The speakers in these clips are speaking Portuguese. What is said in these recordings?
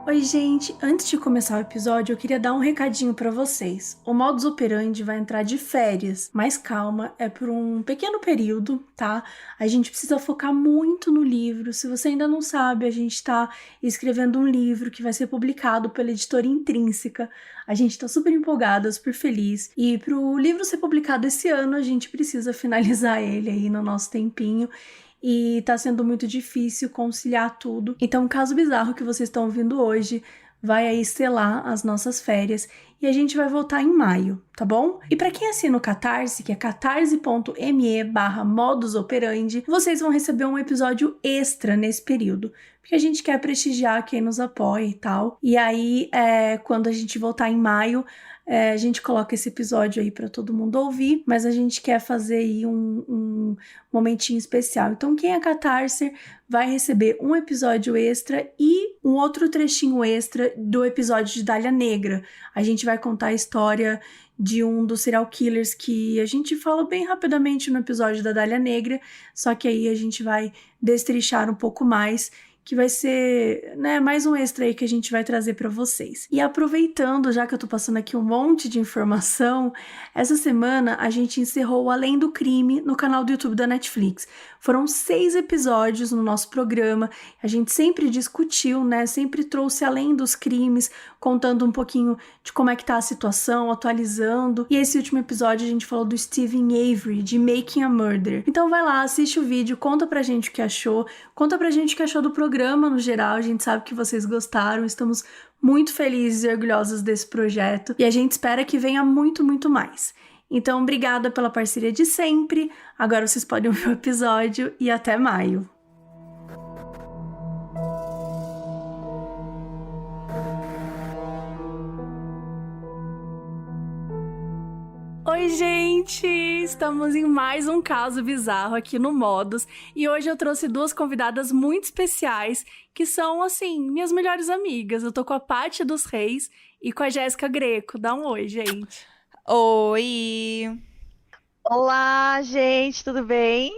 Oi, gente! Antes de começar o episódio, eu queria dar um recadinho pra vocês. O Modus Operandi vai entrar de férias, mas calma, é por um pequeno período, tá? A gente precisa focar muito no livro. Se você ainda não sabe, a gente tá escrevendo um livro que vai ser publicado pela editora Intrínseca. A gente tá super empolgada, super feliz. E pro livro ser publicado esse ano, a gente precisa finalizar ele aí no nosso tempinho. E tá sendo muito difícil conciliar tudo. Então, o caso bizarro que vocês estão ouvindo hoje vai aí selar as nossas férias e a gente vai voltar em maio, tá bom? E para quem assina o Catarse, que é catarse.me/modusoperandi, vocês vão receber um episódio extra nesse período, porque a gente quer prestigiar quem nos apoia e tal. E aí, quando a gente voltar em maio, a gente coloca esse episódio aí para todo mundo ouvir, mas a gente quer fazer aí um momentinho especial. Então, quem é Catarse vai receber um episódio extra e um outro trechinho extra do episódio de Dália Negra. A gente vai contar a história de um dos serial killers que a gente fala bem rapidamente no episódio da Dália Negra, só que aí a gente vai destrinchar um pouco mais, que vai ser, né, mais um extra aí que a gente vai trazer para vocês. E aproveitando, já que eu tô passando aqui um monte de informação, essa semana a gente encerrou o Além do Crime no canal do YouTube da Netflix. Foram 6 episódios no nosso programa, a gente sempre discutiu, né, sempre trouxe além dos crimes, contando um pouquinho de como é que tá a situação, atualizando. E esse último episódio a gente falou do Stephen Avery, de Making a Murder. Então vai lá, assiste o vídeo, conta pra gente o que achou, conta pra gente o que achou do programa no geral, a gente sabe que vocês gostaram, estamos muito felizes e orgulhosos desse projeto e a gente espera que venha muito, muito mais. Então, obrigada pela parceria de sempre, agora vocês podem ouvir o episódio e até maio. Oi, gente! Estamos em mais um caso bizarro aqui no Modus e hoje eu trouxe 2 convidadas muito especiais que são, assim, minhas melhores amigas. Eu tô com a Paty dos Reis e com a Jéssica Greco. Dá um oi, gente. Oi! Olá, gente, tudo bem?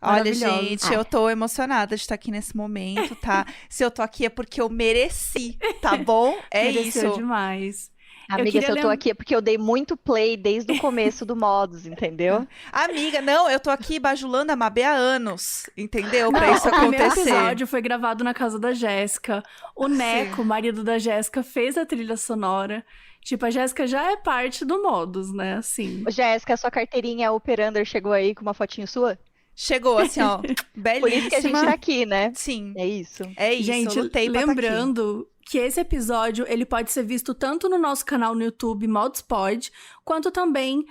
Olha, gente, eu tô emocionada de estar aqui nesse momento, tá? Se eu tô aqui é porque eu mereci, tá bom? É Mereceu isso. demais. Amiga, se eu tô aqui é porque eu dei muito play desde o começo do Modus, entendeu? Amiga, não, eu tô aqui bajulando a Mabê há anos, entendeu? Pra Não, isso o primeiro acontecer. episódio foi gravado na casa da Jéssica. O Neco, marido da Jéssica, fez a trilha sonora. Tipo, a Jéssica já é parte do Modus, né? Assim. Ô, Jéssica, a sua carteirinha Operander chegou aí com uma fotinho sua? Chegou assim, ó, belíssima. Por isso que a gente tá aqui, né? Sim, É isso. é isso, Gente, eu lutei pra tá aqui. lembrando que esse episódio ele pode ser visto tanto no nosso canal no YouTube, Modspod, quanto também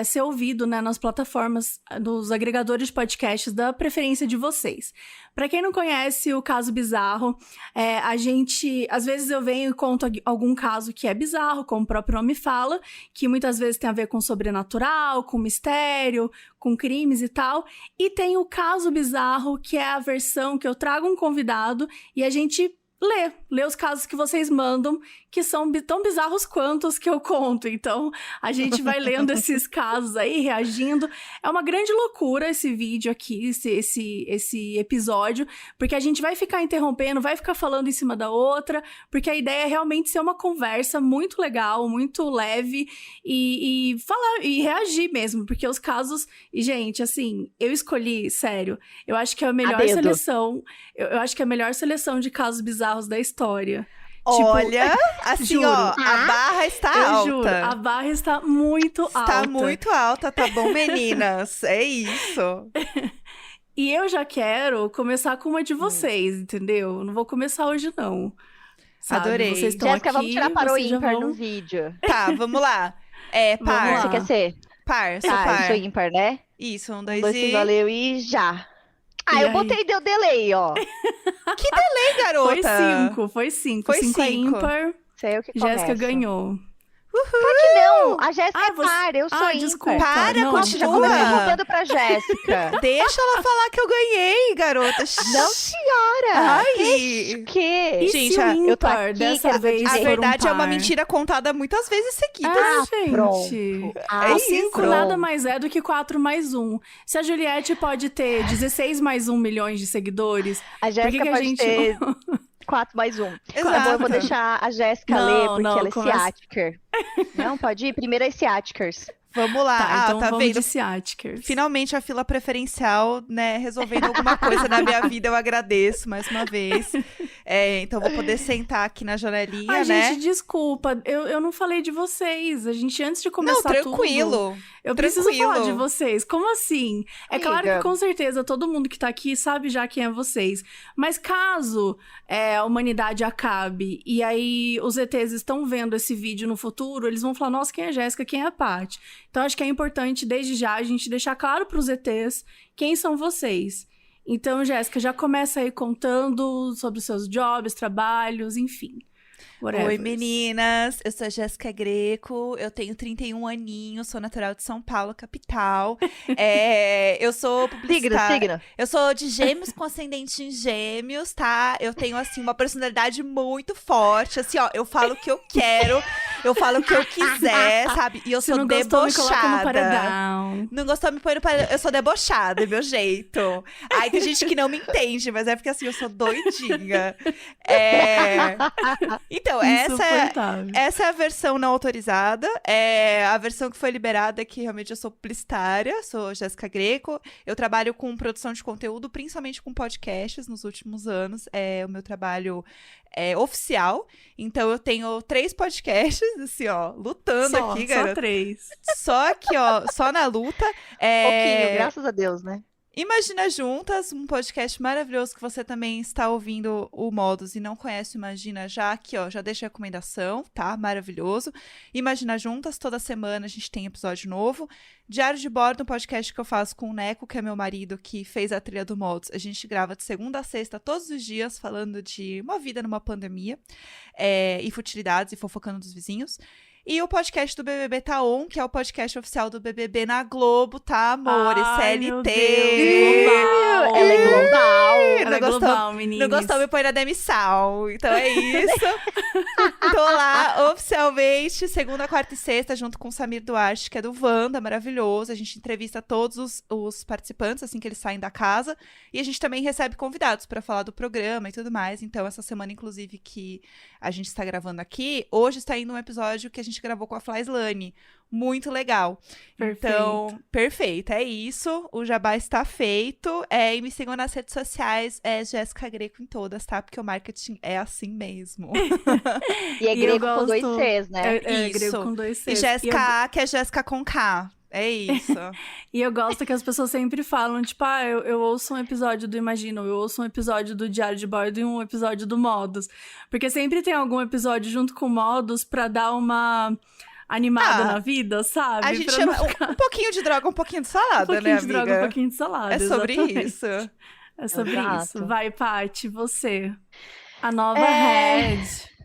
ser ouvido, né, nas plataformas, nos agregadores de podcasts da preferência de vocês. Pra quem não conhece o caso bizarro, a gente, às vezes eu venho e conto algum caso que é bizarro, como o próprio nome fala, que muitas vezes tem a ver com sobrenatural, com mistério, com crimes e tal. E tem o caso bizarro, que é a versão que eu trago um convidado e a gente lê os casos que vocês mandam, que são tão bizarros quanto os que eu conto. Então, a gente vai lendo esses casos aí, reagindo. É uma grande loucura esse vídeo aqui, esse episódio, porque a gente vai ficar interrompendo, vai ficar falando em cima da outra, porque a ideia é realmente ser uma conversa muito legal, muito leve, e falar, e reagir mesmo, porque os casos... E, gente, assim, eu escolhi, sério, eu acho que é a melhor seleção... Eu acho que é a melhor seleção de casos bizarros da história. Olha, tipo, assim, juro. ó, a barra está eu alta. Juro, a barra está muito alta. Está muito alta, tá bom, meninas? É isso. E eu já quero começar com uma de vocês, entendeu? Não vou começar hoje, não. Sabe? Adorei. Vocês estão Jéssica, aqui, vamos tirar para o ímpar vão... no vídeo. Tá, vamos lá. Vamos Par. lá. Você quer ser? Par, sou Tá, par. eu sou ímpar, né? Isso, 1, 1, 2 2, e... 3, valeu e já. E Eu aí? botei deu delay, ó. Que delay, garota! Foi 5. Foi 5 é cinco. ímpar. Sei eu que começo. Jéssica ganhou. Claro que não, a Jéssica Ah, é par, eu sou ímpar. desculpa. Para, não, continua. Já começou roubando pra Jéssica. Deixa ela falar que eu ganhei, garota. Não, senhora. Ai. Que? E Gente, se o eu tô ímpar aqui, dessa quero vez dizer- A for verdade um é uma par? mentira contada muitas vezes seguidas. Gente. Pronto. É O isso. 5 nada mais é do que 4 mais 1. Se a Juliette pode ter 16 mais 1 milhões de seguidores, A por que Jéssica que a pode gente... ter 4 mais 1. Exato. Eu vou deixar a Jéssica Não, ler, porque não, ela é começa- ciática. Não, pode ir? Primeiro é ciáticas. Vamos lá. Tá, então tá vamos vendo? de ciáticas. Finalmente a fila preferencial, né, resolvendo alguma coisa na minha vida, eu agradeço mais uma vez. Então vou poder sentar aqui na janelinha, Ai, né? gente, desculpa, eu não falei de vocês. A gente, antes de Não, começar tranquilo. eu preciso tranquilo. falar de vocês. Como assim? É claro Amiga. que com certeza todo mundo que tá aqui sabe já quem é vocês. Mas caso a humanidade acabe e aí os ETs estão vendo esse vídeo no futuro, eles vão falar, nossa, quem é a Jéssica, quem é a Paty? Então acho que é importante, desde já, a gente deixar claro pros ETs quem são vocês. Então, Jéssica, já começa aí contando sobre os seus jobs, trabalhos, enfim. Whatever. Oi, meninas. Eu sou a Jéssica Greco, eu tenho 31 aninhos, sou natural de São Paulo, capital. Eu sou publicitária. Signo. Eu sou de Gêmeos com ascendente em Gêmeos, tá? Eu tenho, assim, uma personalidade muito forte. Assim, ó, eu falo o que eu quero, eu falo o que eu quiser, sabe? E eu Se sou não gostou, me coloca no debochada. paredão. Não gostou, me põe no paredão. Eu sou debochada, é meu jeito. Aí tem gente que não me entende, mas é porque, assim, eu sou doidinha. Então, Insuportável. essa é a versão não autorizada. A versão que foi liberada é que realmente eu sou publicitária, sou Jéssica Greco. Eu trabalho com produção de conteúdo, principalmente com podcasts nos últimos anos. O meu trabalho oficial. Então, eu tenho 3 podcasts, assim, ó, lutando aqui, Só garota. 3. Só aqui, ó, só na luta. Pouquinho, graças a Deus, né? Imagina Juntas, um podcast maravilhoso que você também está ouvindo o Modus e não conhece o Imagina já, aqui ó, já deixa a recomendação, tá? Maravilhoso. Imagina Juntas, toda semana a gente tem episódio novo. Diário de Bordo, um podcast que eu faço com o Neco, que é meu marido, que fez a trilha do Modus. A gente grava de segunda a sexta, todos os dias, falando de uma vida numa pandemia, e futilidades e fofocando dos vizinhos. E o podcast do BBB Tá On, que é o podcast oficial do BBB na Globo, tá, amores? Ai, meu CLT. Deus, global. Ela é global. Ela é gostou? global, meninas. Não gostou, me põe na demissão. Então é isso. Tô lá oficialmente, segunda, quarta e sexta, junto com o Samir Duarte, que é do Wanda, maravilhoso. A gente entrevista todos os participantes, assim que eles saem da casa. E a gente também recebe convidados pra falar do programa e tudo mais. Então, essa semana, inclusive, que a gente está gravando aqui, hoje está indo um episódio que a gente gravou com a Fly Slane. Muito legal. Perfeito. Então, perfeito. É isso. O jabá está feito. E me sigam nas redes sociais. Jéssica Greco em todas, tá? Porque o marketing é assim mesmo. E é E eu grego com 2 gosto- Cs, né? É Isso. grego com 2 E Cs. Jéssica A, que é Jéssica com K. É isso. E eu gosto que as pessoas sempre falam, tipo, eu ouço um episódio do Imagina, eu ouço um episódio do Diário de Bordo e um episódio do Modus. Porque sempre tem algum episódio junto com o Modus pra dar uma animada na vida, sabe? A gente Pra chama não ficar- um pouquinho de droga, um pouquinho de um salada, pouquinho né, de amiga? droga, um pouquinho de salada. É sobre exatamente. isso. É sobre Exato. isso. Vai, Paty, você. A nova É. Head.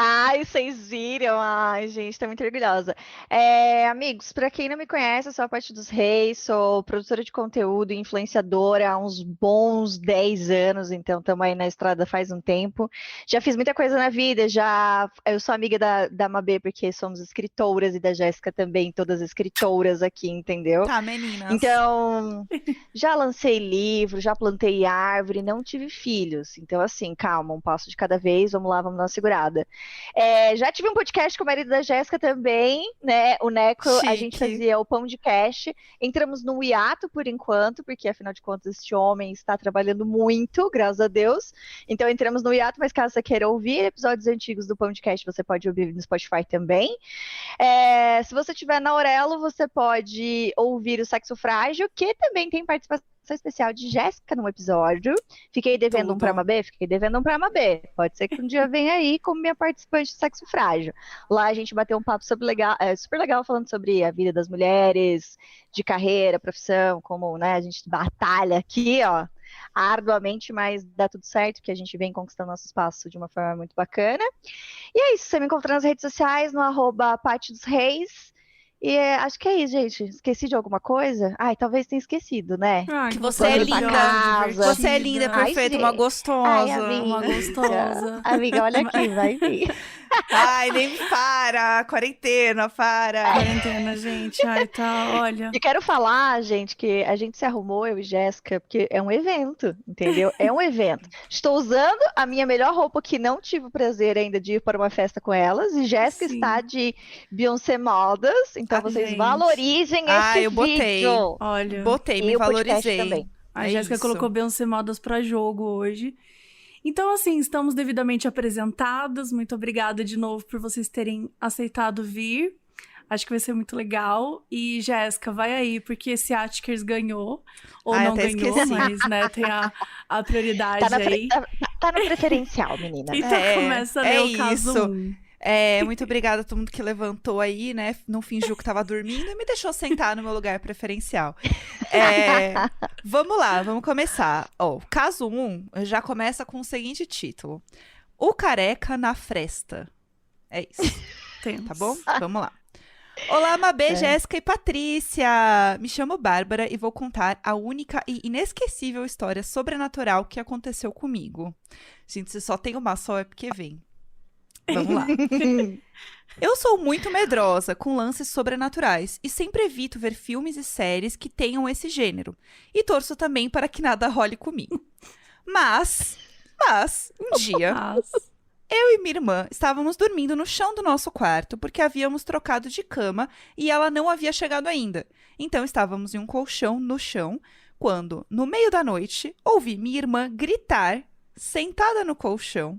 Ai, vocês viram? Ai, gente, tô muito orgulhosa. Amigos, pra quem não me conhece, eu sou a Paty dos Reis, sou produtora de conteúdo e influenciadora há uns bons 10 anos, então estamos aí na estrada faz um tempo. Já fiz muita coisa na vida, eu sou amiga da Mabê, porque somos escritoras, e da Jéssica também, todas escritoras aqui, entendeu? Tá, meninas. Então, já lancei livro, já plantei árvore, não tive filhos. Então, assim, calma, um passo de cada vez, vamos lá, vamos dar uma segurada. Já tive um podcast com o marido da Jéssica também, né? O Neco, a gente Chique. fazia o Pão de Cash. Entramos no hiato por enquanto, porque afinal de contas este homem está trabalhando muito, graças a Deus. Então entramos no hiato, mas caso você queira ouvir episódios antigos do Pão de Cash, você pode ouvir no Spotify também. Se você estiver na Aurelo, você pode ouvir o Sexo Frágil, que também tem participação especial de Jéssica num episódio. Fiquei devendo um pra Mabê? Fiquei devendo um pra Mabê. Pode ser que um dia venha aí como minha participante de Sexo Frágil. Lá a gente bateu um papo super legal falando sobre a vida das mulheres, de carreira, profissão, como, né, a gente batalha aqui, ó, arduamente, mas dá tudo certo, que a gente vem conquistando nosso espaço de uma forma muito bacana. E é isso, você me encontra nas redes sociais, no @Paty dos Reis. E acho que é isso, gente. Esqueci de alguma coisa? Ai, talvez tenha esquecido, né? Ai, Que você é Maravilhosa, linda. divertida. Você é linda, Ai, perfeita, gente. uma gostosa. Ai, amiga. Uma gostosa. Amiga, olha aqui, vai vir. Ai, nem me para. Quarentena, para. Quarentena, gente. Ai, tá, olha. E quero falar, gente, que a gente se arrumou, eu e Jéssica, porque é um evento, entendeu? É um evento. Estou usando a minha melhor roupa, que não tive o prazer ainda de ir para uma festa com elas, e Jéssica Sim. está de Beyoncé Modas, então vocês gente. valorizem este eu botei. vídeo. Olha. Botei, me E o podcast valorizei. também. A É Jéssica isso. colocou Beyoncé Modas pra jogo hoje. Então, assim, estamos devidamente apresentadas. Muito obrigada de novo por vocês terem aceitado vir. Acho que vai ser muito legal. E, Jéssica, vai aí, porque esse Atkers ganhou. Ou Ai, não até ganhou, esqueci. mas, né, tem a prioridade aí. Tá no preferencial, menina. Então É, começa a ler é o caso isso. 1. Muito obrigada a todo mundo que levantou aí, né? Não fingiu que tava dormindo e me deixou sentar no meu lugar preferencial. Vamos lá, vamos começar. Ó, caso 1 já começa com o seguinte título: O Careca na Fresta. É isso, tá bom? Vamos lá. Olá, Mabê, Jéssica e Patrícia! Me chamo Bárbara e vou contar a única e inesquecível história sobrenatural que aconteceu comigo. Gente, se só tem uma só é porque vem. Vamos lá. Eu sou muito medrosa com lances sobrenaturais e sempre evito ver filmes e séries que tenham esse gênero. E torço também para que nada role comigo. Mas, um dia, eu e minha irmã estávamos dormindo no chão do nosso quarto porque havíamos trocado de cama e ela não havia chegado ainda. Então estávamos em um colchão no chão quando, no meio da noite, ouvi minha irmã gritar, sentada no colchão.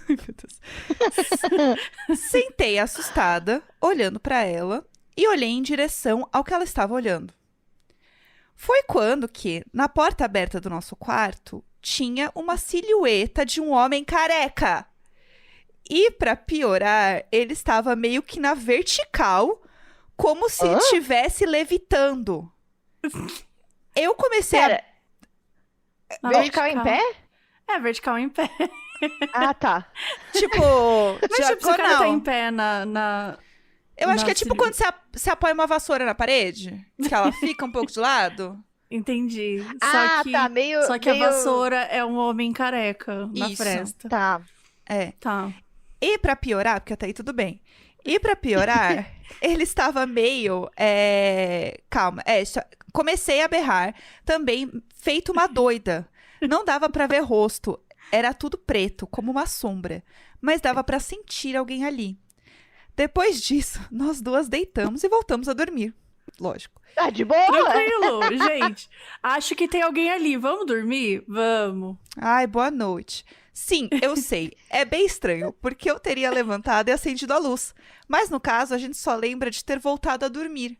Meu Deus. Sentei assustada, olhando para ela e olhei em direção ao que ela estava olhando. Foi quando que, na porta aberta do nosso quarto, tinha uma silhueta de um homem careca. E, para piorar, ele estava meio que na vertical, como se estivesse levitando. Eu comecei Na Vertical em pé? Vertical em pé. Ah, tá. Tipo, Mas, tipo, se o cara tá em pé Eu acho que é tipo quando você apoia uma vassoura na parede, que ela fica um pouco de lado. Entendi. Ah, tá, meio... Só que a vassoura é um homem careca na Isso. fresta. Tá. Tá. E pra piorar, porque até aí tudo bem. E pra piorar, ele estava meio... Calma. Comecei a berrar, também feito uma doida. Não dava pra ver rosto. Era tudo preto, como uma sombra. Mas dava pra sentir alguém ali. Depois disso, nós duas deitamos e voltamos a dormir. Lógico. Tá de boa? Tranquilo, gente. Acho que tem alguém ali. Vamos dormir? Vamos. Ai, boa noite. Sim, eu sei. É bem estranho, porque eu teria levantado e acendido a luz. Mas no caso, a gente só lembra de ter voltado a dormir.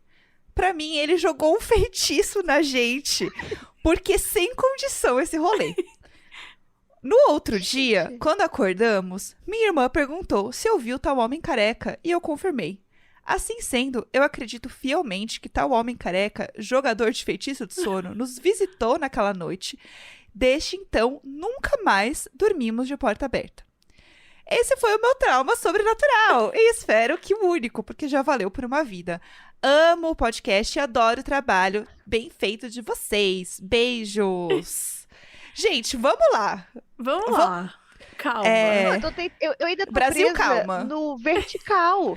Pra mim, ele jogou um feitiço na gente. Porque sem condição esse rolê. No outro dia, quando acordamos, minha irmã perguntou se eu vi o tal homem careca e eu confirmei. Assim sendo, eu acredito fielmente que tal homem careca, jogador de feitiço de sono, nos visitou naquela noite. Desde então, nunca mais dormimos de porta aberta. Esse foi o meu trauma sobrenatural e espero que o único, porque já valeu por uma vida. Amo o podcast e adoro o trabalho bem feito de vocês. Beijos! Gente, vamos lá. Vamos lá. Calma. Eu ainda tô Brasil, presa calma. no vertical.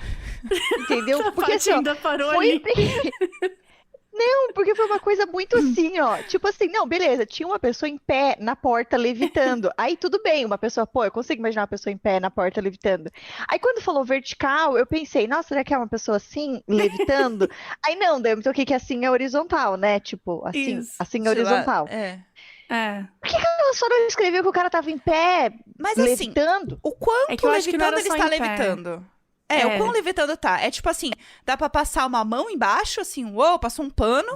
Entendeu? Porque assim, ó, ainda parou foi... ali. Não, porque foi uma coisa muito assim, ó. Tipo assim, não, beleza, tinha uma pessoa em pé na porta levitando. Aí tudo bem, uma pessoa, eu consigo imaginar uma pessoa em pé na porta levitando. Aí quando falou vertical, eu pensei, nossa, será que é uma pessoa assim, levitando? Aí não, daí então o que é assim é horizontal, né? Tipo, assim, Isso. assim é horizontal. Por que ela só não escreveu que o cara tava em pé, Mas levitando? assim, o quanto É que eu acho que não levitando era ele só está em pé. levitando? O quão levitando tá? É tipo assim, dá pra passar uma mão embaixo, assim, uou, passou um pano,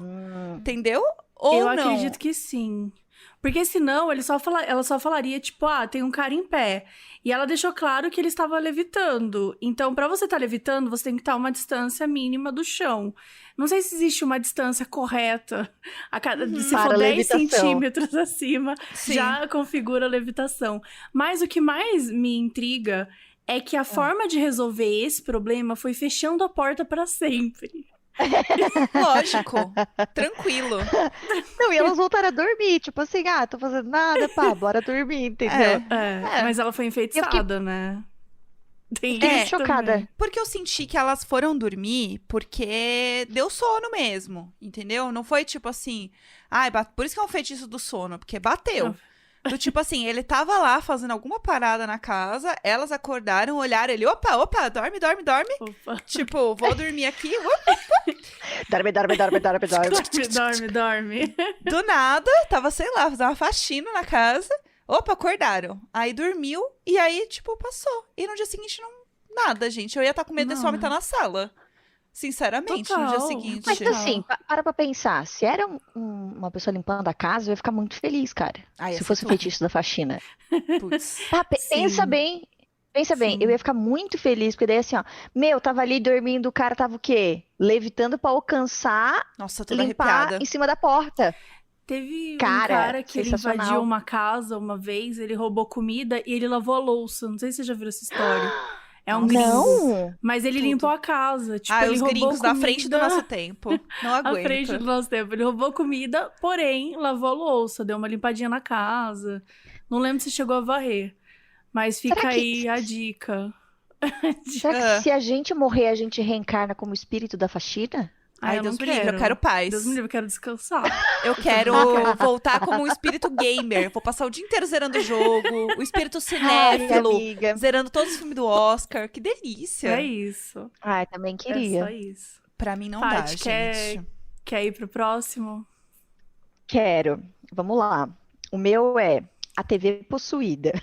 entendeu? Ou Eu não? acredito que sim. Porque senão ela só falaria, tipo, tem um cara em pé. E ela deixou claro que ele estava levitando. Então, pra você estar levitando, você tem que estar a uma distância mínima do chão. Não sei se existe uma distância correta. Se Para for 10 levitação. centímetros acima, Sim. já configura a levitação. Mas o que mais me intriga é que a forma de resolver esse problema foi fechando a porta pra sempre. Lógico, tranquilo. Não, e elas voltaram a dormir, tipo assim, tô fazendo nada, pá, bora dormir, entendeu? Mas ela foi enfeitiçada, né? Tem É, isso chocada. também. Porque eu senti que elas foram dormir porque deu sono mesmo, entendeu? Não foi tipo assim, ai, por isso que é um feitiço do sono, porque bateu. Do tipo assim, ele tava lá fazendo alguma parada na casa, elas acordaram, olharam, ele, opa, dorme. Opa. Tipo, vou dormir aqui, Dorme. Dorme. do nada, tava, sei lá, fazendo uma faxina na casa. Opa, acordaram. Aí dormiu e aí, tipo, passou. E no dia seguinte, nada, gente. Eu ia estar com medo desse Não. homem estar na sala. Sinceramente, no dia Total. seguinte. Mas Total. assim, para pra pensar. Se era uma pessoa limpando a casa, eu ia ficar muito feliz, cara. Ah, ia Se ser fosse o tudo. feitiço da faxina. Putz. Tá, pensa Sim. bem. Pensa bem, Sim. eu ia ficar muito feliz, porque daí assim, ó, tava ali dormindo, o cara tava o quê? Levitando pra alcançar, Nossa, toda limpar arrepiada. em cima da porta. Teve um Cara, cara que ele sensacional. invadiu uma casa uma vez, ele roubou comida e ele lavou a louça. Não sei se você já viu essa história. É um Nossa. gringo. Não! Mas ele Tudo. limpou a casa. Tipo, ele Os roubou gringos comida da frente do nosso tempo. Não à aguento. frente do nosso tempo. Ele roubou comida, porém, lavou a louça, deu uma limpadinha na casa. Não lembro se chegou a varrer. Mas fica Será que- aí a dica. Será que Ah. se a gente morrer, a gente reencarna como espírito da faxina? Ai, eu Deus não me livre, eu quero paz. Deus me livre, eu quero descansar. Eu quero voltar como um espírito gamer. Vou passar o dia inteiro zerando o jogo. O espírito Ai, cinéfilo. amiga. Zerando todos os filmes do Oscar. Que delícia. É isso. Ai, também É só queria. isso. Pra mim não Paty, dá, gente. quer ir pro próximo? Quero. Vamos lá. O meu é A TV Possuída.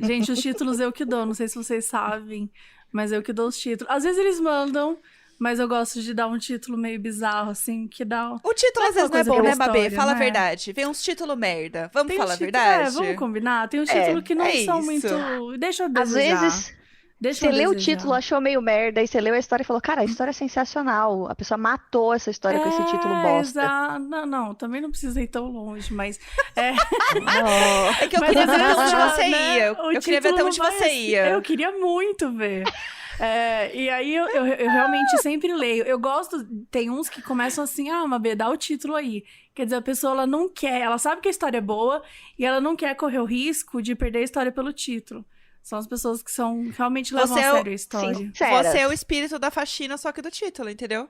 Gente, os títulos eu que dou. Não sei se vocês sabem, mas eu que dou os títulos. Às vezes eles mandam, mas eu gosto de dar um título meio bizarro, assim, que dá... O título às vezes não é coisa bom, pela né, Mabê? história, Fala a né? verdade. Vem uns títulos merda. Vamos Tem falar uns a títulos- verdade? vamos combinar. Tem uns títulos que não é são isso. muito... Deixa eu Às desejar. vezes, Deixa você eu lê o desejar. título, achou meio merda, e você leu a história e falou, cara, a história é sensacional. A pessoa matou essa história com esse título bosta. Exato. Não, também não precisa ir tão longe, mas... Oh. É que eu Mas queria às ver até vezes, onde você né, ia. o Eu queria ver título até não onde vai você assim. ia. Eu queria muito ver. E aí eu realmente sempre leio. Eu gosto, tem uns que começam assim, Mabê, dá o título aí. Quer dizer, a pessoa ela não quer, ela sabe que a história é boa e ela não quer correr o risco de perder a história pelo título. São as pessoas que realmente levam Você a é o- sério a história. Sinceras. Você é o espírito da faxina, só que do título, entendeu?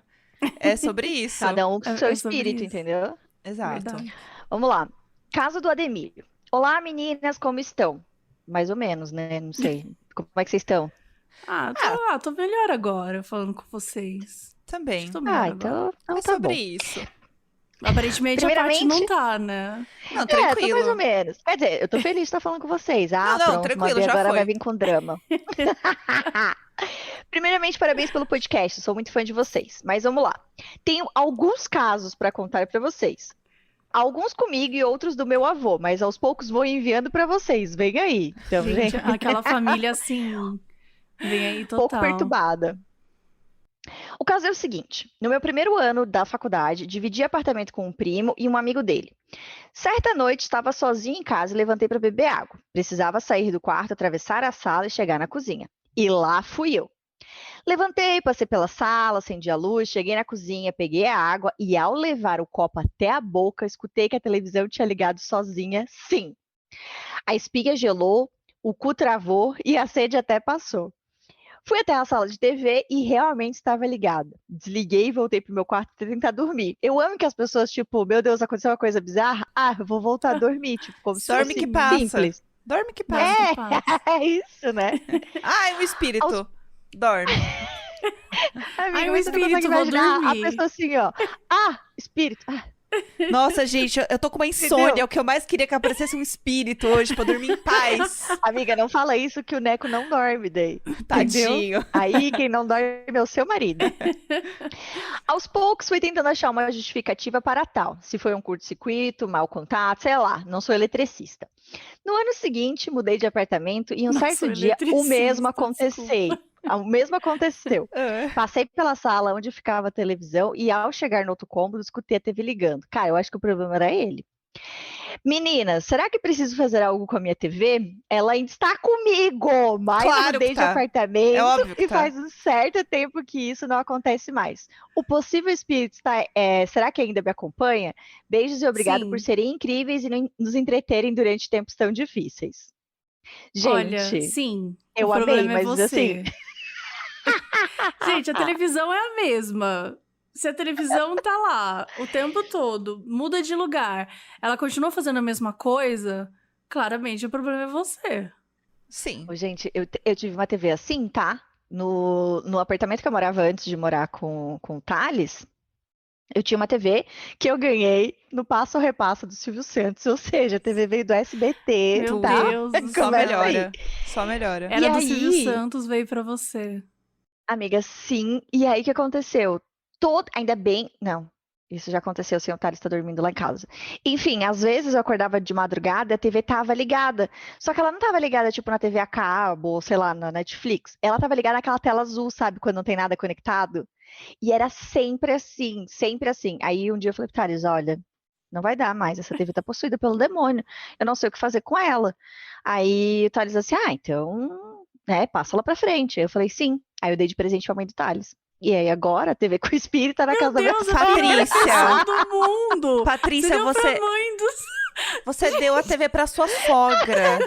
É sobre isso. Cada um com o seu É sobre espírito, isso. entendeu? Exato. Verdade. Vamos lá. Caso do Ademir. Olá, meninas, como estão? Mais ou menos, né? Não sei. Como é que vocês estão? Tô melhor agora falando com vocês. Também. Tô melhor Ah, agora. então É tá sobre bom. isso. Aparentemente a Paty não Primeiramente- tá, né? Não, Tô mais ou tranquilo. menos. Quer dizer, eu tô feliz de estar falando com vocês. Não, Pronto, tranquilo, Mabê já agora foi. vai vir com drama. Primeiramente, parabéns pelo podcast. Sou muito fã de vocês. Mas vamos lá. Tenho alguns casos para contar para vocês. Alguns comigo e outros do meu avô, mas aos poucos vou enviando para vocês. Vem aí. Então, Gente, gente, aquela família assim. Vem aí um pouco total. perturbada. O caso é o seguinte: no meu primeiro ano da faculdade, dividi apartamento com um primo e um amigo dele. Certa noite, estava sozinha em casa e levantei para beber água. Precisava sair do quarto, atravessar a sala e chegar na cozinha. E lá fui eu. Levantei, passei pela sala, acendi a luz, cheguei na cozinha, peguei a água e, ao levar o copo até a boca, escutei que a televisão tinha ligado sozinha. Sim. A espiga gelou, o cu travou e a sede até passou. Fui até a sala de TV e realmente estava ligada. Desliguei e voltei pro meu quarto para tentar dormir. Eu amo que as pessoas, tipo, meu Deus, aconteceu uma coisa bizarra. Eu vou voltar a dormir. Tipo, como se Dorme fosse que passa. simples. Dorme que Nossa, passa. que paz. É isso, né? Ai, o espírito. Dorme. Amiga, o mas você não consegue espírito, vou imaginar a dormir. pessoa assim, ó. Espírito. Nossa, gente, eu tô com uma insônia. O que eu mais queria que aparecesse um espírito hoje pra dormir em paz. Amiga, não fala isso que o Neco não dorme daí. Entendeu? Tadinho. Aí quem não dorme é o seu marido. Aos poucos fui tentando achar uma justificativa para tal. Se foi um curto-circuito, mau contato, sei lá, não sou eletricista. No ano seguinte, mudei de apartamento e um Não certo sou dia o mesmo eletricista, aconteceu. O mesmo aconteceu. Ah. Passei pela sala onde ficava a televisão e ao chegar no outro cômodo, escutei a TV ligando. Cara, eu acho que o problema era ele. Meninas, será que preciso fazer algo com a minha TV? Ela ainda está comigo, mas Claro eu que mudei de tá. apartamento É óbvio que e tá. faz um certo tempo que isso não acontece mais. O possível espírito será que ainda me acompanha? Beijos e obrigado Sim. por serem incríveis e nos entreterem durante tempos tão difíceis. Olha, Gente, sim, eu o amei, problema é mas você. assim, Gente, a televisão é a mesma. Se a televisão tá lá o tempo todo, muda de lugar, ela continua fazendo a mesma coisa, claramente o problema é você. Sim. ô, gente, eu tive uma TV assim, tá? No apartamento que eu morava antes de morar com o Thales, eu tinha uma TV que eu ganhei no Passo a Repasso do Silvio Santos, ou seja, a TV veio do SBT, Meu tá? Deus do Só céu. Começa aí. melhora. Só melhora. E Era do Silvio aí, Santos, veio pra você. amiga, sim. E aí, o que aconteceu? Ainda bem. Não, isso já aconteceu sem o Thales estar dormindo lá em casa. Enfim, às vezes eu acordava de madrugada e a TV tava ligada. Só que ela não tava ligada, tipo, na TV a cabo, ou sei lá, na Netflix. Ela tava ligada naquela tela azul, sabe? Quando não tem nada conectado. E era sempre assim, sempre assim. Aí um dia eu falei pro Thales, olha, não vai dar mais, essa TV tá possuída pelo demônio. Eu não sei o que fazer com ela. Aí o Thales assim, então, né, passa lá pra frente. Aí eu falei, sim. Aí eu dei de presente pra mãe do Thales. E aí agora a TV com o espírito tá na Meu casa da minha Deus, sogra. a pior Patrícia. pessoa do mundo! Você Patrícia, deu pra você, mãe do... você deu a TV pra sua sogra.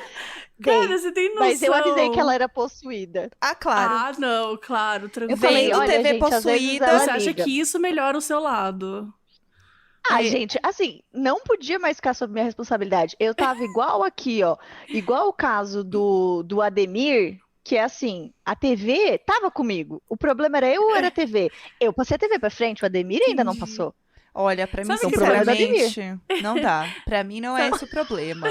Cara, Dei. você tem noção. Mas eu avisei que ela era possuída. Ah, claro. Ah, não, claro, Eu tranquilo. falei, Vendo olha, TV gente, às vezes possuída. ela Você acha liga. que isso melhora o seu lado? Ah, Aí- gente, assim, não podia mais ficar sob minha responsabilidade. Eu tava igual aqui, ó. Igual o caso do Ademir, que é assim, a TV tava comigo. O problema era eu ou era a TV? Eu passei a TV pra frente, o Ademir ainda não Entendi. passou. Olha, pra mim, Sabe o que problema é do sinceramente, não dá. Pra mim não é esse o problema.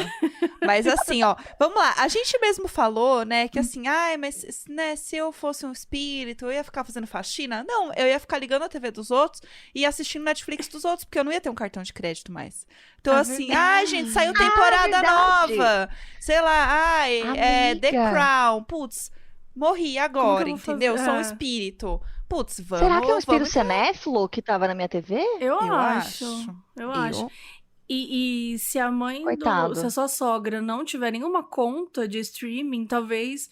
Mas assim, ó, vamos lá. A gente mesmo falou, né, que assim, mas né, se eu fosse um espírito, eu ia ficar fazendo faxina? Não, eu ia ficar ligando a TV dos outros e assistindo Netflix dos outros, porque eu não ia ter um cartão de crédito mais. Então, É assim, verdade. gente, saiu temporada verdade. nova. Sei lá, The Amiga. Crown. Putz, morri agora, eu vou fazer? entendeu? Sou um É. espírito. Putz, vamos. Será que é um espírito vamos... cinéfilo que tava na minha TV? Eu Eu acho. acho. Eu acho. E se a mãe Coitado. se a sua sogra não tiver nenhuma conta de streaming, talvez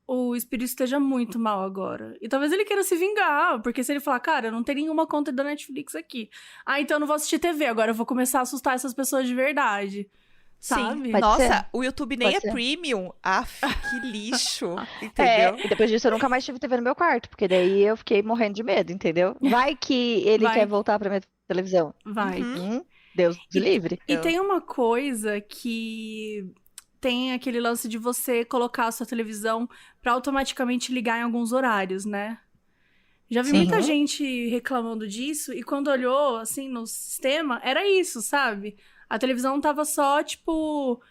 o espírito esteja muito mal agora. E talvez ele queira se vingar, porque se ele falar, cara, eu não tenho nenhuma conta da Netflix aqui. Ah, então eu não vou assistir TV, agora eu vou começar a assustar essas pessoas de verdade. Sabe? Sim. Pode Nossa, ser. o YouTube nem Pode é ser. premium. Aff, que lixo. É, Entendeu? e depois disso eu nunca mais tive TV no meu quarto, porque daí eu fiquei morrendo de medo, entendeu? Vai que ele Vai. quer voltar pra minha televisão. Vai. Uhum. Deus nos livre. E tem uma coisa que tem aquele lance de você colocar a sua televisão pra automaticamente ligar em alguns horários, né? Já vi Sim. muita gente reclamando disso e quando olhou, assim, no sistema, era isso, sabe? A televisão tava só, tipo,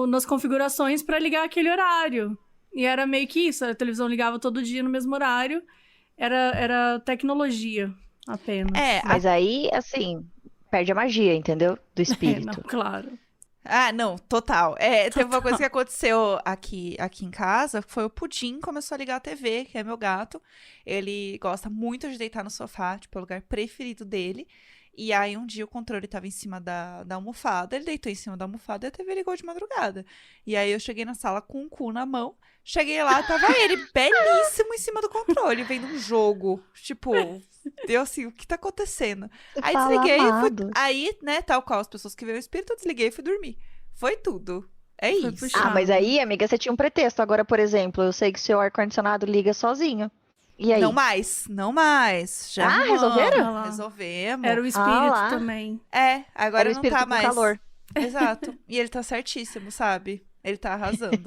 nas configurações pra ligar aquele horário. E era meio que isso, a televisão ligava todo dia no mesmo horário. Era tecnologia apenas. É, Mas aí, assim, perde a magia, entendeu? Do Não, espírito. claro. Ah, não, total. Teve uma coisa que aconteceu aqui em casa, foi o Pudim começou a ligar a TV, que é meu gato. Ele gosta muito de deitar no sofá, tipo, é o lugar preferido dele. E aí, um dia, o controle tava em cima da almofada, ele deitou em cima da almofada e a TV ligou de madrugada. E aí, eu cheguei na sala com um cu na mão, cheguei lá, tava ele belíssimo em cima do controle, vendo um jogo. Tipo, deu assim, o que tá acontecendo? Você Aí fala desliguei, amado. aí, né, tal qual as pessoas que veem o espírito, eu desliguei e fui dormir. Foi tudo. É Foi isso. puxado. Ah, mas aí, amiga, você tinha um pretexto. Agora, por exemplo, eu sei que seu ar-condicionado liga sozinho. E aí? Não mais, não mais. Já Ah, arrumamos, resolveram? Ah lá. Resolvemos. Era o espírito lá. também. Agora Era o não espírito tá com mais. calor. Exato. E ele tá certíssimo, sabe? Ele tá arrasando.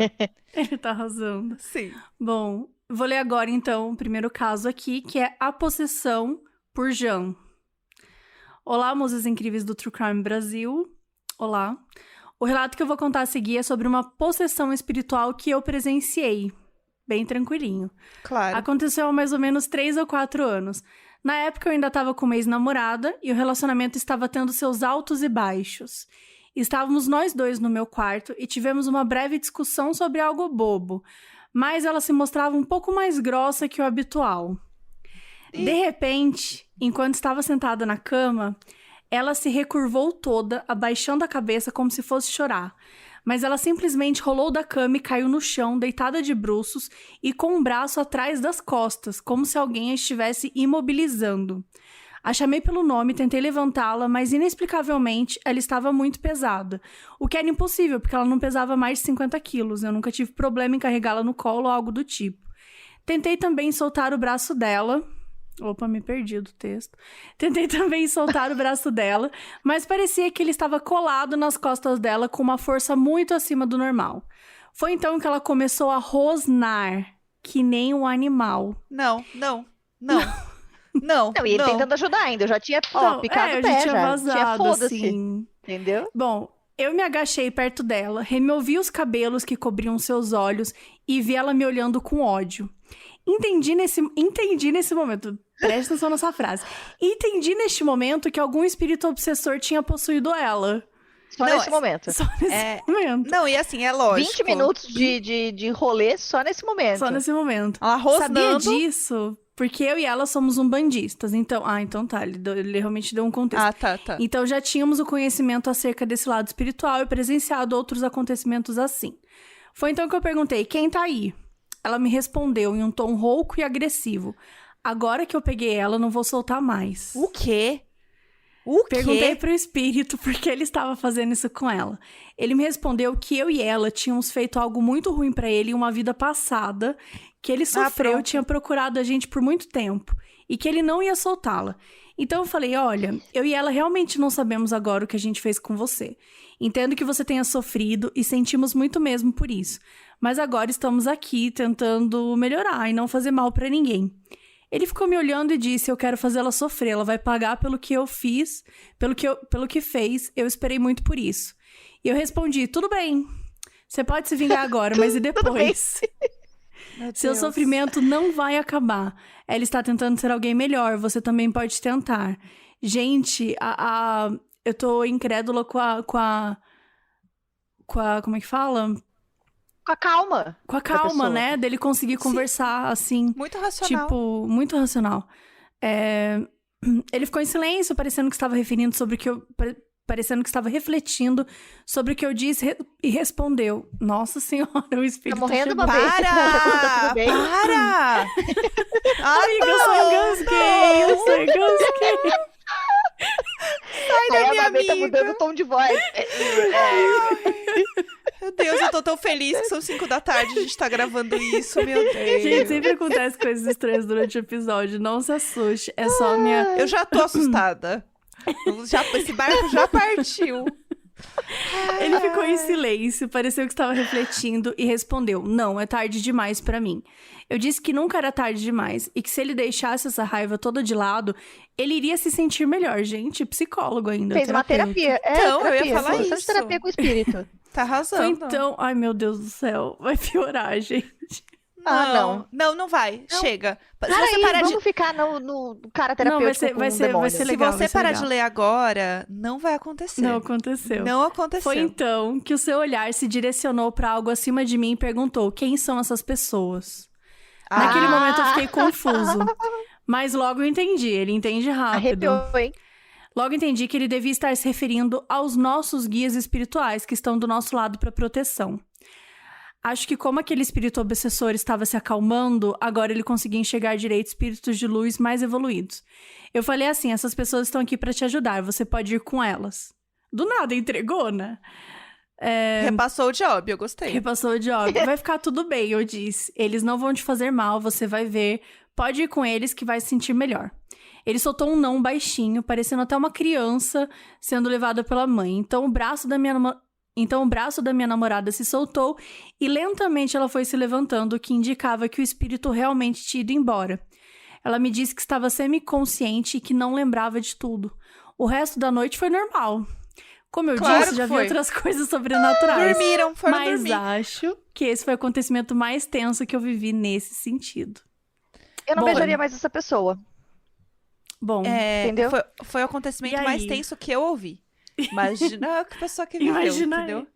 Ele tá arrasando. Sim. Bom, vou ler agora então o primeiro caso aqui, que é a possessão por Jean. Olá, musas incríveis do True Crime Brasil. Olá. O relato que eu vou contar a seguir é sobre uma possessão espiritual que eu presenciei. Bem tranquilinho. Claro. Aconteceu há mais ou menos 3 ou 4 anos. Na época eu ainda estava com uma ex-namorada e o relacionamento estava tendo seus altos e baixos. Estávamos nós dois no meu quarto e tivemos uma breve discussão sobre algo bobo, mas ela se mostrava um pouco mais grossa que o habitual. De repente, enquanto estava sentada na cama, ela se recurvou toda, abaixando a cabeça como se fosse chorar. Mas ela simplesmente rolou da cama e caiu no chão, deitada de bruços e com um braço atrás das costas, como se alguém a estivesse imobilizando. A chamei pelo nome, tentei levantá-la, mas inexplicavelmente ela estava muito pesada. O que era impossível, porque ela não pesava mais de 50 quilos. Eu nunca tive problema em carregá-la no colo ou algo do tipo. Tentei também soltar o braço dela. Opa, me perdi do texto. Tentei também soltar o braço dela, mas parecia que ele estava colado nas costas dela com uma força muito acima do normal. Foi então que ela começou a rosnar, que nem um animal. Não. Não, e ele tentando ajudar ainda. Eu já tinha picado o pé, já tinha vazado, foda-se. assim. Entendeu? Bom, eu me agachei perto dela, removi os cabelos que cobriam seus olhos e vi ela me olhando com ódio. Entendi nesse momento, presta atenção nessa frase. Entendi neste momento que algum espírito obsessor tinha possuído ela. Só nesse momento. Só nesse momento. Não, e assim, é lógico. 20 minutos de rolê só nesse momento. Só nesse momento. Ela rosnando. Sabia disso? Porque eu e ela somos umbandistas. Então, então tá, ele realmente deu um contexto. Tá. Então já tínhamos o conhecimento acerca desse lado espiritual e presenciado outros acontecimentos assim. Foi então que eu perguntei, quem tá aí? Ela me respondeu em um tom rouco e agressivo. Agora que eu peguei ela, não vou soltar mais. O quê? Perguntei pro espírito por que ele estava fazendo isso com ela. Ele me respondeu que eu e ela tínhamos feito algo muito ruim pra ele em uma vida passada, que ele sofreu, tinha procurado a gente por muito tempo e que ele não ia soltá-la. Então eu falei, olha, eu e ela realmente não sabemos agora o que a gente fez com você. Entendo que você tenha sofrido e sentimos muito mesmo por isso. Mas agora estamos aqui tentando melhorar e não fazer mal pra ninguém. Ele ficou me olhando e disse, eu quero fazê-la sofrer, ela vai pagar pelo que eu fiz, pelo que fez, eu esperei muito por isso. E eu respondi, tudo bem, você pode se vingar agora, mas e depois? Seu sofrimento não vai acabar. Ela está tentando ser alguém melhor, você também pode tentar. Gente, eu tô incrédula com a como é que fala? Com a calma. Com a calma, né? Dele conseguir conversar, assim. Muito racional. Tipo, muito racional. Ele ficou em silêncio, parecendo que estava referindo sobre o que eu... Parecendo que estava refletindo sobre o que eu disse e respondeu. Nossa senhora, o espírito tá morrendo chegou. uma vez. Para! Para! Amiga, eu só engasguei. Sai da minha amiga. Tá mudando o tom de voz. Meu Deus, eu tô tão feliz que são 5 da tarde, a gente tá gravando isso, meu Deus. Gente, sempre acontece coisas estranhas durante o episódio, não se assuste, é só minha... Eu já tô assustada. Esse barco já partiu. Ele ficou em silêncio, pareceu que estava refletindo e respondeu, não, é tarde demais pra mim. Eu disse que nunca era tarde demais e que se ele deixasse essa raiva toda de lado, ele iria se sentir melhor. Gente, psicólogo ainda. Fez uma terapia. Então, eu ia falar isso. isso. Terapia com o espírito. Tá arrasando. Então, ai meu Deus do céu, vai piorar, gente. Não vai. Não. Chega. Vamos ficar no cara terapêutico vai ser legal. Se você parar de ler agora, não vai acontecer. Não aconteceu. Não aconteceu. Foi então que o seu olhar se direcionou pra algo acima de mim e perguntou, quem são essas pessoas? Naquele momento eu fiquei confuso. Mas logo eu entendi, ele entende rápido. Arrepiou, hein? Logo entendi que ele devia estar se referindo aos nossos guias espirituais que estão do nosso lado para proteção. Acho que como aquele espírito obsessor estava se acalmando, agora ele conseguia enxergar direito espíritos de luz mais evoluídos. Eu falei assim, essas pessoas estão aqui para te ajudar, você pode ir com elas. Do nada, entregou, né? Repassou o job, eu gostei. Repassou o job. Vai ficar tudo bem, eu disse. Eles não vão te fazer mal, você vai ver. Pode ir com eles que vai se sentir melhor. Ele soltou um não baixinho, parecendo até uma criança sendo levada pela mãe. Então o braço da minha namorada se soltou e lentamente ela foi se levantando, o que indicava que o espírito realmente tinha ido embora. Ela me disse que estava semiconsciente e que não lembrava de tudo. O resto da noite foi normal. Como eu disse, já vi outras coisas sobrenaturais. Foram mas dormir. acho que esse foi o acontecimento mais tenso que eu vivi nesse sentido. Eu não beijaria mais essa pessoa. Bom, entendeu? Foi o acontecimento mais tenso que eu ouvi. Imagina a pessoa que viveu, entendeu?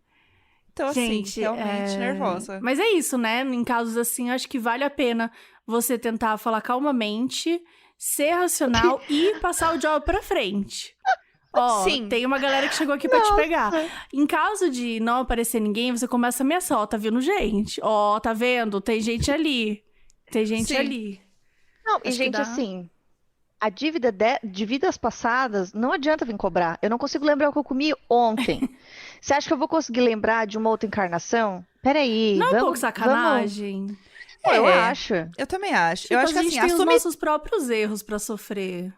Então, gente, assim, realmente nervosa. Mas é isso, né? Em casos assim, acho que vale a pena você tentar falar calmamente, ser racional e passar o job pra frente. Ó, Sim. Tem uma galera que chegou aqui pra te pegar. Em caso de não aparecer ninguém, você começa a ameaçar. Ó, tá vindo gente. Ó, tá vendo? Tem gente ali. Tem gente ali. Não, e Acho que gente, dá. assim... A dívida de vidas passadas, não adianta vir cobrar. Eu não consigo lembrar o que eu comi ontem. Você acha que eu vou conseguir lembrar de uma outra encarnação? Peraí, Não é um pouco vamos. sacanagem? Pô, eu É, acho. eu também acho. Tipo, Eu a acho que gente assim, tem os nossos próprios erros pra sofrer.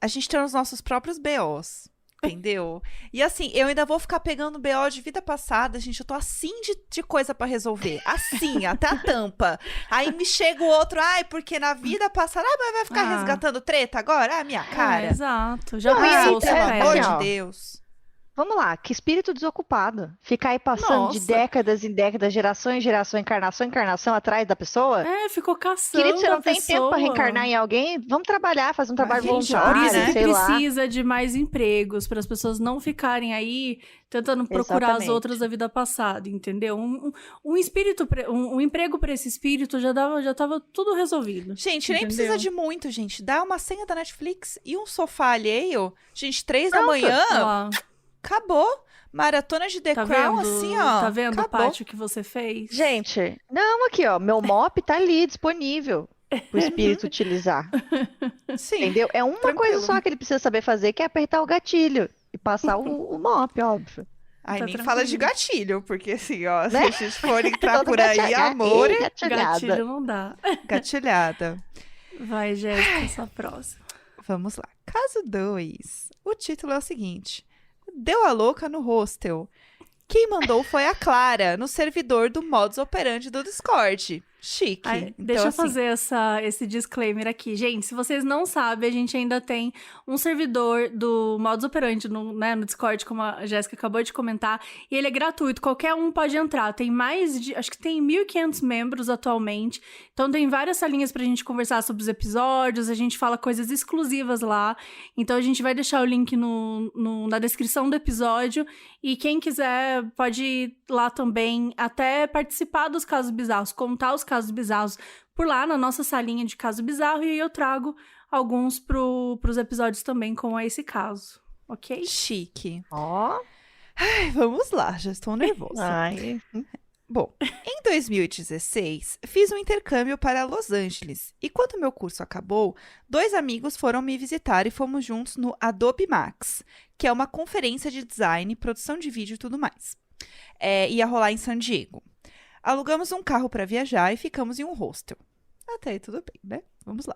a gente tem os nossos próprios BOs. Entendeu? E assim, eu ainda vou ficar pegando BO de vida passada, gente. Eu tô assim de coisa pra resolver. Assim, até a tampa. Aí me chega o outro, ai, porque na vida passada, mas vai ficar Ah. resgatando treta agora? Ah, minha cara. Exato. Já Não, e aí, passou, Pelo amor assim, ó, de Deus. Vamos lá, que espírito desocupado. Ficar aí passando de Nossa. décadas em décadas, geração em geração, encarnação em encarnação atrás da pessoa? Ficou caçando Querido, você a não tem tempo pra pessoa. reencarnar em alguém? Vamos trabalhar, fazer um trabalho Gente, Por voluntário, isso né? que sei lá. precisa de mais empregos, para as pessoas não ficarem aí tentando procurar as Exatamente. outras da vida passada, entendeu? Um espírito, um emprego para esse espírito já tava tudo resolvido. Gente, nem Entendeu? precisa de muito, gente. Dá uma senha da Netflix e um sofá alheio. Gente, 3 da Pronto. manhã, Ó, acabou. Maratona de The tá Crown, vendo? assim, ó. Tá vendo o acabou. pátio que você fez? Gente, não, aqui, ó, meu mop tá ali disponível pro espírito utilizar, Sim. entendeu? É uma tranquilo. coisa só que ele precisa saber fazer, que é apertar o gatilho e passar o mop, óbvio. Aí Tá nem fala de tranquilo. gatilho, porque assim, ó, se Né? a gente for entrar Todo por aí, amor, é gatilhada. Gatilho não dá. gatilhada. Vai, Jéssica, essa próxima. Vamos lá. Caso 2. O título é o seguinte: Deu a louca no hostel. Quem mandou foi a Clara, no servidor do modus operandi do Discord. Chique. Ai, Então, deixa eu assim, fazer esse disclaimer aqui. Gente, se vocês não sabem, a gente ainda tem um servidor do Modus Operandi no Discord, como a Jéssica acabou de comentar, e ele é gratuito, qualquer um pode entrar. Tem acho que tem 1.500 membros atualmente, então tem várias salinhas pra gente conversar sobre os episódios, a gente fala coisas exclusivas lá, então a gente vai deixar o link na descrição do episódio, e quem quiser pode ir lá também, até participar dos casos bizarros, contar os casos bizarros por lá na nossa salinha de caso bizarro, e aí eu trago alguns pros episódios também com esse caso, ok? chique. Ó, Ai, vamos lá, já estou nervosa. ai, Bom, em 2016, fiz um intercâmbio para Los Angeles. E quando meu curso acabou, 2 amigos foram me visitar e fomos juntos no Adobe Max, que é uma conferência de design, produção de vídeo e tudo mais. Ia rolar em San Diego. Alugamos um carro para viajar e ficamos em um hostel. Até aí tudo bem, né? Vamos lá.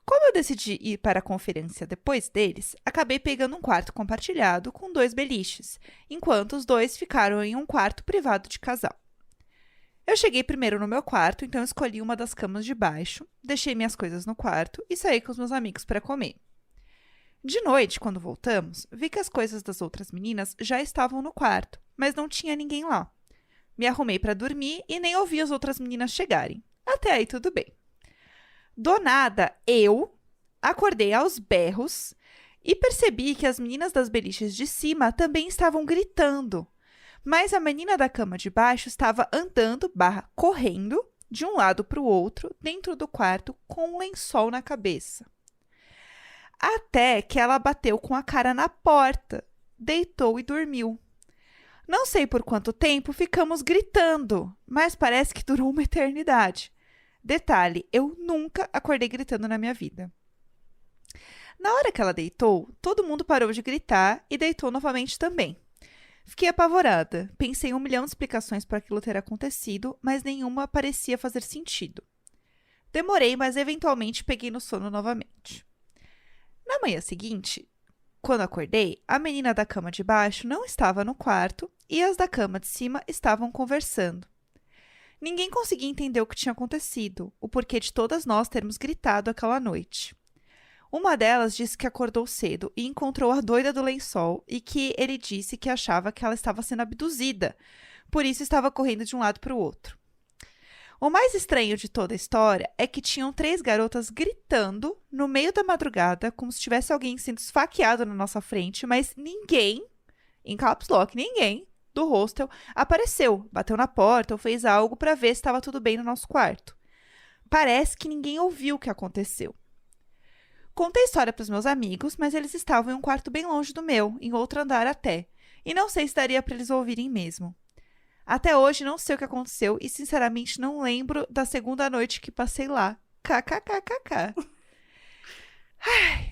Como eu decidi ir para a conferência depois deles, acabei pegando um quarto compartilhado com 2 beliches, enquanto os 2 ficaram em um quarto privado de casal. Eu cheguei primeiro no meu quarto, então escolhi uma das camas de baixo, deixei minhas coisas no quarto e saí com os meus amigos para comer. De noite, quando voltamos, vi que as coisas das outras meninas já estavam no quarto, mas não tinha ninguém lá. Me arrumei para dormir e nem ouvi as outras meninas chegarem. Até aí tudo bem. Do nada, eu acordei aos berros e percebi que as meninas das beliches de cima também estavam gritando. Mas a menina da cama de baixo estava andando / correndo de um lado para o outro dentro do quarto com um lençol na cabeça. Até que ela bateu com a cara na porta, deitou e dormiu. Não sei por quanto tempo ficamos gritando, mas parece que durou uma eternidade. Detalhe, eu nunca acordei gritando na minha vida. Na hora que ela deitou, todo mundo parou de gritar e deitou novamente também. Fiquei apavorada. Pensei em 1 milhão de explicações para aquilo ter acontecido, mas nenhuma parecia fazer sentido. Demorei, mas eventualmente peguei no sono novamente. Na manhã seguinte, quando acordei, a menina da cama de baixo não estava no quarto e as da cama de cima estavam conversando. Ninguém conseguia entender o que tinha acontecido, o porquê de todas nós termos gritado aquela noite. Uma delas disse que acordou cedo e encontrou a doida do lençol e que ele disse que achava que ela estava sendo abduzida, por isso estava correndo de um lado para o outro. O mais estranho de toda a história é que tinham 3 garotas gritando no meio da madrugada, como se tivesse alguém sendo esfaqueado na nossa frente, mas ninguém, em caps lock, ninguém do hostel apareceu, bateu na porta ou fez algo para ver se estava tudo bem no nosso quarto. Parece que ninguém ouviu o que aconteceu. Contei a história para os meus amigos, mas eles estavam em um quarto bem longe do meu, em outro andar até, e não sei se daria para eles ouvirem mesmo. Até hoje não sei o que aconteceu e sinceramente não lembro da segunda noite que passei lá. KKKKK.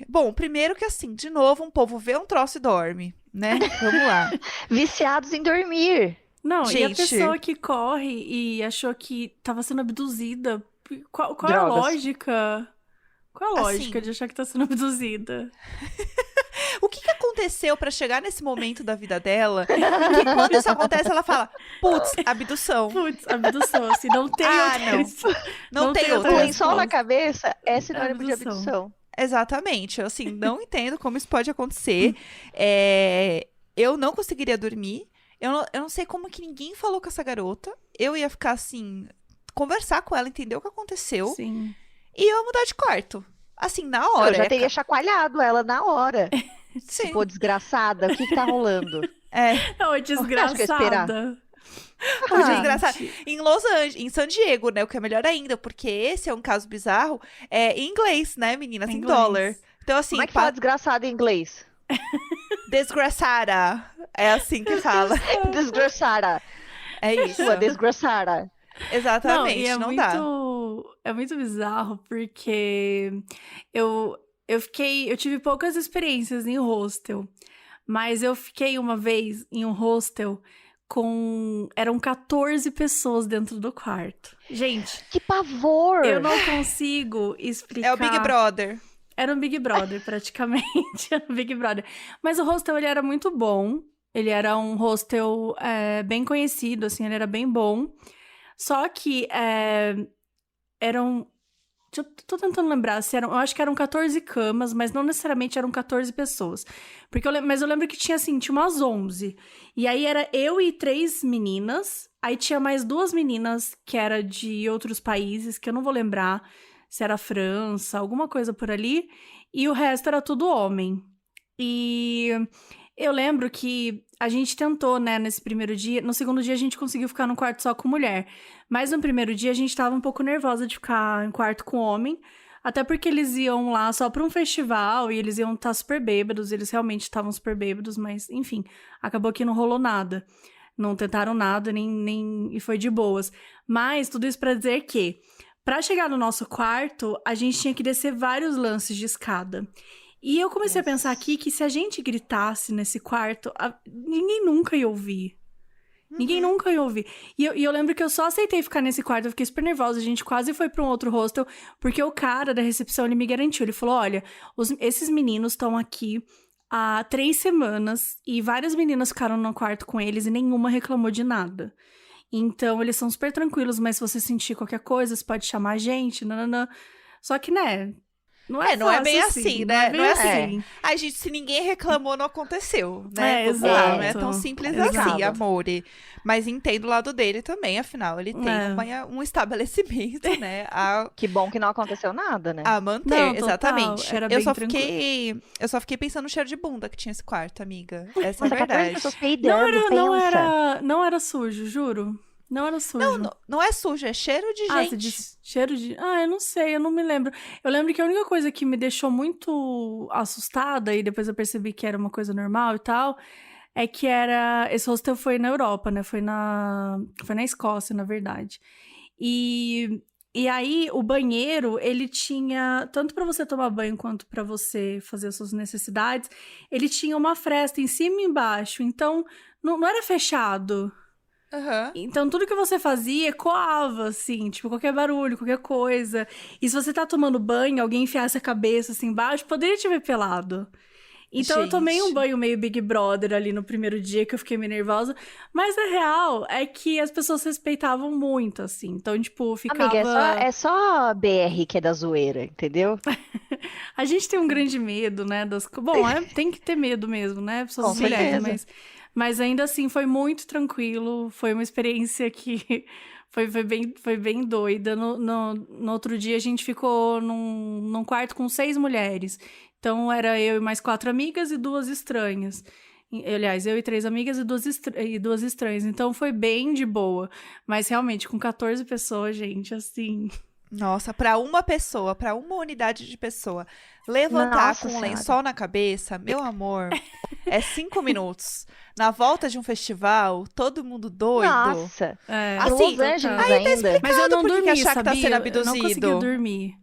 Bom, primeiro que assim, de novo, um povo vê um troço e dorme, né? Vamos lá. Viciados em dormir. Não, e a Gente. pessoa que corre e achou que tava sendo abduzida, qual é a Drogas. lógica? Qual é a lógica Assim, de achar que tá sendo abduzida? O que aconteceu pra chegar nesse momento da vida dela? Que quando isso acontece, ela fala, putz, abdução. Putz, abdução, assim, não tem outra. Não tem O outra. lençol na resposta. cabeça é sinônimo de Abdução. abdução. Exatamente. Eu, assim, não entendo como isso pode acontecer. Eu não conseguiria dormir. Eu não sei como que ninguém falou com essa garota. Eu ia ficar, assim, conversar com ela, entender o que aconteceu. Sim. E eu ia mudar de quarto. Assim, na Eu hora. já teria chacoalhado ela na hora. Sim. Pô, desgraçada, o que tá rolando? Não, é acho que eu ia esperar. desgraçada. Pô, Gente. desgraçado. Em Los Angeles, em San Diego, né? O que é melhor ainda, porque esse é um caso bizarro. Em inglês, né, meninas? Em Inglês. dólar. Então, assim, Como é que fala desgraçada em inglês? desgraçada. É assim que fala. Desgraçada. É isso. Sua desgraçada. Exatamente, e não dá. é muito bizarro, porque eu tive poucas experiências em hostel, mas eu fiquei uma vez em um hostel eram 14 pessoas dentro do quarto. Gente, Que pavor! eu não consigo explicar. É o Big Brother. Era um Big Brother, praticamente. Era um Big Brother. Mas o hostel, ele era muito bom. Ele era um hostel bem conhecido, assim, ele era bem bom. Só que eram... Tô tentando lembrar se eram... Eu acho que eram 14 camas, mas não necessariamente eram 14 pessoas. Mas eu lembro que tinha, assim, tinha umas 11. E aí era eu e 3 meninas. Aí tinha mais 2 meninas que era de outros países, que eu não vou lembrar se era França, alguma coisa por ali. E o resto era tudo homem. E eu lembro que a gente tentou, né, nesse primeiro dia. No segundo dia a gente conseguiu ficar num quarto só com mulher. Mas no primeiro dia a gente tava um pouco nervosa de ficar em quarto com homem. Até porque eles iam lá só pra um festival e eles iam estar super bêbados. Eles realmente estavam super bêbados, mas enfim, acabou que não rolou nada. Não tentaram nada, e foi de boas. Mas tudo isso pra dizer que, pra chegar no nosso quarto, a gente tinha que descer vários lances de escada. E eu comecei a pensar aqui que se a gente gritasse nesse quarto, ninguém nunca ia ouvir. Ninguém nunca ia ouvir. E eu lembro que eu só aceitei ficar nesse quarto, eu fiquei super nervosa. A gente quase foi pra um outro hostel, porque o cara da recepção, ele me garantiu. Ele falou, olha, esses meninos estão aqui há 3 semanas e várias meninas ficaram no quarto com eles e nenhuma reclamou de nada. Então, eles são super tranquilos, mas se você sentir qualquer coisa, você pode chamar a gente, nananã. Só que, né... Não é bem fácil assim, não né? é bem Não é assim. Ai, gente, se ninguém reclamou, não aconteceu, né? Vamos lá, exato. não é tão simples Exato. assim, amore. Mas entendo o lado dele também, afinal, ele tem um estabelecimento, né? Que bom que não aconteceu nada, né? A manter, Não, total, exatamente. era Eu bem só fiquei pensando no cheiro de bunda que tinha esse quarto, amiga. Essa é a Nossa, 14 verdade. pessoas peidando, Não era sujo, juro. Não era sujo. Não é sujo, é cheiro de Você gente. disse cheiro de... eu não sei, eu não me lembro. Eu lembro que a única coisa que me deixou muito assustada, e depois eu percebi que era uma coisa normal e tal, é que esse hostel foi na Europa, né? Foi na Escócia, na verdade. E aí, o banheiro, ele tinha, tanto para você tomar banho quanto para você fazer as suas necessidades, ele tinha uma fresta em cima e embaixo. Então, não era fechado. Aham. Então, tudo que você fazia ecoava, assim, tipo, qualquer barulho, qualquer coisa. E se você tá tomando banho, alguém enfiasse a cabeça assim embaixo, poderia te ver pelado. Então, eu tomei um Gente. banho meio Big Brother ali no primeiro dia, que eu fiquei meio nervosa. Mas a real é que as pessoas respeitavam muito, assim. Então, tipo, ficava... Amiga, é só BR que é da zoeira, entendeu? A gente tem um grande medo, né? Bom, tem que ter medo mesmo, né? Pessoas Com mulheres, certeza. mas ainda assim foi muito tranquilo. Foi uma experiência que foi bem doida. No outro dia a gente ficou num quarto com 6 mulheres. Então era eu e mais 4 amigas e 2 estranhas. Aliás, eu e 3 amigas e 2 estranhas. Então foi bem de boa. Mas realmente, com 14 pessoas, gente, assim. Nossa, pra uma pessoa, pra uma unidade de pessoa, levantar Nossa com um Senhora. lençol na cabeça, meu amor, é 5 minutos. Na volta de um festival, todo mundo doido. Nossa, É, em Assim, Los Angeles aí tá ainda. Mas eu não por que dormi, achar que tá sabia? sendo Eu não consegui abduzido. dormir.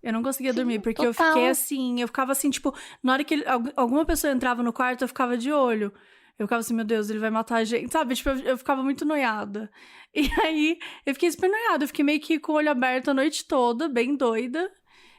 Eu não conseguia Sim, dormir, porque eu total. fiquei assim, eu ficava assim, tipo, na hora que alguma pessoa entrava no quarto, eu ficava de olho. Eu ficava assim, meu Deus, ele vai matar a gente, sabe? Tipo, eu ficava muito noiada. E aí, eu fiquei super noiada, eu fiquei meio que com o olho aberto a noite toda, bem doida.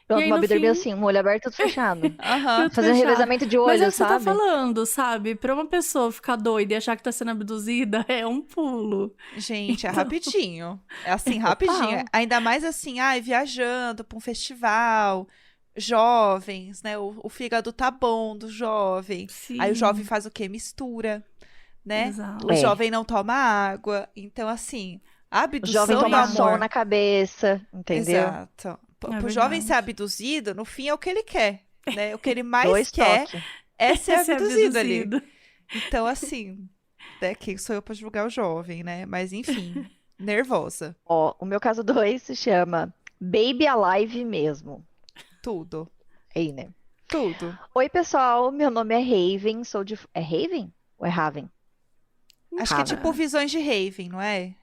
E Pronto, aí, uma no vida dormiu fim, assim, um olho aberto, tudo fechado. Aham. tudo Fazendo fechado. revezamento de Mas é olho, o que você tá sabe? falando, sabe? Pra uma pessoa ficar doida e achar que tá sendo abduzida, é um pulo. Gente, é Então, rapidinho. É assim, rapidinho. Total. Ainda mais assim, ai, viajando pra um festival, jovens, né? O fígado tá bom do jovem. Aí o jovem sim, faz o quê? Mistura, né? O exato. É. jovem não toma água. Então, assim, a O jovem abdução, meu toma Sonhar. sol amor. na cabeça, entendeu? Exato. É Pro jovem ser verdade. abduzido, no fim é o que ele quer, né? O que ele mais Dois quer toques. é ser Esse é abduzido ali. abduzido. Então, assim, né? Quem sou eu pra julgar o jovem, né? Mas, enfim, nervosa. Ó, o meu caso 2 se chama Baby Alive mesmo. Tudo. Aí, né? Tudo. Oi, pessoal, meu nome é Raven, sou de... É Raven? Ou é Raven? Acho que é Raven. tipo Visões de Raven, não é?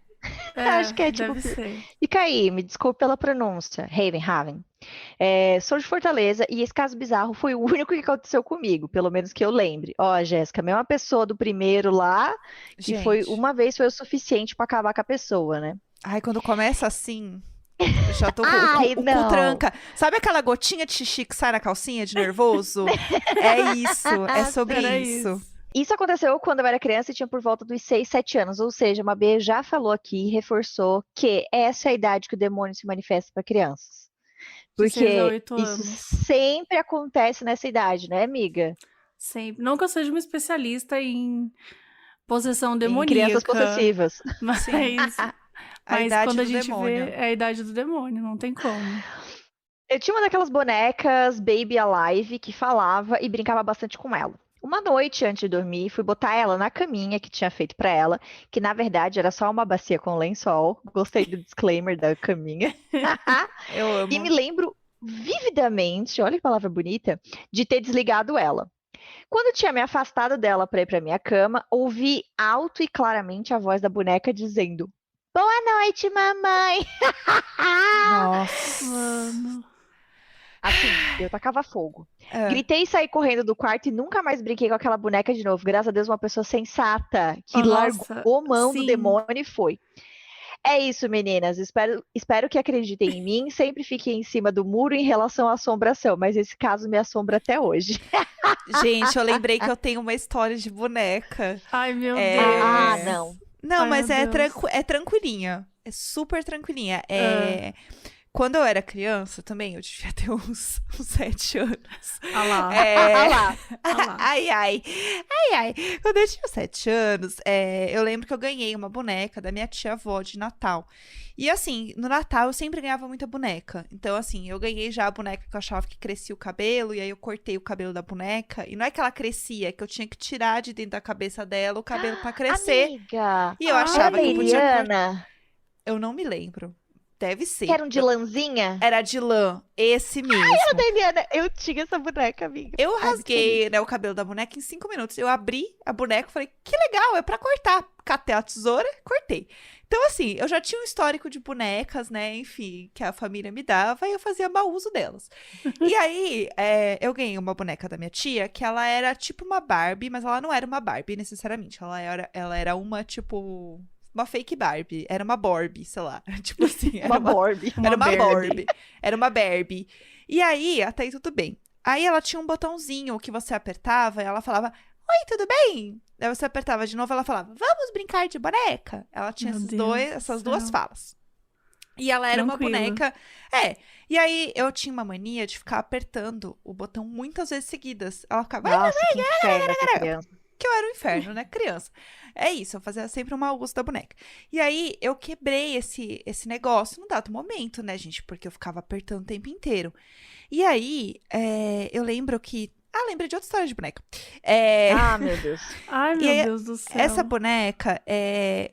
Acho que é tipo... Deve ser. Fica aí, me desculpe pela pronúncia. Raven. É, sou de Fortaleza e esse caso bizarro foi o único que aconteceu comigo, pelo menos que eu lembre. Ó, Jéssica, a mesma pessoa do primeiro lá, que foi Gente. uma vez foi o suficiente pra acabar com a pessoa, né? Ai, quando começa assim, eu já tô com Ai, o cu não! tranca. Sabe aquela gotinha de xixi que sai na calcinha de nervoso? É isso, é sobre Era isso. isso. Isso aconteceu quando eu era criança e tinha por volta dos 6, 7 anos. Ou seja, a Mabê já falou aqui e reforçou que essa é a idade que o demônio se manifesta para crianças. De 6 a Porque 8 isso anos. sempre acontece nessa idade, né, amiga? Sempre. Não que eu seja uma especialista em possessão Em crianças demoníaca, possessivas. Sim, mas, a mas idade quando a do gente vê, demônio. é a idade do demônio, não tem como. Eu tinha uma daquelas bonecas Baby Alive que falava e brincava bastante com ela. Uma noite antes de dormir, fui botar ela na caminha que tinha feito pra ela, que na verdade era só uma bacia com lençol. Gostei do disclaimer da caminha. Eu E me amo. lembro vividamente, olha que palavra bonita, de ter desligado ela. Quando eu tinha me afastado dela para ir para minha cama, ouvi alto e claramente a voz da boneca dizendo: Boa noite, mamãe! Nossa. Mano. Assim, eu tacava fogo. É. Gritei e saí correndo do quarto e nunca mais brinquei com aquela boneca de novo. Graças a Deus, uma pessoa sensata que Oh, nossa, largou mão do sim. demônio e foi. É isso, meninas. Espero que acreditem em mim. Sempre fiquem em cima do muro em relação à assombração, mas esse caso me assombra até hoje. Gente, eu lembrei que eu tenho uma história de boneca. Ai, meu Ah, É... Deus. não. Não, Ai, mas meu Deus. é tranquilinha. É super tranquilinha. Ah. Quando eu era criança também, eu devia ter uns 7 anos. Ah lá. É... Ah lá. Ah lá. Ai. Quando eu tinha 7 anos, eu lembro que eu ganhei uma boneca da minha tia-avó de Natal. E assim, no Natal eu sempre ganhava muita boneca. Então, assim, eu ganhei já a boneca que eu achava que crescia o cabelo, e aí eu cortei o cabelo da boneca. E não é que ela crescia, é que eu tinha que tirar de dentro da cabeça dela o cabelo pra crescer. Amiga, E eu Ah, achava era que eu podia cortar. Eliana, Eu não me lembro. Deve que ser. era um de lãzinha. Era de lã, esse Era mesmo. da Eliana, eu tinha essa boneca, amiga. Eu Ai, muito feliz. rasguei, né, o cabelo da boneca em 5 minutos. Eu abri a boneca e falei, que legal, é pra cortar. Catei a tesoura, cortei. Então, assim, eu já tinha um histórico de bonecas, né, enfim, que a família me dava e eu fazia mau uso delas. E aí, eu ganhei uma boneca da minha tia, que ela era tipo uma Barbie, mas ela não era uma Barbie necessariamente. Ela era uma, tipo... Uma fake Barbie. Era uma Barbie, sei lá. Tipo assim, era Uma Barbie. era uma Barbie. Barbie. Era uma Barbie. E aí, até aí tudo bem. Aí ela tinha um botãozinho que você apertava e ela falava, oi, tudo bem? Aí você apertava de novo e ela falava, vamos brincar de boneca? Ela tinha Meu Deus do essas duas céu. falas. E ela era uma Tranquila. boneca... E aí eu tinha uma mania de ficar apertando o botão muitas vezes seguidas. Ela ficava, Nossa, que inferno essa criança. que eu era um inferno, né? Criança. É isso, eu fazia sempre um mau uso da boneca. E aí, eu quebrei esse negócio num dado momento, né, gente? Porque eu ficava apertando o tempo inteiro. E aí, eu lembro que... Ah, lembrei de outra história de boneca. Ah, meu Deus. Ai, meu E aí, Deus do céu. essa boneca,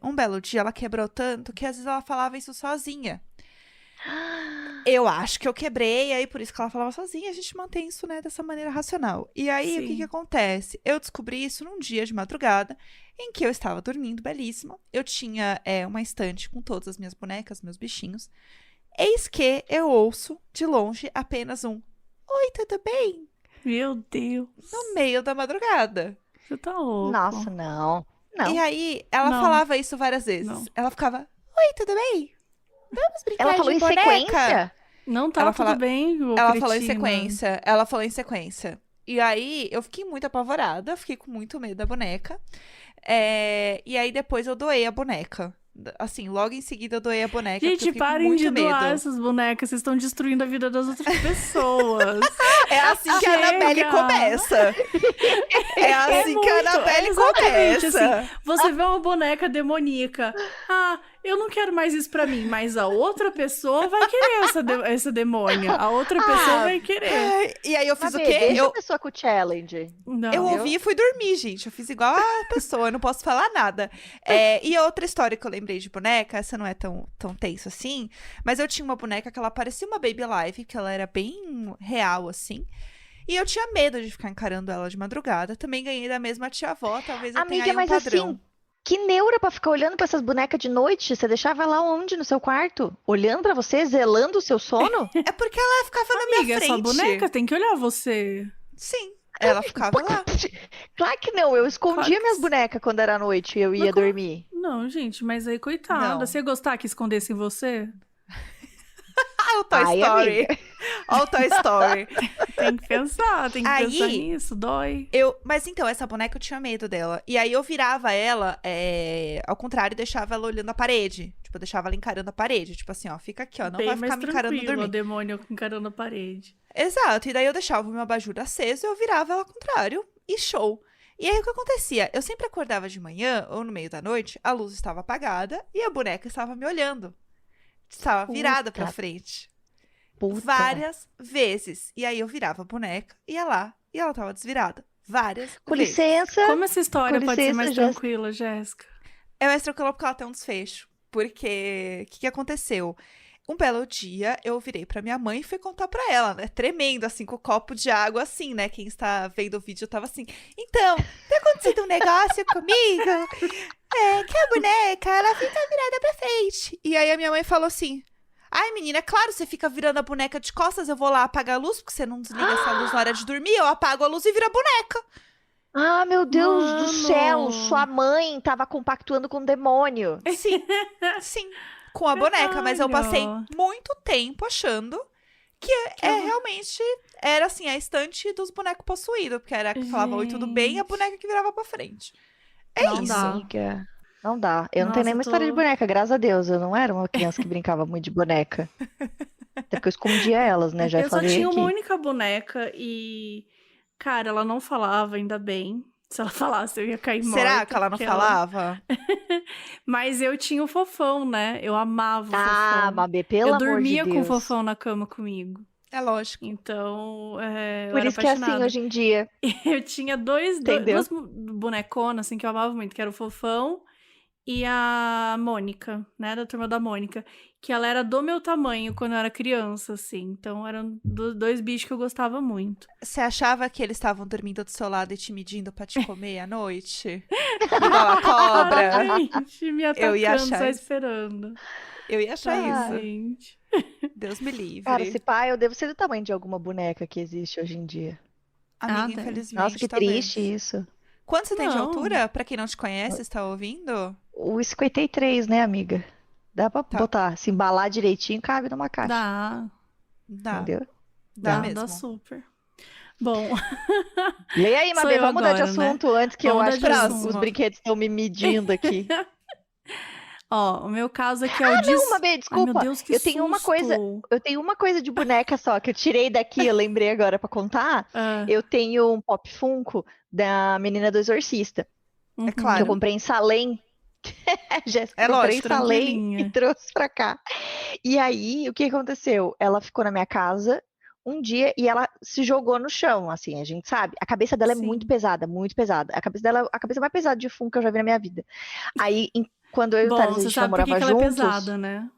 um belo dia, ela quebrou tanto que às vezes ela falava isso sozinha. Eu acho que eu quebrei, aí por isso que ela falava sozinha, a gente mantém isso, né, dessa maneira racional. E aí, o que Sim. acontece? Eu descobri isso num dia de madrugada, em que eu estava dormindo belíssima. Eu tinha uma estante com todas as minhas bonecas, meus bichinhos. Eis que eu ouço, de longe, apenas um "Oi, tudo bem?" Meu Deus. no meio da madrugada. Você tá louco. Nossa, não. E Não. aí, ela Não. falava isso várias vezes. Não. Ela ficava, "Oi, tudo bem? Vamos brincar Ela falou de em boneca?" sequência? Não tá Ela tudo fala- bem, ô Ela falou em cretina. sequência. Ela falou em sequência. E aí, eu fiquei muito apavorada. Fiquei com muito medo da boneca. E aí, depois eu doei a boneca. Assim, logo em seguida eu doei a boneca. porque eu Gente, fiquei com parem muito de doar medo. essas bonecas. Vocês estão destruindo a vida das outras pessoas. É assim que a Chega! Annabelle começa. É assim que a muito, Annabelle exatamente, começa. assim. Você vê uma boneca demoníaca. Ah, eu não quero mais isso pra mim. Mas a outra pessoa vai querer essa demônia. A outra pessoa vai querer. Ai, e aí eu fiz Mas, o quê? deixa Eu, a pessoa com o challenge. Não. eu ouvi e fui dormir, gente. Eu fiz igual a pessoa, eu não posso falar nada. E outra história que eu lembrei de boneca, essa não é tão tenso assim, mas eu tinha uma boneca que ela parecia uma Baby Life, que ela era bem real, assim. E eu tinha medo de ficar encarando ela de madrugada. Também ganhei da mesma tia-avó, talvez eu tenha Amiga, aí um mas padrão. assim, que neura pra ficar olhando pra essas bonecas de noite? Você deixava ela onde no seu quarto? Olhando pra você, zelando o seu sono? É porque ela ficava na minha Amiga, é frente. sua boneca, tem que olhar você. Sim, ela ficava lá. Claro que não, eu escondia Claro que minhas sim. bonecas quando era noite e eu ia Mas como- dormir. Não, gente, mas aí, coitada. Não. Você ia gostar que escondessem você? Ah, o Toy Ai, Story. amiga. Olha o Toy Story. Tem que pensar, tem que Aí- pensar nisso, dói. Mas então, essa boneca eu tinha medo dela. E aí eu virava ela, ao contrário, e deixava ela olhando a parede. Tipo, eu deixava ela encarando a parede. Tipo assim, ó, fica aqui, ó, não Bem vai mais ficar me encarando tranquilo, o dormir. demônio encarando a parede. Exato, e daí eu deixava o meu abajur aceso e eu virava ela ao contrário. E show. E aí o que acontecia? Eu sempre acordava de manhã ou no meio da noite, a luz estava apagada e a boneca estava me olhando. Estava virada pra Puta. frente. Puta. Várias vezes. E aí eu virava a boneca, ia lá, e ela tava desvirada. Várias Com vezes. licença. Como essa história Com pode ser licença, mais Jéssica. tranquila, Jéssica? É mais tranquilo porque ela tem um desfecho. Porque, o que aconteceu? Um belo dia, eu virei pra minha mãe e fui contar pra ela, né? Tremendo, assim, com o copo de água, assim, né? Quem está vendo o vídeo tava assim. Então, tem acontecido um negócio comigo? Que a boneca, ela fica virada pra frente. E aí a minha mãe falou assim, ai, menina, é claro, você fica virando a boneca de costas, eu vou lá apagar a luz, porque você não desliga essa luz na hora de dormir, eu apago a luz e vira a boneca. Ah, meu Deus do Mano. céu, sua mãe tava compactuando com o demônio. Sim, sim, com a boneca, mas eu passei Olha. muito tempo achando que realmente era assim, a estante dos bonecos possuídos, porque era que falava oi, tudo bem, e a Gente. boneca que virava pra frente. É Não isso. dá. Amiga, não dá. Eu não Nossa, tenho nenhuma história de tô- boneca, graças a Deus. Eu não era uma criança que brincava muito de boneca. Até porque eu escondia elas, né? Já Eu só falei tinha uma aqui. única boneca e, cara, ela não falava, ainda bem. Se ela falasse, eu ia cair morta. Será que ela não porque falava? Mas eu tinha o Fofão, né? Eu amava o Ah, Fofão. Mabê, pelo Eu amor de dormia com o Deus. Fofão na cama comigo. É lógico. Então, eu Por era isso que é assim apaixonada. hoje em dia. Eu tinha Entendeu? duas boneconas, assim, que eu amava muito, que era o Fofão e a Mônica, né, da Turma da Mônica, que ela era do meu tamanho quando eu era criança, assim, então eram dois bichos que eu gostava muito. Você achava que eles estavam dormindo do seu lado e te medindo pra te comer à noite? Igual a cobra? Claramente, me Eu ia atacando, achar só isso. esperando. Eu ia achar Ah, isso. Gente. Deus me livre. Cara, esse pai, eu devo ser do tamanho de alguma boneca que existe hoje em dia. Amiga, deve. infelizmente, Nossa, que talvez. triste isso. Quanto você tem de Não. altura? Pra quem não te conhece, está ouvindo? O 53, né, amiga? Dá pra Tá. botar, se embalar direitinho, cabe numa caixa. Dá, Dá, Entendeu? dá dá mesmo. super. Bom, Lê aí, Sou Mabê, eu vamos mudar de agora, né? assunto antes que eu Vamos acho que mudar de os assunto. brinquedos estão me medindo aqui. ó, o meu caso aqui é o Não, Mabê, Ai, meu desculpa. Deus, que Eu tenho uma coisa, susto. eu tenho uma coisa de boneca só que eu tirei daqui, eu lembrei agora pra contar. Ah, Eu tenho um Pop Funko da Menina do Exorcista, uhum. É que eu claro. comprei em Salem. Jéssica, É comprei em lógico, Salem tranquilinha. e trouxe pra cá. E aí, o que aconteceu? Ela ficou na minha casa um dia e ela se jogou no chão, assim, a gente sabe. A cabeça dela é muito Sim. pesada, muito pesada. A cabeça dela é a cabeça mais pesada de Funko que eu já vi na minha vida. Aí, quando eu e o Bom, Thales, a você gente sabe por que namorava que ela é juntos, pesada, né?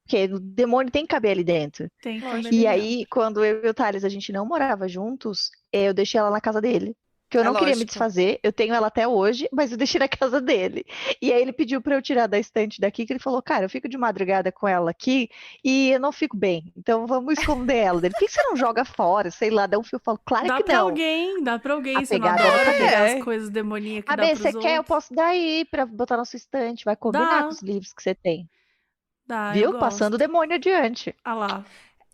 porque o demônio tem que caber ali dentro. Tem que Lógico. caber E ali aí, quando eu e o Thales, a gente não morava juntos, eu deixei ela na casa dele. que eu não queria me lógico. desfazer. Eu tenho ela até hoje, mas eu deixei na casa dele. E aí ele pediu pra eu tirar da estante daqui, que ele falou, cara, eu fico de madrugada com ela aqui e eu não fico bem. Então vamos esconder ela. Dele, por que você não joga fora? Sei lá, dá um fio. Eu falo, claro Dá que pra não. alguém, dá pra alguém. A Você não pegada era adora pra pegar ele. as coisas demoníacas e A dar B, pros você quer? Eu outros? posso dar aí pra botar na sua estante. Vai combinar Dá, com os livros que você tem. dá, eu Viu? Passando o gosto. demônio adiante. Ah lá,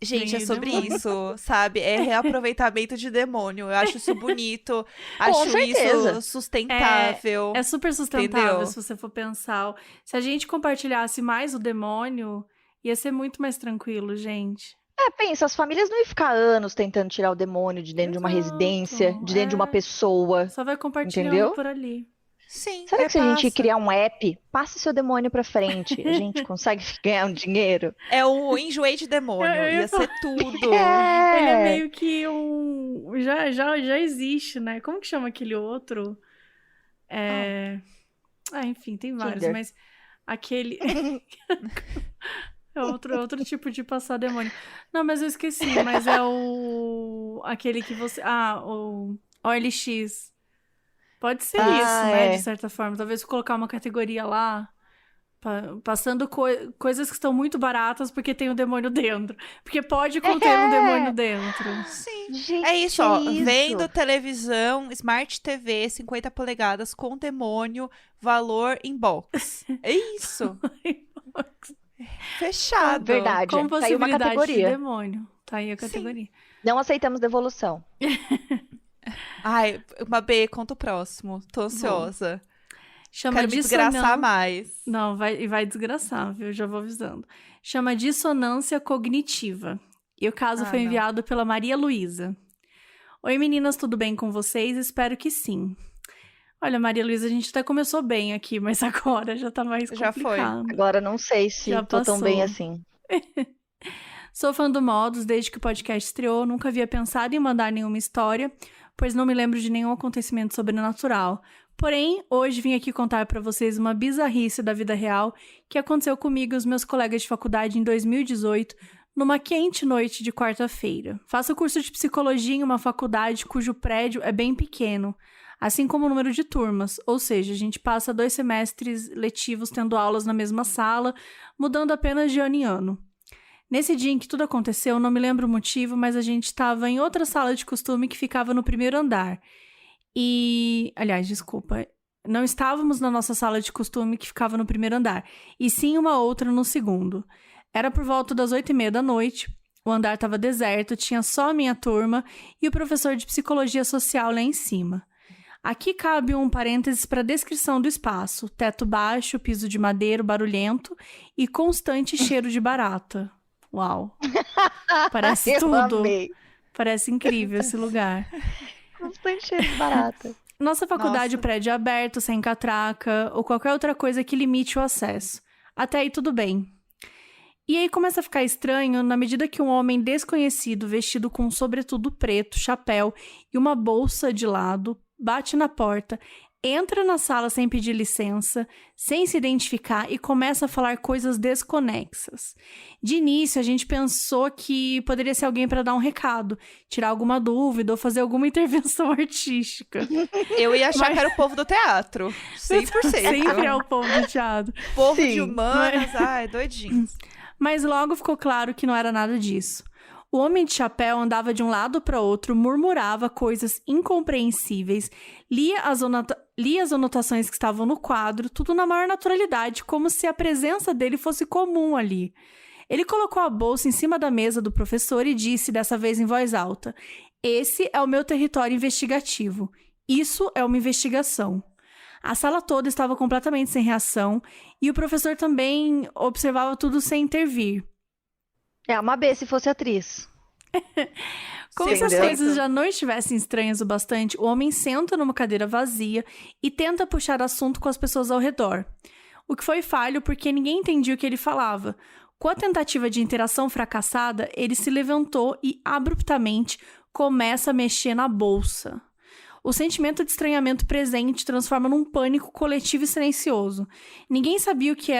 Gente, é ganhei o sobre demônio. isso, sabe? É reaproveitamento de demônio. Eu acho isso bonito, Com acho certeza. isso sustentável, É super sustentável, entendeu? se você for pensar. Se a gente compartilhasse mais o demônio, ia ser muito mais tranquilo, gente. Pensa, as famílias não iam ficar anos tentando tirar o demônio de dentro de uma residência, Exato, de dentro de uma pessoa, Só vai compartilhando entendeu? por ali. Sim, Será que se a gente repassa. criar um app, passe seu demônio pra frente, a gente consegue ganhar um dinheiro? É o enjoei de Eu demônio, ia ia falar, ser tudo. ele é É, meio que um. Já existe, né? Como que chama aquele outro? Enfim, tem vários, Tinder. mas aquele. É outro tipo de passar demônio. Não, mas eu esqueci, mas é o. Aquele que você. O OLX. Pode ser isso, né? De É. certa forma. Talvez colocar uma categoria lá. Passando coisas que estão muito baratas porque tem um demônio dentro. Porque pode conter um demônio dentro. Sim. É Gente, isso, ó. isso. Vendo televisão, Smart TV, 50 polegadas com demônio, valor em box. É isso. Fechado. Verdade. Com Tá aí uma possibilidade de categoria. demônio. Tá aí a categoria. Não aceitamos devolução. Ai, uma B, conta o próximo. Tô ansiosa. Chama Quero me desgraçar dissonância. mais. Não, vai desgraçar, viu? Já vou avisando. Chama dissonância cognitiva. E o caso foi não. enviado pela Maria Luísa. Oi, meninas, tudo bem com vocês? Espero que sim. Olha, Maria Luísa, a gente até começou bem aqui, mas agora já tá mais Já foi. complicado. Agora não sei se Já tô tão bem passou. assim. Sou fã do Modus desde que o podcast estreou. Nunca havia pensado em mandar nenhuma história, pois não me lembro de nenhum acontecimento sobrenatural. Porém, hoje vim aqui contar pra vocês uma bizarrice da vida real que aconteceu comigo e os meus colegas de faculdade em 2018, numa quente noite de quarta-feira. Faço curso de psicologia em uma faculdade cujo prédio é bem pequeno, assim como o número de turmas, ou seja, a gente passa 2 semestres letivos tendo aulas na mesma sala, mudando apenas de ano em ano. Nesse dia em que tudo aconteceu, não me lembro o motivo, mas a gente estava em outra sala de costume que ficava no primeiro andar. Aliás, desculpa, não estávamos na nossa sala de costume que ficava no primeiro andar, e sim uma outra no segundo. Era por volta das 8h30 da noite, o andar estava deserto, tinha só a minha turma e o professor de psicologia social lá em cima. Aqui cabe um parênteses para a descrição do espaço: teto baixo, piso de madeira barulhento e constante cheiro de barata. Uau! Parece Eu tudo. amei. Parece incrível esse lugar. Constante cheiro de barata. Nossa faculdade, Nossa. prédio aberto, sem catraca ou qualquer outra coisa que limite o acesso. Até aí tudo bem. E aí começa a ficar estranho na medida que um homem desconhecido, vestido com um sobretudo preto, chapéu e uma bolsa de lado, bate na porta, entra na sala sem pedir licença, sem se identificar e começa a falar coisas desconexas. De início, a gente pensou que poderia ser alguém para dar um recado, tirar alguma dúvida ou fazer alguma intervenção artística. Eu ia achar que era o povo do teatro. 100%. Sempre é o povo do teatro. Povo Sim. de humanas, ai, doidinhos. Mas logo ficou claro que não era nada disso. O homem de chapéu andava de um lado para outro, murmurava coisas incompreensíveis, lia as anotações que estavam no quadro, tudo na maior naturalidade, como se a presença dele fosse comum ali. Ele colocou a bolsa em cima da mesa do professor e disse, dessa vez em voz alta: "Esse é o meu território investigativo. Isso é uma investigação." A sala toda estava completamente sem reação e o professor também observava tudo sem intervir. É uma B se fosse atriz. Como se as Entendeu? coisas já não estivessem estranhas o bastante, o homem senta numa cadeira vazia e tenta puxar assunto com as pessoas ao redor. O que foi falho porque ninguém entendia o que ele falava. Com a tentativa de interação fracassada, ele se levantou e, abruptamente, começa a mexer na bolsa. O sentimento de estranhamento presente transforma num pânico coletivo e silencioso. Ninguém sabia quem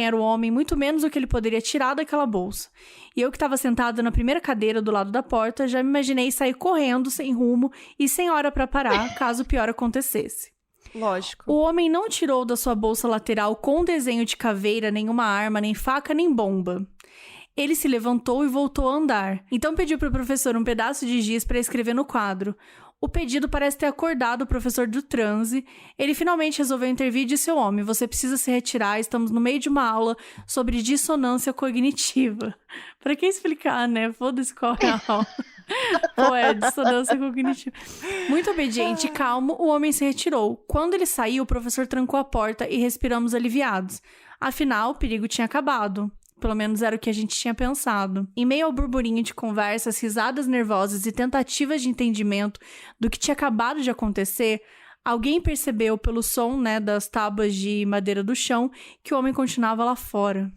era o homem, muito menos o que ele poderia tirar daquela bolsa. E eu que estava sentada na primeira cadeira do lado da porta, já me imaginei sair correndo, sem rumo e sem hora para parar, caso o pior acontecesse. Lógico. O homem não tirou da sua bolsa lateral com desenho de caveira nenhuma arma, nem faca, nem bomba. Ele se levantou e voltou a andar. Então pediu para o professor um pedaço de giz para escrever no quadro. O pedido parece ter acordado o professor do transe. Ele finalmente resolveu intervir e disse ao homem: você precisa se retirar, estamos no meio de uma aula sobre dissonância cognitiva. Pra que explicar, né? Foda-se qual é a aula. Pô, é dissonância cognitiva. Muito obediente e calmo, o homem se retirou. Quando ele saiu, o professor trancou a porta e respiramos aliviados. Afinal, o perigo tinha acabado. Pelo menos era o que a gente tinha pensado. Em meio ao burburinho de conversas, risadas nervosas e tentativas de entendimento do que tinha acabado de acontecer, alguém percebeu pelo som, das tábuas de madeira do chão que o homem continuava lá fora.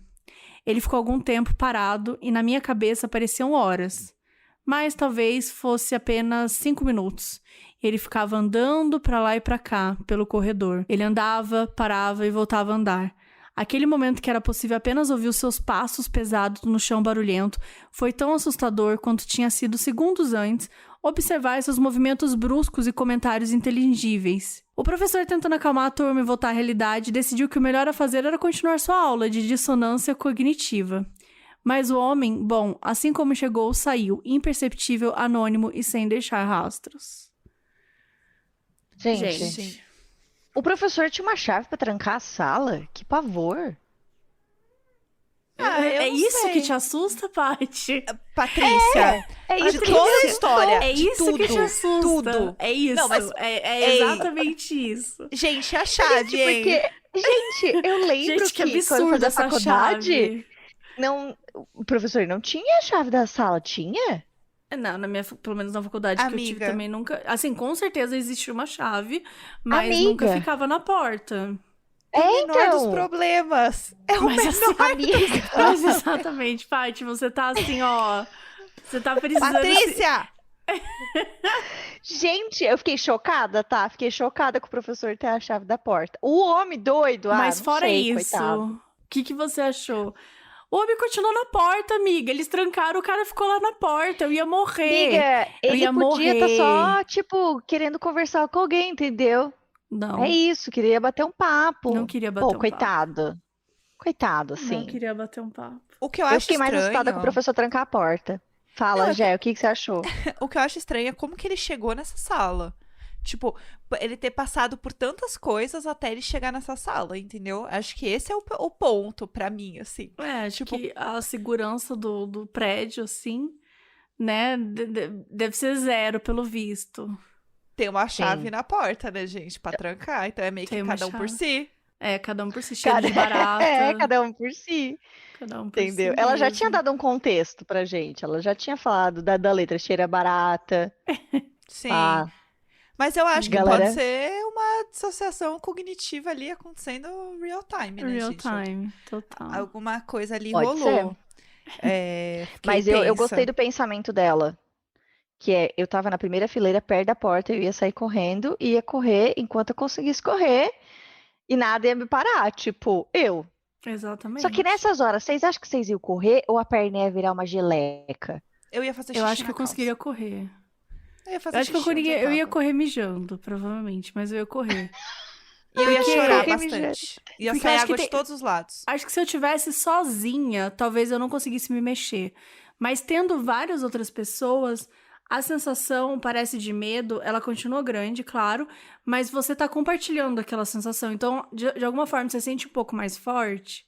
Ele ficou algum tempo parado e na minha cabeça pareciam horas. Mas talvez fosse apenas 5 minutos. Ele ficava andando pra lá e pra cá, pelo corredor. Ele andava, parava e voltava a andar. Aquele momento que era possível apenas ouvir os seus passos pesados no chão barulhento foi tão assustador quanto tinha sido segundos antes observar seus movimentos bruscos e comentários inteligíveis. O professor, tentando acalmar a turma e voltar à realidade, decidiu que o melhor a fazer era continuar sua aula de dissonância cognitiva. Mas o homem, assim como chegou, saiu, imperceptível, anônimo e sem deixar rastros. Gente. O professor tinha uma chave pra trancar a sala? Que pavor. É isso que te assusta, Paty? Patrícia, É de isso que toda a me história. É de isso tudo, que te assusta. Tudo. É isso. Não, mas- é exatamente isso. Gente, a chave, hein? Porque, gente, eu lembro Gente, que quando eu absurdo fazia essa faculdade, chave. o professor não tinha a chave da sala, tinha? Não, pelo menos na faculdade que eu tive Amiga. também nunca... Assim, com certeza existia uma chave, mas Amiga. nunca ficava na porta. É o menor dos então. problemas. É o Mas menor. assim, Amiga. mas exatamente, Paty, você tá assim, ó... Você tá precisando... Patrícia! Gente, eu fiquei chocada, tá? Fiquei chocada com o professor ter a chave da porta. O homem doido, Mas não fora sei, isso, coitado. o que você achou? O homem continuou na porta, amiga. Eles trancaram, o cara ficou lá na porta. Eu ia morrer. Amiga, ele ia podia estar morrer. só, tipo, querendo conversar com alguém, entendeu? Não, É isso, queria bater um papo. não queria bater Pô, um coitado. Coitado, papo. Não assim. queria bater um papo. O que eu Eu acho fiquei mais assustada com o estranho... professor trancar a porta. Fala, Não, Jé, o que você achou? O que eu acho estranho é como que ele chegou nessa sala. Tipo, ele ter passado por tantas coisas até ele chegar nessa sala, entendeu? Acho que esse é o ponto pra mim, assim. Acho Tipo- que a segurança do prédio, assim, né, deve ser 0, pelo visto. Tem uma chave Sim. na porta, né, gente? Pra trancar. Então é meio Tem que uma cada um por chave. si. Cada um por si, cheiro de barata. Cada um por si, Cada um por entendeu? si Ela já mesmo. tinha dado um contexto pra gente. Ela já tinha falado da letra cheira barata. Sim. Ah, Mas eu acho que Galera- pode ser uma dissociação cognitiva ali acontecendo real time, né, Real gente? time, total. Alguma coisa ali Pode rolou. Fiquei mas eu tensa. gostei do pensamento dela. Que é, eu tava na primeira fileira, perto da porta, eu ia sair correndo, ia correr enquanto eu conseguisse correr, e nada ia me parar, tipo, eu. Exatamente. Só que nessas horas, vocês acham que vocês iam correr ou a perna ia virar uma geleca? Eu ia fazer xixi Eu acho que na eu conseguiria calça. correr. Eu ia fazer Eu acho que xixi onde eu ia tava. correr mijando, provavelmente, mas eu ia correr. E eu ia Porque- chorar Porque me bastante. Ia Porque sair acho que água de tem- todos os lados. Acho que se eu tivesse sozinha, talvez eu não conseguisse me mexer. Mas tendo várias outras pessoas, a sensação parece de medo, ela continua grande, claro, mas você tá compartilhando aquela sensação. Então, de alguma forma, você sente um pouco mais forte.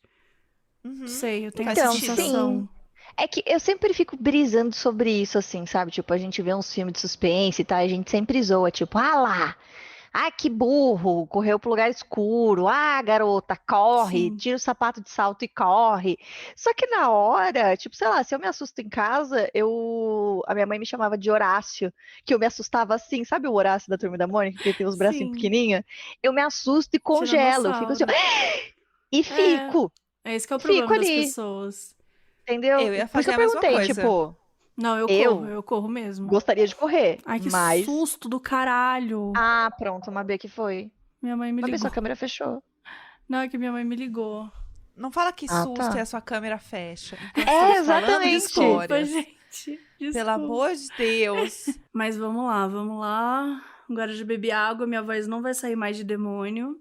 Uhum. Não sei, eu tenho Faz essa sentido. sensação. É que eu sempre fico brisando sobre isso, assim, sabe? Tipo, a gente vê uns filmes de suspense e tal, e a gente sempre zoa, tipo, ah lá, ah, que burro, correu pro lugar escuro, ah, garota, corre, Sim. tira o sapato de salto e corre. Só que na hora, tipo, sei lá, se eu me assusto em casa, a minha mãe me chamava de Horácio, que eu me assustava assim, sabe o Horácio da Turma da Mônica, que tem os bracinhos Sim. pequenininhos? Eu me assusto e congelo, eu fico assim, ó, e fico. É esse que é o Fico problema das ali. pessoas. Entendeu? Eu ia Por isso fazer eu a mesma perguntei, coisa. tipo, Não, Eu eu corro mesmo. gostaria de correr, Ai, que mas... susto do caralho. Ah, pronto, Mabê que foi. Minha mãe me Mabê, ligou. sua câmera fechou. Não, é que minha mãe me ligou. Não fala que Ah, susto tá. e a sua câmera fecha. Enquanto É, estamos falando de exatamente. Desculpa, histórias. gente. Pelo Desculpa. amor de Deus. Mas vamos lá, vamos lá. Agora eu já bebi água, minha voz não vai sair mais de demônio.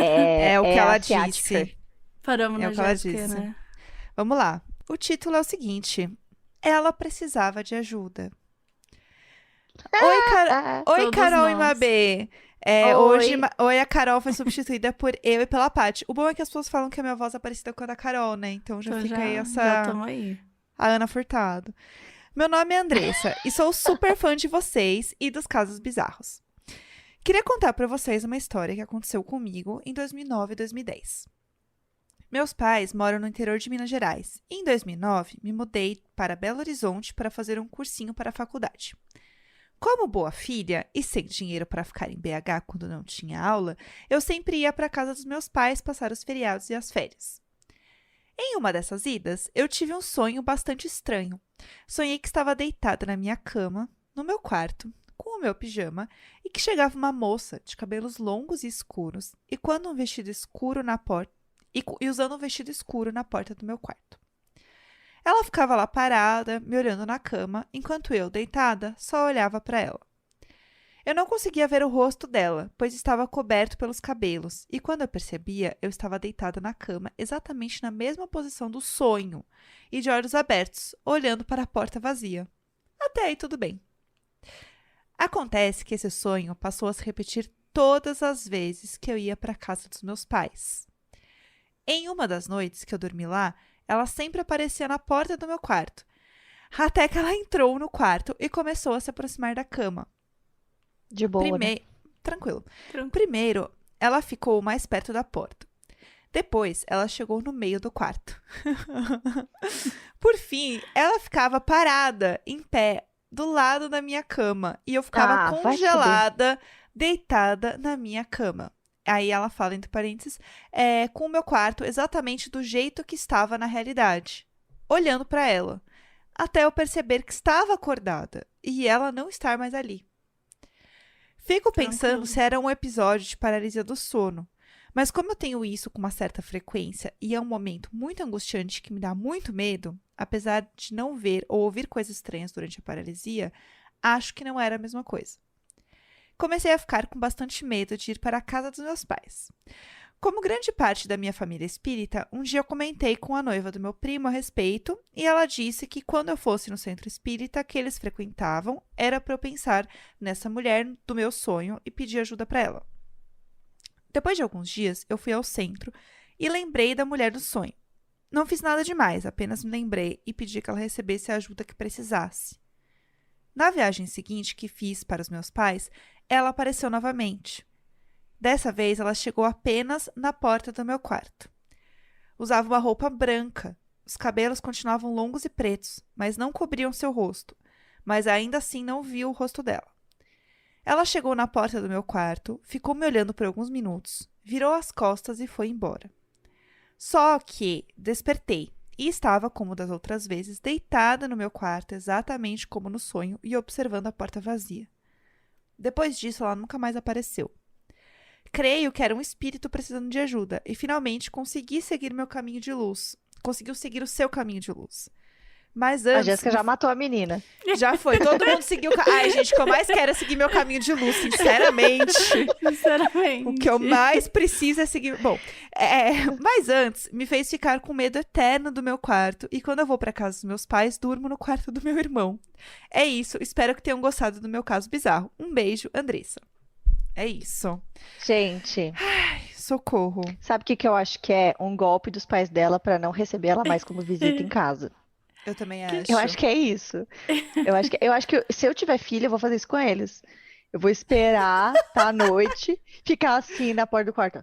É o que ela asiática. disse. Paramos É na o que ela Jéssica, disse. né? Vamos lá. O título é o seguinte: Ela precisava de ajuda. Oi, Todos Carol e nós. Mabê. Oi. Hoje a Carol foi substituída por eu e pela Paty. O bom é que as pessoas falam que a minha voz é parecida com a da Carol, né? Então já Então fica já, aí já essa... tamo aí. A Ana Furtado. Meu nome é Andressa e sou super fã de vocês e dos casos bizarros. Queria contar pra vocês uma história que aconteceu comigo em 2009 e 2010. Meus pais moram no interior de Minas Gerais e em 2009 me mudei para Belo Horizonte para fazer um cursinho para a faculdade. Como boa filha e sem dinheiro para ficar em BH quando não tinha aula, eu sempre ia para a casa dos meus pais passar os feriados e as férias. Em uma dessas idas, eu tive um sonho bastante estranho. Sonhei que estava deitada na minha cama, no meu quarto, com o meu pijama, e que chegava uma moça de cabelos longos e escuros e quando um vestido escuro na porta e usando um vestido escuro na porta do meu quarto. Ela ficava lá parada, me olhando na cama, enquanto eu, deitada, só olhava para ela. Eu não conseguia ver o rosto dela, pois estava coberto pelos cabelos, e quando eu percebia, eu estava deitada na cama, exatamente na mesma posição do sonho, e de olhos abertos, olhando para a porta vazia. Até aí tudo bem. Acontece que esse sonho passou a se repetir todas as vezes que eu ia para a casa dos meus pais. Em uma das noites que eu dormi lá, ela sempre aparecia na porta do meu quarto, até que ela entrou no quarto e começou a se aproximar da cama. De boa, né? Tranquilo. Tranquilo. Primeiro, ela ficou mais perto da porta. Depois, ela chegou no meio do quarto. Por fim, ela ficava parada, em pé, do lado da minha cama. E eu ficava Vai congelada, deitada na minha cama. Aí ela fala, entre parênteses, com o meu quarto exatamente do jeito que estava na realidade. Olhando para ela. Até eu perceber que estava acordada. E ela não estar mais ali. Fico pensando Tranquilo. se era um episódio de paralisia do sono. Mas como eu tenho isso com uma certa frequência e é um momento muito angustiante que me dá muito medo, apesar de não ver ou ouvir coisas estranhas durante a paralisia, acho que não era a mesma coisa. Comecei a ficar com bastante medo de ir para a casa dos meus pais. Como grande parte da minha família espírita, um dia eu comentei com a noiva do meu primo a respeito e ela disse que quando eu fosse no centro espírita que eles frequentavam, era para eu pensar nessa mulher do meu sonho e pedir ajuda para ela. Depois de alguns dias, eu fui ao centro e lembrei da mulher do sonho. Não fiz nada demais, apenas me lembrei e pedi que ela recebesse a ajuda que precisasse. Na viagem seguinte que fiz para os meus pais, ela apareceu novamente. Dessa vez, ela chegou apenas na porta do meu quarto. Usava uma roupa branca. Os cabelos continuavam longos e pretos, mas não cobriam seu rosto. Mas ainda assim não vi o rosto dela. Ela chegou na porta do meu quarto, ficou me olhando por alguns minutos, virou as costas e foi embora. Só que despertei e estava, como das outras vezes, deitada no meu quarto, exatamente como no sonho, e observando a porta vazia. Depois disso, ela nunca mais apareceu. Creio que era um espírito precisando de ajuda e finalmente consegui seguir meu caminho de luz. Conseguiu seguir o seu caminho de luz. Mas A antes... Jéssica já matou a menina. Já foi, todo mundo seguiu... Ai, gente, o que eu mais quero é seguir meu caminho de luz, sinceramente. Sinceramente. O que eu mais preciso é seguir... Bom, mas antes, me fez ficar com medo eterno do meu quarto. E quando eu vou pra casa dos meus pais, durmo no quarto do meu irmão. É isso, espero que tenham gostado do meu caso bizarro. Um beijo, Andressa. É isso. Gente, Ai, socorro. sabe o que eu acho que é um golpe dos pais dela pra não receber ela mais como visita em casa? Eu também acho. Eu acho que é isso. Eu acho que se eu tiver filha, eu vou fazer isso com eles. Eu vou esperar, tá, à noite, ficar assim na porta do quarto.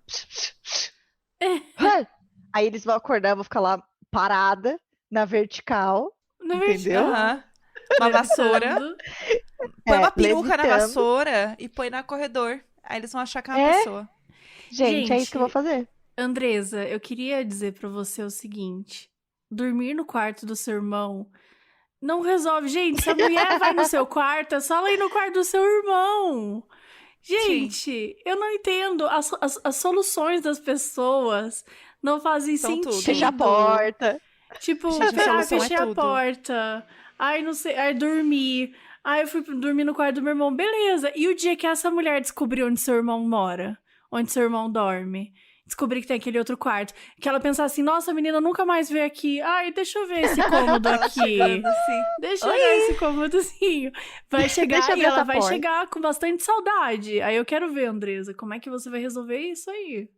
Aí eles vão acordar, eu vou ficar lá parada, na vertical, Na entendeu? Aham. Uma vassoura. Põe uma peruca na levitando. vassoura e põe na corredor. Aí eles vão achar que é uma É? pessoa. Gente, é isso que eu vou fazer. Andresa, eu queria dizer pra você o seguinte: dormir no quarto do seu irmão Não resolve. Gente, se a mulher vai no seu quarto, é só ela ir no quarto do seu irmão. Gente, eu não entendo. As soluções das pessoas não fazem São tudo. sentido. Fecha a porta. Tipo, Gente, a solução é fechei a tudo. porta. Ai, não sei. Ai, dormi. Ai, eu fui dormir no quarto do meu irmão. Beleza. E o dia que essa mulher descobriu onde seu irmão mora? Onde seu irmão dorme? Descobri que tem aquele outro quarto. Que ela pensar assim, nossa, a menina nunca mais veio aqui. Ai, deixa eu ver esse cômodo Ela aqui. chegando assim. Deixa eu ver esse cômodozinho. Vai chegar Deixa eu e ver ela essa vai porta. chegar com bastante saudade. Aí eu quero ver, Andresa, como é que você vai resolver isso aí?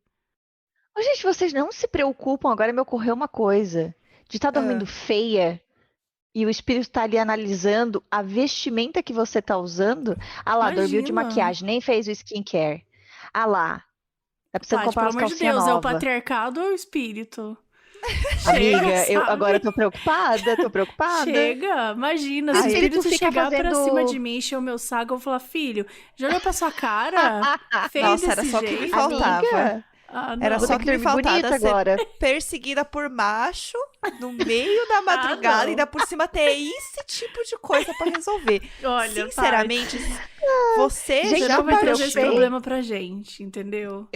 Ô, gente, vocês não se preocupam, agora me ocorreu uma coisa. De estar dormindo feia e o espírito tá ali analisando a vestimenta que você tá usando. Ah lá, dormiu de Imagina. maquiagem, nem fez o skincare. Ah lá, tá precisando Tati, comprar pelo umas amor de calcinhas Deus, é o novas. patriarcado ou é o espírito? Amiga, Chega, sabe? agora eu tô preocupada. Chega, imagina, O se o espírito espírito fica chegar pra fazendo- cima de mim, encher o meu saco, eu vou falar, filho, já olhou pra sua cara? Feio Nossa, era desse só o que me jeito? faltava. Amiga, Ah, não. Era vou só ter que que me dormir faltava bonita ser agora. perseguida por macho no meio da madrugada não. e ainda por cima ter esse tipo de coisa pra resolver. Olha, Sinceramente, você Gente, você já não vai trazer partiu esse bem. problema pra gente, entendeu?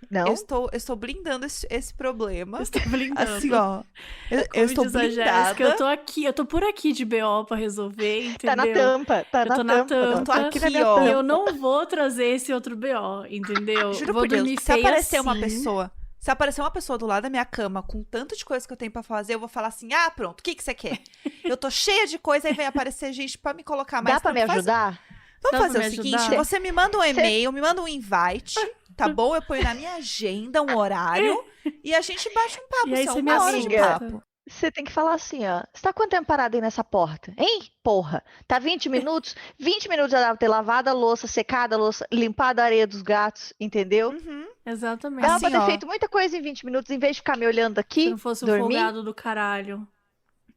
Não? Eu estou blindando esse problema. Eu estou blindando. Assim, ó. Eu Como estou diz a Jéssica, eu blindada. tô aqui, eu tô por aqui de BO pra resolver, entendeu? Tá na tampa, tá Eu na tô na tampa. tampa. Eu tô aqui na aqui, minha ó. E tampa. eu não vou trazer esse outro BO, entendeu? Juro vou por Deus, dormir se feia aparecer uma assim. pessoa. Se aparecer uma pessoa do lado da minha cama com tanto de coisa que eu tenho pra fazer, eu vou falar assim: ah, pronto, o que você quer? Eu tô cheia de coisa, aí vem aparecer gente pra me colocar mais Dá pra me tempo. ajudar? Dá Vamos fazer pra o me seguinte: ajudar? você me manda um e-mail, me manda um invite, tá bom? Eu ponho na minha agenda um horário e a gente bate um papo. E aí São você me uma hora de amiga. papo. Você tem que falar assim, ó. Você tá quanto tempo parado aí nessa porta? Hein? Porra. Tá 20 minutos? 20 minutos já dá pra ter lavado a louça, secado a louça, limpado a areia dos gatos, entendeu? Uhum. Exatamente. Dava Assim, pra ter ó. feito muita coisa em 20 minutos, em vez de ficar me olhando Se aqui, não fosse um dormir. folgado do caralho.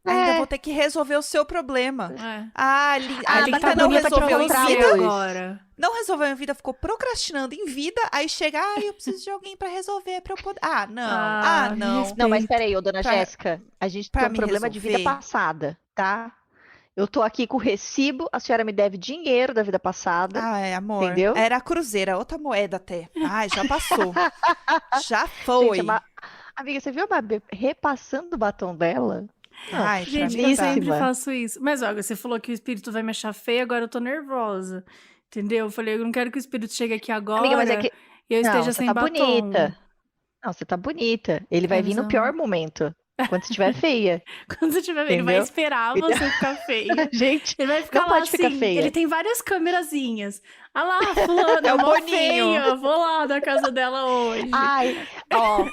Ainda É. vou ter que resolver o seu problema. É. Ah, a Ah, Linda mas tá não bonita pra resolveu em encontrar vida. hoje. agora. Não resolveu em vida, ficou procrastinando em vida. Aí chega, eu preciso de alguém pra resolver, pra eu poder. Ah, não. Ah, me Não. respeita. Não, mas peraí, ô, dona Pra- Jéssica. A gente pra tem um me problema de vida resolver. passada, tá? Eu tô aqui com o recibo, a senhora me deve dinheiro da vida passada. Ah, amor. Entendeu? Era a cruzeira, outra moeda até. Ai, já passou. Já foi. Gente, amiga, você viu a Mabê repassando o batom dela? Não, Ai, pra Gente, mim eu tá. sempre belíssima. faço isso. Mas olha, você falou que o espírito vai me achar feia, agora eu tô nervosa. Entendeu? Eu falei, eu não quero que o espírito chegue aqui agora Amiga, mas é que. e eu Não, esteja você sem tá batom. bonita. Não, você tá bonita. Ele vai vir no Exato. pior momento. Quando você estiver feia. Quando você tiver vendo, ele vai Entendeu? esperar você ficar feia. Gente, Ele vai ficar não lá pode ficar assim, feia. ele tem várias câmerazinhas. Ah lá, fulano, É o mó Boninho. feia, eu vou lá na casa dela hoje. ai, ó.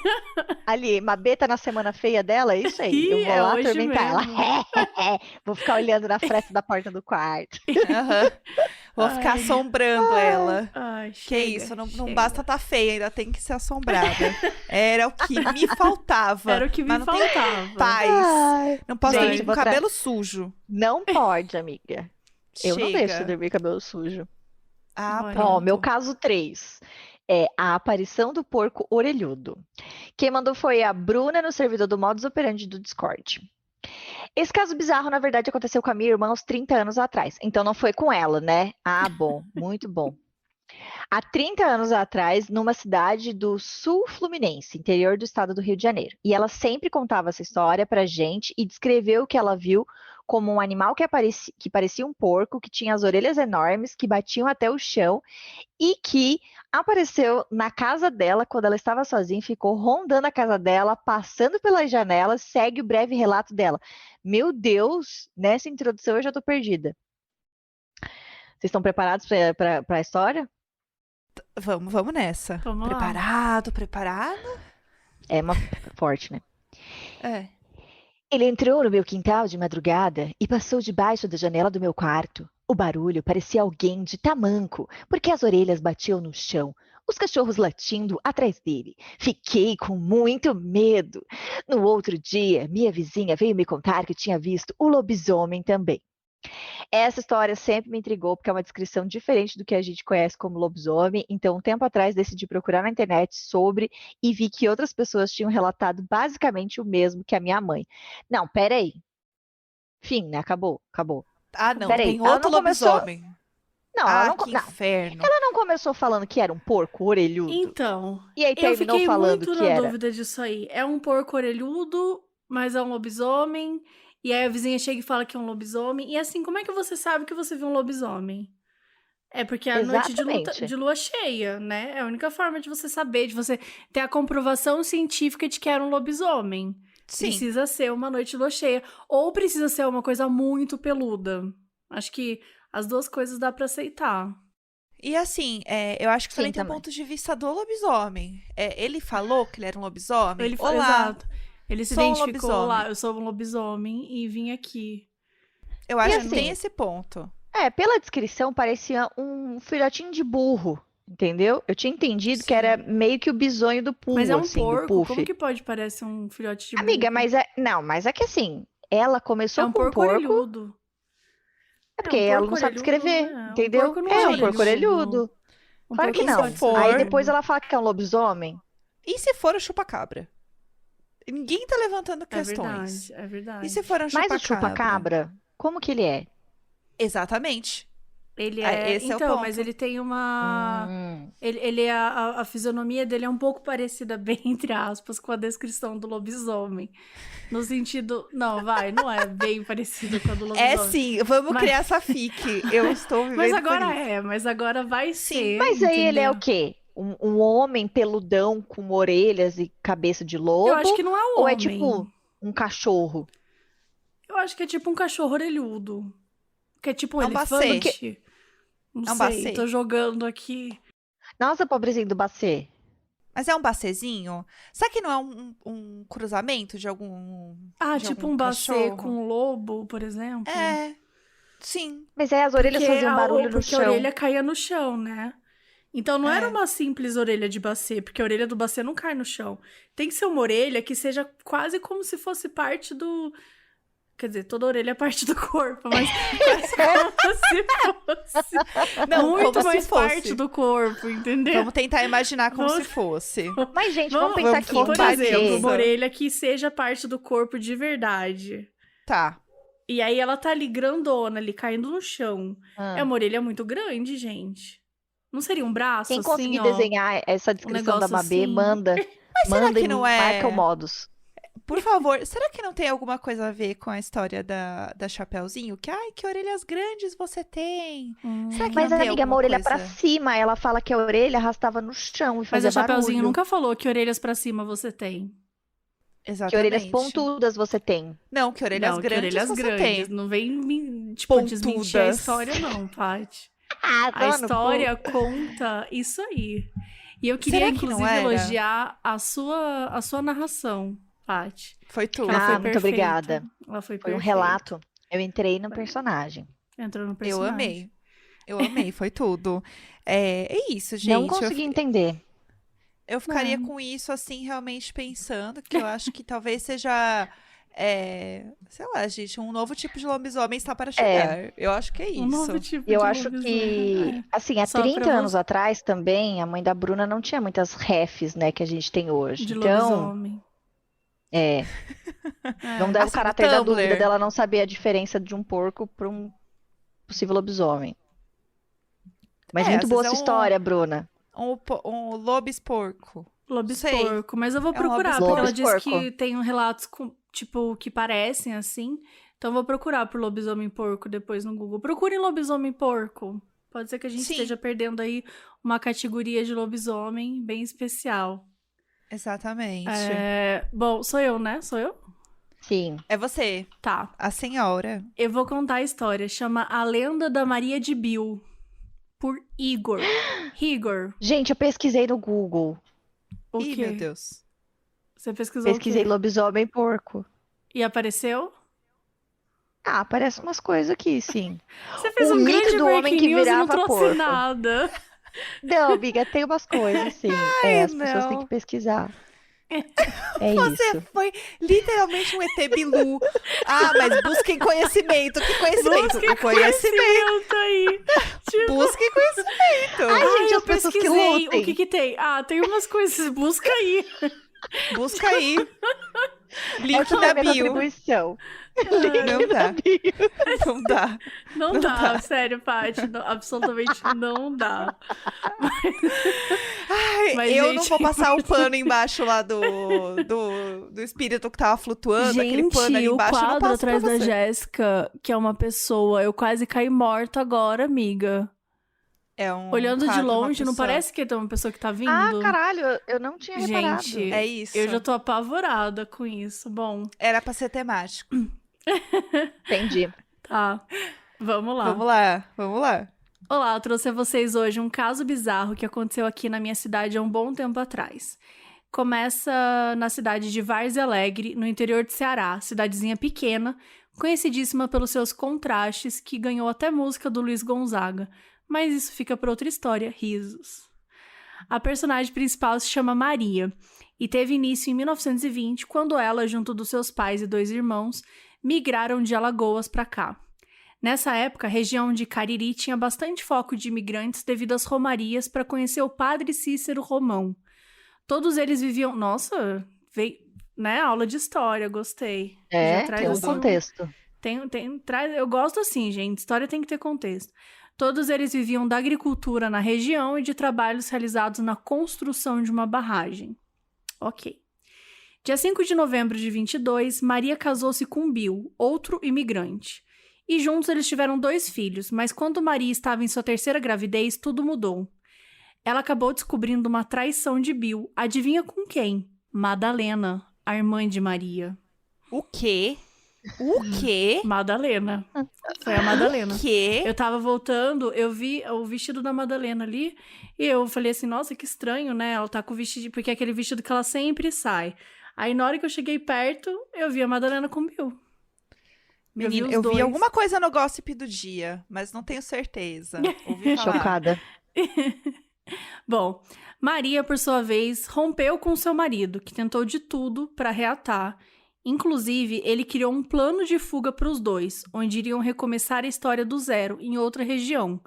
Ali, Mabê tá na semana feia dela, é isso aí. Eu Ih, vou é lá hoje atormentar mesmo. ela. Vou ficar olhando na fresta da porta do quarto. Aham. Vou ficar Ai. assombrando ela. Ai, Que chega, isso, não chega. basta tá feia, ainda tem que ser assombrada. Era o que me faltava. Era o que me mas não tem faltava. paz. Ai, Não posso Gente, dormir com vou tra- cabelo sujo. não pode, amiga. Eu não Chega. deixo você dormir cabelo sujo. Ah, Olha. pronto. Ó, meu caso 3 é a aparição do porco orelhudo. Quem mandou foi a Bruna no servidor do Modus Operandi do Discord. Esse caso bizarro, na verdade, aconteceu com a minha irmã uns 30 anos atrás. Então não foi com ela, né? Ah, bom, muito bom. Há 30 anos atrás, numa cidade do sul fluminense, interior do estado do Rio de Janeiro. E ela sempre contava essa história pra gente e descreveu o que ela viu como um animal que parecia um porco, que tinha as orelhas enormes, que batiam até o chão e que apareceu na casa dela quando ela estava sozinha, ficou rondando a casa dela, passando pelas janelas. Segue o breve relato dela. Meu Deus, nessa introdução eu já tô perdida. Vocês estão preparados para a história? Vamos nessa. Vamos lá. Preparado? É uma forte, né? É. Ele entrou no meu quintal de madrugada e passou debaixo da janela do meu quarto. O barulho parecia alguém de tamanco, porque as orelhas batiam no chão, os cachorros latindo atrás dele. Fiquei com muito medo. No outro dia, minha vizinha veio me contar que tinha visto o lobisomem também. Essa história sempre me intrigou, porque é uma descrição diferente do que a gente conhece como lobisomem. Então, um tempo atrás, decidi procurar na internet sobre e vi que outras pessoas tinham relatado basicamente o mesmo que a minha mãe. Não, peraí. Fim, né? Acabou. Ah, não, Peraí, tem ela outro não começou- lobisomem. Não, ela Ah, não, que inferno. ela não começou falando que era um porco orelhudo. Então, E aí eu terminou fiquei falando muito que na era. dúvida disso aí. É um porco orelhudo, mas é um lobisomem. E aí a vizinha chega e fala que é um lobisomem. E assim, como é que você sabe que você viu um lobisomem? É porque é a noite Exatamente. de lua cheia, né? É a única forma de você saber, de você ter a comprovação científica de que era um lobisomem. Sim. Precisa ser uma noite de lua cheia. Ou precisa ser uma coisa muito peluda. Acho que as duas coisas dá pra aceitar. E assim, eu acho que Sim, também tem um também. ponto de vista do lobisomem. Ele falou que ele era um lobisomem. Ele, Olá, exato. Ele se sou um identificou lobisomem. lá, eu sou um lobisomem e vim aqui. Eu acho E que assim, tem esse ponto. Pela descrição parecia um filhotinho de burro, entendeu? Eu tinha entendido que Sim. era meio que o bisonho do Pooh, Mas é um assim, do porco, Puff. como que pode parecer um filhote de Amiga, burro? mas mas é que assim, ela começou É um com porco orelhudo. porque um ela porco não sabe orelhudo, escrever, né? Um entendeu? porco não É é um porco orelhudo. Um Claro que porco não. pode ser for- Aí orelhudo. depois ela fala que é um lobisomem. E se for o chupa-cabra? Ninguém tá levantando É questões. verdade, é verdade. E se for um Mas chupa-cabra? o chupa-cabra, como que ele é? Exatamente. Ele Ah, é. esse é o Então, ponto. mas ele tem uma. Hum. Ele é a fisionomia dele é um pouco parecida, bem entre aspas, com a descrição do lobisomem. No sentido. Não, não é bem parecido com a do lobisomem. É sim, vamos Mas- criar essa fic. Eu estou vivendo Mas por agora isso. mas agora vai ser. Mas aí ele é o entendeu? quê? Um homem peludão com orelhas e cabeça de lobo? Eu acho que não é um Ou homem. é tipo um cachorro? Eu acho que é tipo um cachorro orelhudo. Que é tipo um É um bacê. elefante. Não É um sei, bacê. tô jogando aqui. Nossa, pobrezinho do Bacê. Mas é um bacezinho? Será que não é um cruzamento de algum. Ah, de tipo algum um bacê cachorro? com um lobo, por exemplo. É. Sim. Mas aí as orelhas faziam barulho no porque chão. a orelha caía no chão, né? Então não era É. uma simples orelha de bacê, porque a orelha do bacê não cai no chão. Tem que ser uma orelha que seja quase como se fosse parte do. Quer dizer, toda orelha é parte do corpo, mas quase como se fosse. Não, muito como se mais fosse. parte do corpo, entendeu? Vamos tentar imaginar como Vamos- se fosse. Mas, gente, vamos pensar vamos aqui. for- Um Por bacê. exemplo, uma bacê. orelha que seja parte do corpo de verdade. Tá. E aí ela tá ali grandona, ali caindo no chão. Ah. É uma orelha muito grande, gente. Não seria um braço Quem assim, conseguir ó? desenhar essa descrição da negócio Mabê, assim. manda. Mas será Manda que e não é. marca o modus. Por favor, será que não tem alguma coisa a ver com a história da Chapeuzinho? Que, ai, que orelhas grandes você tem. Será que Mas, não tem amiga, uma alguma orelha coisa? pra cima. Ela fala que a orelha arrastava no chão e Mas fazia a Chapeuzinho barulho. nunca falou que orelhas pra cima você tem. Exatamente. Que orelhas pontudas você tem. Não, que orelhas Não, grandes que orelhas você grandes. tem. Não vem, tipo, desmentir a Pontudas. história, não, Paty. Ah, A história conta isso aí. E eu queria, Será que não inclusive, era? elogiar a sua narração, Paty. Foi tudo. Ela foi muito perfeita. obrigada. Ela foi Foi um perfeita. relato. Eu entrei no personagem. Entrou no Eu personagem. amei. Eu amei, foi tudo. É isso, gente. Não consegui entender. Eu ficaria Não. com isso, assim, realmente pensando, que eu acho que talvez seja, sei lá, gente, um novo tipo de lobisomem está para chegar. Eu acho que é isso. Um novo tipo E eu de acho lobisomem. que, assim, há Só pra 30 anos atrás também, a mãe da Bruna não tinha muitas refs, né, que a gente tem hoje. De Então, lobisomem. não deve o Assim, caráter no da Tumblr. dúvida dela não saber a diferença de um porco para um possível lobisomem. Mas muito às boa vezes essa é um- história, Bruna. Um lobis-porco. Lobisporco, mas eu vou É um procurar, porque ela disse lobisporco. que tem relatos tipo, que parecem assim. Então eu vou procurar por lobisomem porco depois no Google. Procurem lobisomem porco. Pode ser que a gente Sim. esteja perdendo aí uma categoria de lobisomem bem especial. Exatamente. Bom, sou eu, né? Sou eu? Sim. É você, Tá. a senhora. Eu vou contar a história. Chama A Lenda da Maria de Bill. Por Igor. Igor. Gente, eu pesquisei no Google. O Ih, quê? meu Deus. Você pesquisou Pesquisei o quê? lobisomem porco. E apareceu? Ah, aparece umas coisas aqui, sim. Você fez O um mito grande do homem breaking que news e não virava trouxe porco. nada. Não, amiga, tem umas coisas, sim. As pessoas não. têm que pesquisar. É Você isso. foi literalmente um ET Bilu. Ah, mas busquem conhecimento. Que conhecimento? Busquem O conhecimento. aí. Tipo, Busquem conhecimento. Ai, gente, eu as pessoas que pesquisei. lutem. O que tem? Ah, tem umas coisas. Busca aí. Busca aí. Link Essa na é a minha bio. contribuição. Não dá. Não dá. Não dá, sério, Paty. Absolutamente não dá. Ai, Mas, eu gente, não vou passar o pano embaixo lá do espírito que tava flutuando, aquele pano ali o embaixo, eu não quadro passo atrás pra da você. Jéssica, que é uma pessoa, eu quase caí morta agora, amiga. É um Olhando de quadro, uma longe, não pessoa. parece que tem uma pessoa que tá vindo? Ah, caralho, eu não tinha reparado. Gente, É isso. eu já tô apavorada com isso. Bom, Era pra ser temático. Entendi. tá. Vamos lá. Vamos lá. Olá, eu trouxe a vocês hoje um caso bizarro que aconteceu aqui na minha cidade há um bom tempo atrás. Começa na cidade de Várzea Alegre, no interior de Ceará, cidadezinha pequena, conhecidíssima pelos seus contrastes, que ganhou até música do Luiz Gonzaga. Mas isso fica para outra história, risos. A personagem principal se chama Maria e teve início em 1920, quando ela, junto dos seus pais e 2 irmãos, migraram de Alagoas para cá. Nessa época, a região de Cariri tinha bastante foco de imigrantes devido às romarias para conhecer o padre Cícero Romão. Todos eles viviam... Nossa, veio, né? Aula de história, gostei. Já traz, Tem um assim, contexto. eu gosto assim, gente. História tem que ter contexto. Todos eles viviam da agricultura na região e de trabalhos realizados na construção de uma barragem. Ok. Dia 5 de novembro de 22, Maria casou-se com Bill, outro imigrante. E juntos eles tiveram 2 filhos, mas quando Maria estava em sua 3ª gravidez, tudo mudou. Ela acabou descobrindo uma traição de Bill. Adivinha com quem? Madalena, a irmã de Maria. O quê? O quê? Madalena. Foi a Madalena. O quê? Eu tava voltando, eu vi o vestido da Madalena ali, e eu falei assim, nossa, que estranho, né? Ela tá com o vestido, porque é aquele vestido que ela sempre sai. Aí, na hora que eu cheguei perto, eu vi a Madalena com o Bill. Menina, os eu vi dois. alguma coisa no gossip do dia, mas não tenho certeza. Ouvi falar. Chocada. Bom, Maria, por sua vez, rompeu com seu marido, que tentou de tudo para reatar. Inclusive, ele criou um plano de fuga para os 2, onde iriam recomeçar a história do zero em outra região.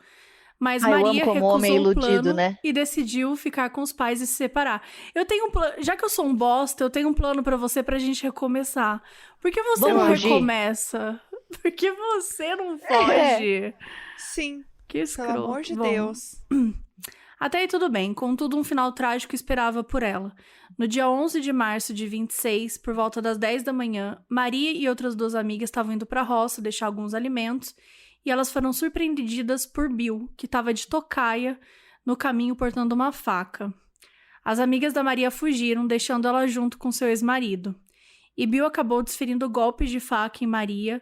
Mas Eu amo Maria como recusou homem o iludido, plano né? e decidiu ficar com os pais e se separar. Eu tenho um plano, já que eu sou um bosta, eu tenho um plano para você pra gente recomeçar. Por que você Vamos não fugir? recomeça? Por que você não foge? Sim, Que escroto. pelo amor de Bom, Deus. até aí tudo bem, contudo um final trágico esperava por ela. No dia 11 de março de 26, por volta das 10 da manhã, Maria e outras 2 amigas estavam indo para a roça deixar alguns alimentos e elas foram surpreendidas por Bill, que estava de tocaia no caminho portando uma faca. As amigas da Maria fugiram, deixando ela junto com seu ex-marido. E Bill acabou desferindo golpes de faca em Maria,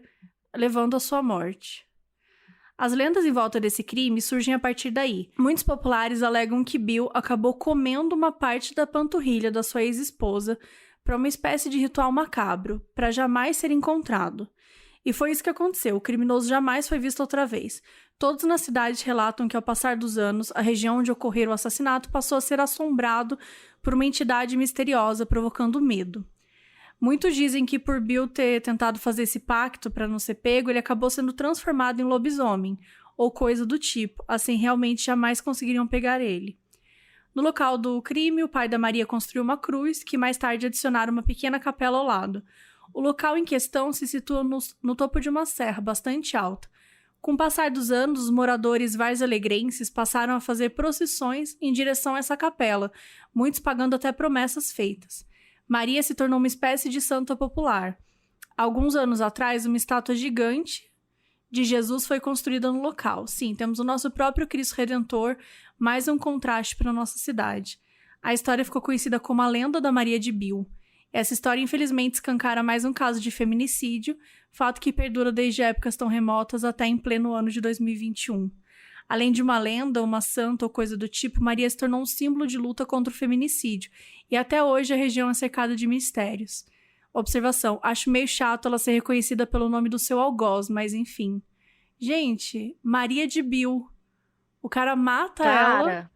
levando à sua morte. As lendas em volta desse crime surgem a partir daí. Muitos populares alegam que Bill acabou comendo uma parte da panturrilha da sua ex-esposa para uma espécie de ritual macabro, para jamais ser encontrado. E foi isso que aconteceu, o criminoso jamais foi visto outra vez. Todos na cidade relatam que ao passar dos anos, a região onde ocorreu o assassinato passou a ser assombrado por uma entidade misteriosa, provocando medo. Muitos dizem que por Bill ter tentado fazer esse pacto para não ser pego, ele acabou sendo transformado em lobisomem, ou coisa do tipo, assim realmente jamais conseguiriam pegar ele. No local do crime, o pai da Maria construiu uma cruz, que mais tarde adicionaram uma pequena capela ao lado. O local em questão se situa no topo de uma serra bastante alta. Com o passar dos anos, os moradores varzealegrenses passaram a fazer procissões em direção a essa capela, muitos pagando até promessas feitas. Maria se tornou uma espécie de santa popular. Alguns anos atrás, uma estátua gigante de Jesus foi construída no local. Sim, temos o nosso próprio Cristo Redentor, mais um contraste para a nossa cidade. A história ficou conhecida como a Lenda da Maria de Bill. Essa história, infelizmente, escancara mais um caso de feminicídio, fato que perdura desde épocas tão remotas até em pleno ano de 2021. Além de uma lenda, uma santa ou coisa do tipo, Maria se tornou um símbolo de luta contra o feminicídio, e até hoje a região é cercada de mistérios. Observação, acho meio chato ela ser reconhecida pelo nome do seu algoz, mas enfim. Gente, Maria de Bill. O cara mata ela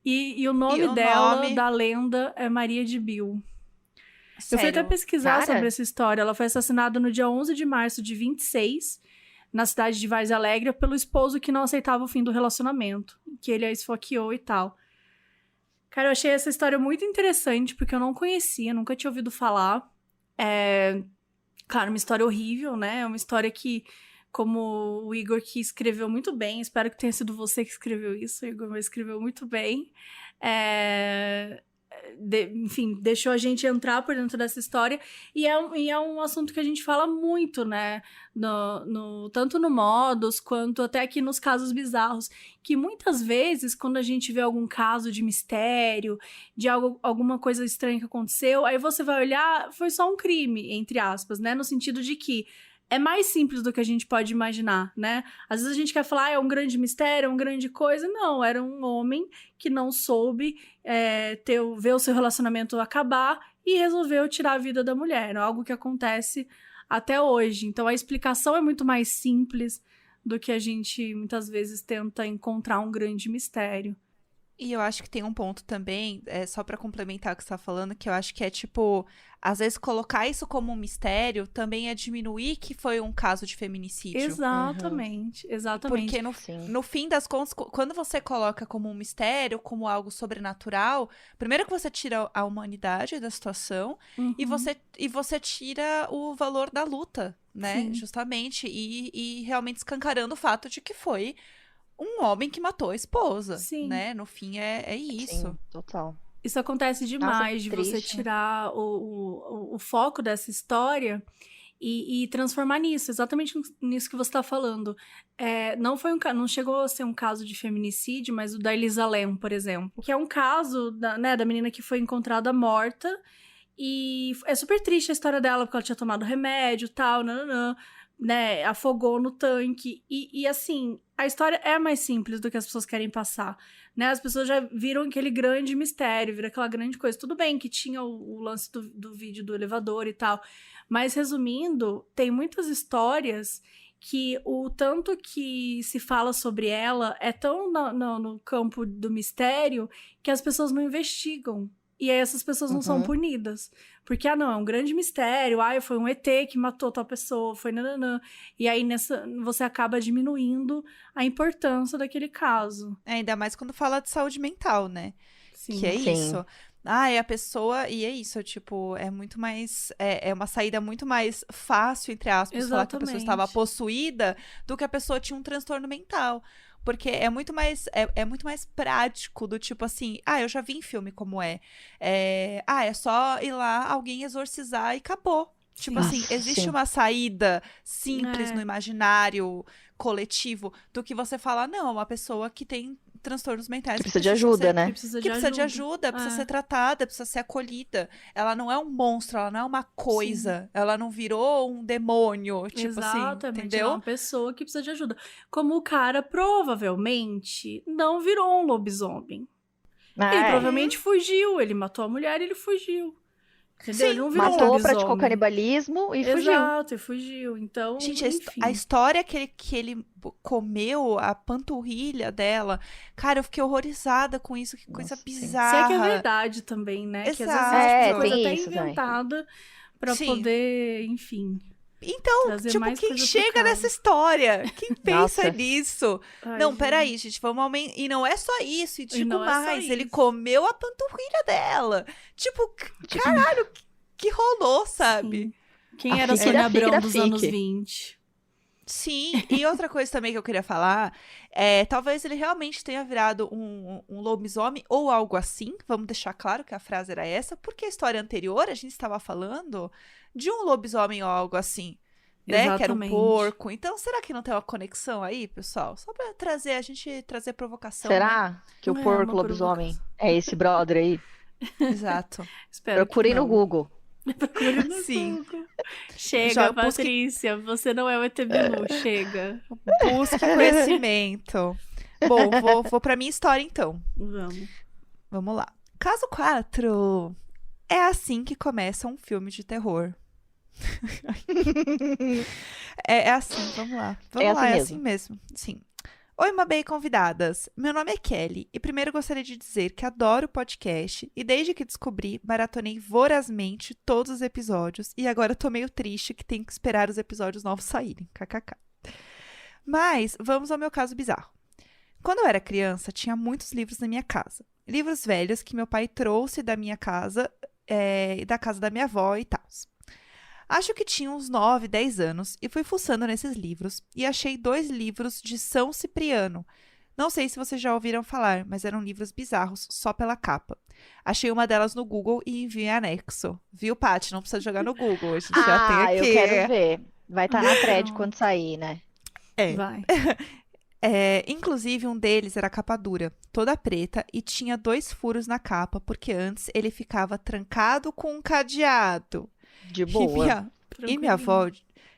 e o nome dela, da lenda, é Maria de Bill. Sério? Eu fui até pesquisar Cara? sobre essa história. Ela foi assassinada no dia 11 de março de 26, na cidade de Várzea Alegre, pelo esposo que não aceitava o fim do relacionamento, que ele a esfaqueou e tal. Cara, eu achei essa história muito interessante, porque eu não conhecia, nunca tinha ouvido falar. Claro, uma história horrível, né? É uma história que, como o Igor que escreveu muito bem, espero que tenha sido você que escreveu isso, o Igor, mas escreveu muito bem. Enfim, deixou a gente entrar por dentro dessa história. E é um assunto que a gente fala muito, né? Tanto no Modus, quanto até aqui nos casos bizarros. Que muitas vezes, quando a gente vê algum caso de mistério, de alguma coisa estranha que aconteceu, aí você vai olhar, foi só um crime, entre aspas, né? No sentido de que é mais simples do que a gente pode imaginar, né? Às vezes a gente quer falar, é um grande mistério, é uma grande coisa. Não, era um homem que não soube ver o seu relacionamento acabar e resolveu tirar a vida da mulher. É algo que acontece até hoje. Então a explicação é muito mais simples do que a gente muitas vezes tenta encontrar um grande mistério. E eu acho que tem um ponto também, só pra complementar o que você tá falando, que eu acho que é tipo, às vezes colocar isso como um mistério também é diminuir que foi um caso de feminicídio. Exatamente, exatamente. Porque no fim das contas, quando você coloca como um mistério, como algo sobrenatural, primeiro que você tira a humanidade da situação e você tira o valor da luta, né? Sim. Justamente, e realmente escancarando o fato de que foi um homem que matou a esposa, Sim. né? No fim, é isso. Sim, total. Isso acontece demais, de você tirar o foco dessa história e transformar nisso, exatamente nisso que você está falando. Não chegou a ser um caso de feminicídio, mas o da Elisa Lam, por exemplo, que é um caso da menina que foi encontrada morta, e é super triste a história dela, porque ela tinha tomado remédio e tal, né, afogou no tanque, e assim, a história é mais simples do que as pessoas querem passar, né, as pessoas já viram aquele grande mistério, viram aquela grande coisa, tudo bem que tinha o lance do vídeo do elevador e tal, mas resumindo, tem muitas histórias que o tanto que se fala sobre ela é tão no campo do mistério que as pessoas não investigam. E aí essas pessoas não são punidas. Porque, não, é um grande mistério. Foi um ET que matou tal pessoa, foi nananã. E aí você acaba diminuindo a importância daquele caso. Ainda mais quando fala de saúde mental, né? Sim. Que é isso. É a pessoa... E é isso, tipo, é muito mais... É uma saída muito mais fácil, entre aspas, falar que a pessoa estava possuída do que a pessoa tinha um transtorno mental. Porque é muito mais prático do tipo assim, eu já vi em filme como é só ir lá, alguém exorcizar e acabou. Tipo assim, existe uma saída simples no imaginário coletivo do que você falar, não, uma pessoa que tem transtornos mentais. Que precisa de ajuda, né? Que precisa de ajuda, precisa ser tratada, precisa ser acolhida. Ela não é um monstro, ela não é uma coisa. Sim. Ela não virou um demônio, tipo exatamente, assim, entendeu? É uma pessoa que precisa de ajuda. Como o cara provavelmente não virou um lobisomem. Ele provavelmente fugiu, ele matou a mulher e ele fugiu. Entendeu? Sim, ele não virou matou, um lobisomem. praticou canibalismo e fugiu. Exato, e fugiu. Então, gente, enfim. A história que ele comeu a panturrilha dela, cara, eu fiquei horrorizada com isso, que coisa bizarra. Se é que é verdade também, né? Exato. Que às vezes é coisa até isso inventada pra poder, enfim... Então, tipo, quem chega nessa história? Quem pensa nisso? Não, peraí, gente, vamos aumentar. E não é só isso, e digo mais, ele comeu a panturrilha dela. Tipo, caralho, que rolou, sabe? Sim. Quem era a Sônia Abrão dos anos 20? Sim, e outra coisa também que eu queria falar talvez ele realmente tenha virado um lobisomem ou algo assim, vamos deixar claro que a frase era essa, porque a história anterior a gente estava falando de um lobisomem ou algo assim, né, exatamente. Que era um porco, então será que não tem uma conexão aí, pessoal? Só pra a gente trazer provocação. Será né? que o porco lobisomem é esse brother aí? Exato. Procurei no Google. Procure no Google. Chega, Patrícia, você não é o ET Bilu, chega. Busque conhecimento. Bom, vou pra minha história então. Vamos lá. Caso 4. É assim que começa um filme de terror. é assim, vamos lá. É assim mesmo. Sim. Oi, Mabê e convidadas. Meu nome é Kelly e primeiro gostaria de dizer que adoro o podcast e desde que descobri, maratonei vorazmente todos os episódios e agora tô meio triste que tenho que esperar os episódios novos saírem. KKK. Mas vamos ao meu caso bizarro. Quando eu era criança, tinha muitos livros na minha casa. Livros velhos que meu pai trouxe da minha casa e da casa da minha avó e tal. Acho que tinha uns 9, 10 anos e fui fuçando nesses livros e achei 2 livros de São Cipriano. Não sei se vocês já ouviram falar, mas eram livros bizarros só pela capa. Achei uma delas no Google e enviei anexo. Viu, Paty? Não precisa jogar no Google, a gente já tem aqui. Eu quero ver. Vai estar na thread Não. quando sair, né? É. Vai. Inclusive, um deles era capa dura, toda preta, e tinha 2 furos na capa, porque antes ele ficava trancado com um cadeado. De E boa. minha avó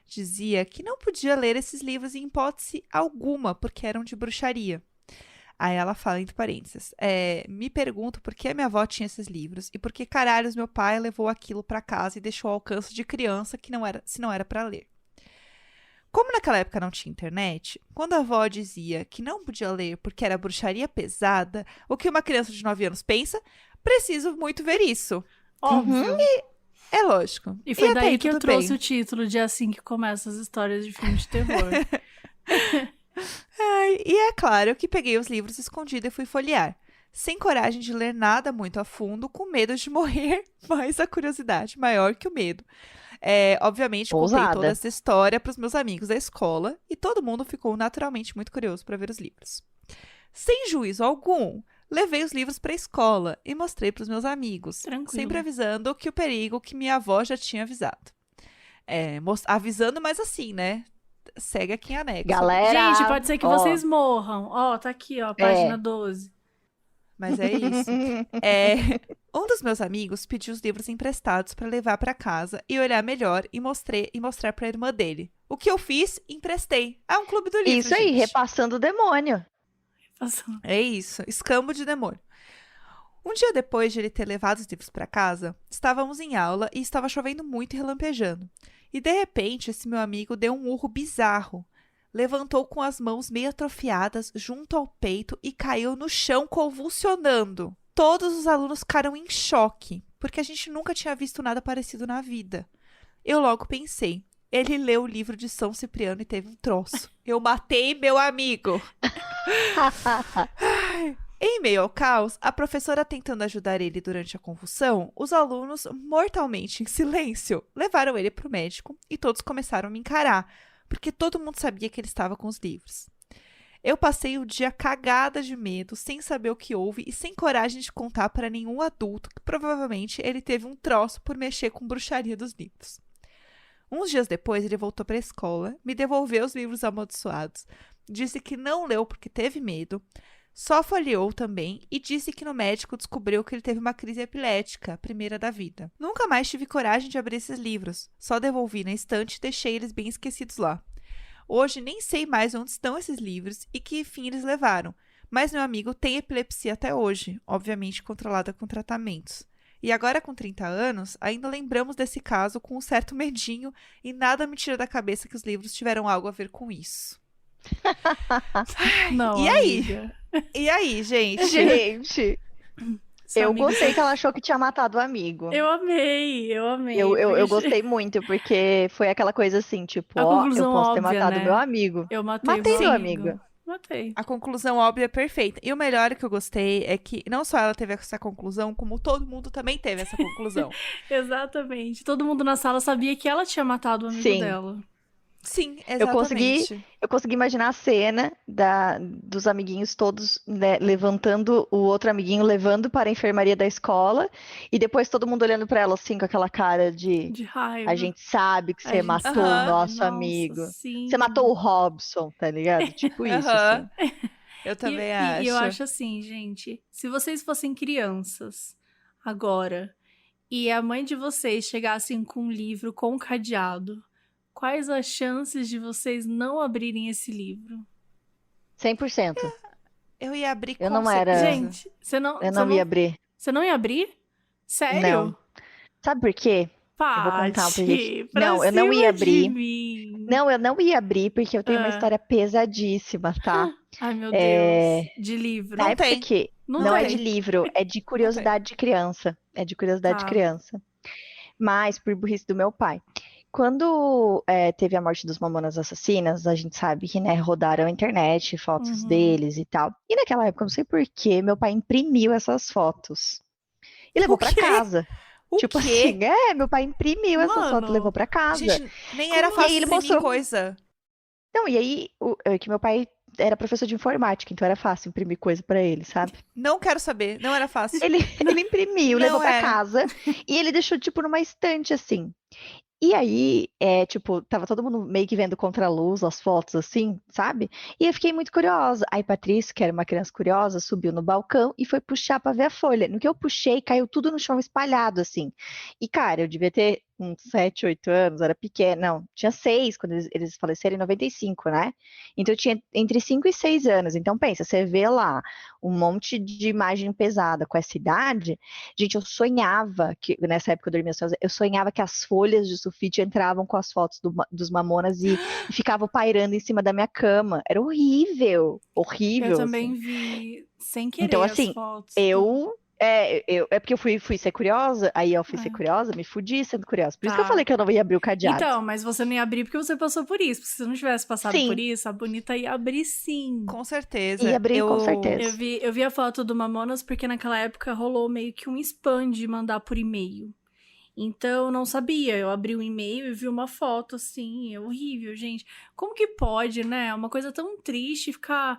dizia que não podia ler esses livros em hipótese alguma, porque eram de bruxaria. Aí ela fala, entre parênteses, me pergunto por que a minha avó tinha esses livros e por que caralhos meu pai levou aquilo pra casa e deixou ao alcance de criança se não era pra ler. Como naquela época não tinha internet, quando a avó dizia que não podia ler porque era bruxaria pesada, o que uma criança de 9 anos pensa, preciso muito ver isso. Óbvio. É lógico. E foi até daí aí que eu tudo trouxe bem. o título de Assim que Começam as Histórias de Filme de Terror. E é claro que peguei os livros escondidos e fui folhear. Sem coragem de ler nada muito a fundo, com medo de morrer, mas a curiosidade maior que o medo. Obviamente, contei Ousada. toda essa história para os meus amigos da escola e todo mundo ficou naturalmente muito curioso para ver os livros. Sem juízo algum, levei os livros para a escola e mostrei para os meus amigos, Tranquilo. sempre avisando que o perigo que minha avó já tinha avisado. Avisando, mas assim, né? Segue aqui em anexo. Galera. Gente, pode ser que ó, vocês morram. Ó, tá aqui, ó, página 12. Mas é isso. Um dos meus amigos pediu os livros emprestados para levar para casa e olhar melhor e mostrar para a irmã dele. O que eu fiz? Emprestei. É um clube do livro, Isso aí, gente. repassando o demônio. É isso, escambo de demônio. Um dia depois de ele ter levado os livros para casa, estávamos em aula e estava chovendo muito e relampejando. E de repente, esse meu amigo deu um urro bizarro. Levantou com as mãos meio atrofiadas junto ao peito e caiu no chão convulsionando. Todos os alunos ficaram em choque, porque a gente nunca tinha visto nada parecido na vida. Eu logo pensei, ele leu o livro de São Cipriano e teve um troço. Eu matei meu amigo. Em meio ao caos, a professora tentando ajudar ele durante a convulsão, os alunos, mortalmente em silêncio, levaram ele para o médico e todos começaram a me encarar, porque todo mundo sabia que ele estava com os livros. Eu passei o dia cagada de medo, sem saber o que houve e sem coragem de contar para nenhum adulto que provavelmente ele teve um troço por mexer com bruxaria dos livros. Uns dias depois, ele voltou para a escola, me devolveu os livros amaldiçoados, disse que não leu porque teve medo, só folheou também e disse que no médico descobriu que ele teve uma crise epilética, a primeira da vida. Nunca mais tive coragem de abrir esses livros, só devolvi na estante e deixei eles bem esquecidos lá. Hoje nem sei mais onde estão esses livros e que fim eles levaram, mas meu amigo tem epilepsia até hoje, obviamente controlada com tratamentos. E agora com 30 anos, ainda lembramos desse caso com um certo medinho e nada me tira da cabeça que os livros tiveram algo a ver com isso. Não, E aí? amiga. E aí, gente? Gente, Sua eu amiga- gostei que ela achou que tinha matado o amigo. Eu amei. Eu porque gostei muito, porque foi aquela coisa assim, tipo, A ó, eu conclusão posso ter óbvia, matado né? meu amigo. Eu matei Matei meu meu amigo. amigo. Matei. A conclusão óbvia é perfeita. E o melhor que eu gostei é que não só ela teve essa conclusão, como todo mundo também teve essa conclusão. Exatamente. Todo mundo na sala sabia que ela tinha matado o amigo Sim. dela. Sim, Eu consegui- exatamente. Eu consegui imaginar a cena dos amiguinhos todos, né, levantando o outro amiguinho, levando para a enfermaria da escola, e depois todo mundo olhando para ela assim, com aquela cara de De raiva. a gente sabe que A você gente matou o sabe. nosso Nossa, amigo. sim. Você matou o Robson, tá ligado? Tipo isso, Aham. assim. Eu também E eu acho. acho assim, gente, se vocês fossem crianças agora e a mãe de vocês chegassem com um livro com um cadeado, quais as chances de vocês não abrirem esse livro? 100%. Eu ia abrir Eu com não era- certeza. Gente, você não, Eu você não ia abrir. Você não ia abrir? Sério? Não. Sabe por quê? Paty, vou contar porque- pra Não, eu não ia cima de abrir. mim. Não, eu não ia abrir porque eu tenho uma Ah. história pesadíssima, tá? Ai, meu É, Deus. De livro. Na Não época tem. que Não não é tem. de livro, é de curiosidade de criança. É de curiosidade Tá. de criança. Mas por burrice do meu pai. Quando teve a morte dos Mamonas Assassinas, a gente sabe que, né, rodaram a internet, fotos Uhum. deles e tal. E naquela época, eu não sei por que, meu pai imprimiu essas fotos. E levou O pra quê? casa. O Tipo quê? assim, meu pai imprimiu essas fotos, Mano, levou pra casa. Gente, nem era Como fácil E aí ele imprimir mostrou. coisa. Não, e aí, que meu pai era professor de informática, então era fácil imprimir coisa pra ele, sabe? Não quero saber, não era fácil. Ele imprimiu, levou Não pra era. casa e ele deixou, tipo, numa estante, assim. E aí, tipo, tava todo mundo meio que vendo contra a luz as fotos, assim, sabe? E eu fiquei muito curiosa. Aí, Patrícia, que era uma criança curiosa, subiu no balcão e foi puxar pra ver a folha. No que eu puxei, caiu tudo no chão espalhado, assim. E, cara, eu devia ter uns 7, 8 anos, era pequena. Não, tinha 6 quando eles faleceram em 95, né? Então, eu tinha entre 5 e 6 anos. Então, pensa, você vê lá um monte de imagem pesada com essa idade. Gente, eu sonhava que, nessa época eu dormia sozinha, eu sonhava que as folhas de sulfite entravam com as fotos dos Mamonas e ficavam pairando em cima da minha cama. Era horrível, eu horrível, também assim. vi sem Então, querer as assim, fotos. é porque eu fui ser curiosa, aí eu fui ser É, curiosa, me fudi sendo curiosa. Por isso que eu tá. falei que eu não ia abrir o cadeado. Então, mas você não ia abrir porque você passou por isso. Porque se você não tivesse passado por Sim, isso, a Bonita ia abrir sim. Com ia certeza. abrir com certeza. Eu vi a foto do Mamonas porque naquela época rolou meio que um spam de mandar por e-mail. Então, eu não sabia. Eu abri o e-mail e vi uma foto assim. É horrível, gente. Como que pode, né? Uma coisa tão triste ficar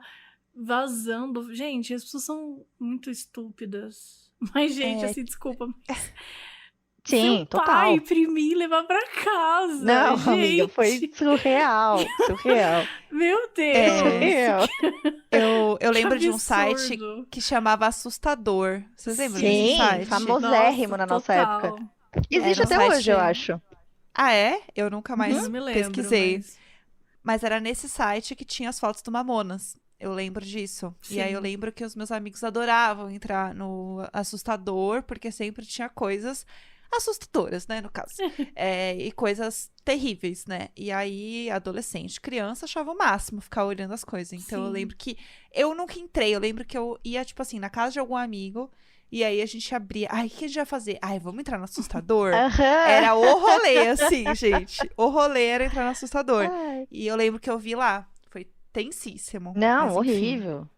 vazando. Gente, as pessoas são muito estúpidas. Mas, gente, É, assim, desculpa. Mas seu Sim, pai total. imprimir e levar pra casa. Não, amiga, foi Gente, surreal, surreal, meu é, Deus. surreal. eu Que lembro de um site absurdo. que chamava Assustador. Vocês lembram desse Sim, site? famosérrimo Nossa, na nossa época. total. Existe Era um até hoje, eu site. acho. Ah, é? Eu nunca Uhum. mais Não me lembro, pesquisei. mas Mas era nesse site que tinha as fotos do Mamonas. Eu lembro disso. E aí eu sim. lembro que os meus amigos adoravam entrar no Assustador, porque sempre tinha coisas assustadoras, né, no caso. E coisas terríveis, né? E aí, adolescente, criança, achava o máximo ficar olhando as coisas. Então eu Sim. lembro que eu nunca entrei. Eu lembro que eu ia, tipo assim, na casa de algum amigo. E aí a gente abria. Ai, o que a gente vai fazer? Ai, vamos entrar no assustador? Aham. Era o rolê, assim, gente. O rolê era entrar no assustador. Ai. E eu lembro que eu vi lá. Foi tensíssimo. Não, Mas enfim, horrível.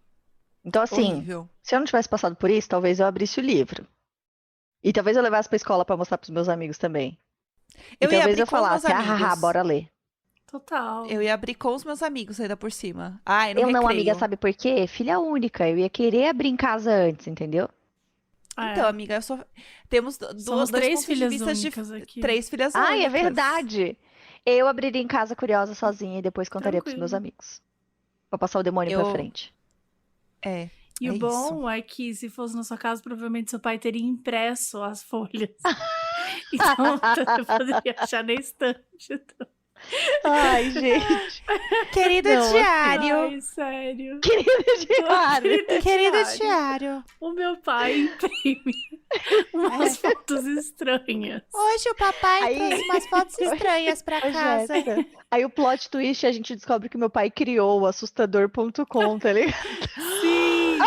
Então, assim, horrível. se eu não tivesse passado por isso, talvez eu abrisse o livro. E talvez eu levasse pra escola pra mostrar pros meus amigos também. E Eu ia talvez abrir eu com os meus falasse, haha, amigos. bora ler. Total. Eu ia abrir com os meus amigos ainda por cima. Ai, no Eu não, amiga, recreio. sabe por quê? Filha única, eu ia querer abrir em casa antes, entendeu? Então, É. amiga, temos Somos dois 3 pontos de filhas vista de únicas aqui. três filhas Ai, é únicas. verdade. Eu abriria em casa curiosa sozinha e depois contaria pros meus Tranquilo. amigos. Pra passar o demônio pra Eu. frente. É, E é o isso. bom é que se fosse na sua casa, provavelmente seu pai teria impresso as folhas. Então, eu poderia achar na estante. Ai, gente. Querido Não, diário. Ai, sério. Querido diário. Querido diário. O meu pai imprime umas fotos estranhas. Hoje o papai Aí- trouxe umas fotos estranhas pra Ô, casa. Jéssica, aí o plot twist a gente descobre que meu pai criou o assustador.com, tá ligado? Sim!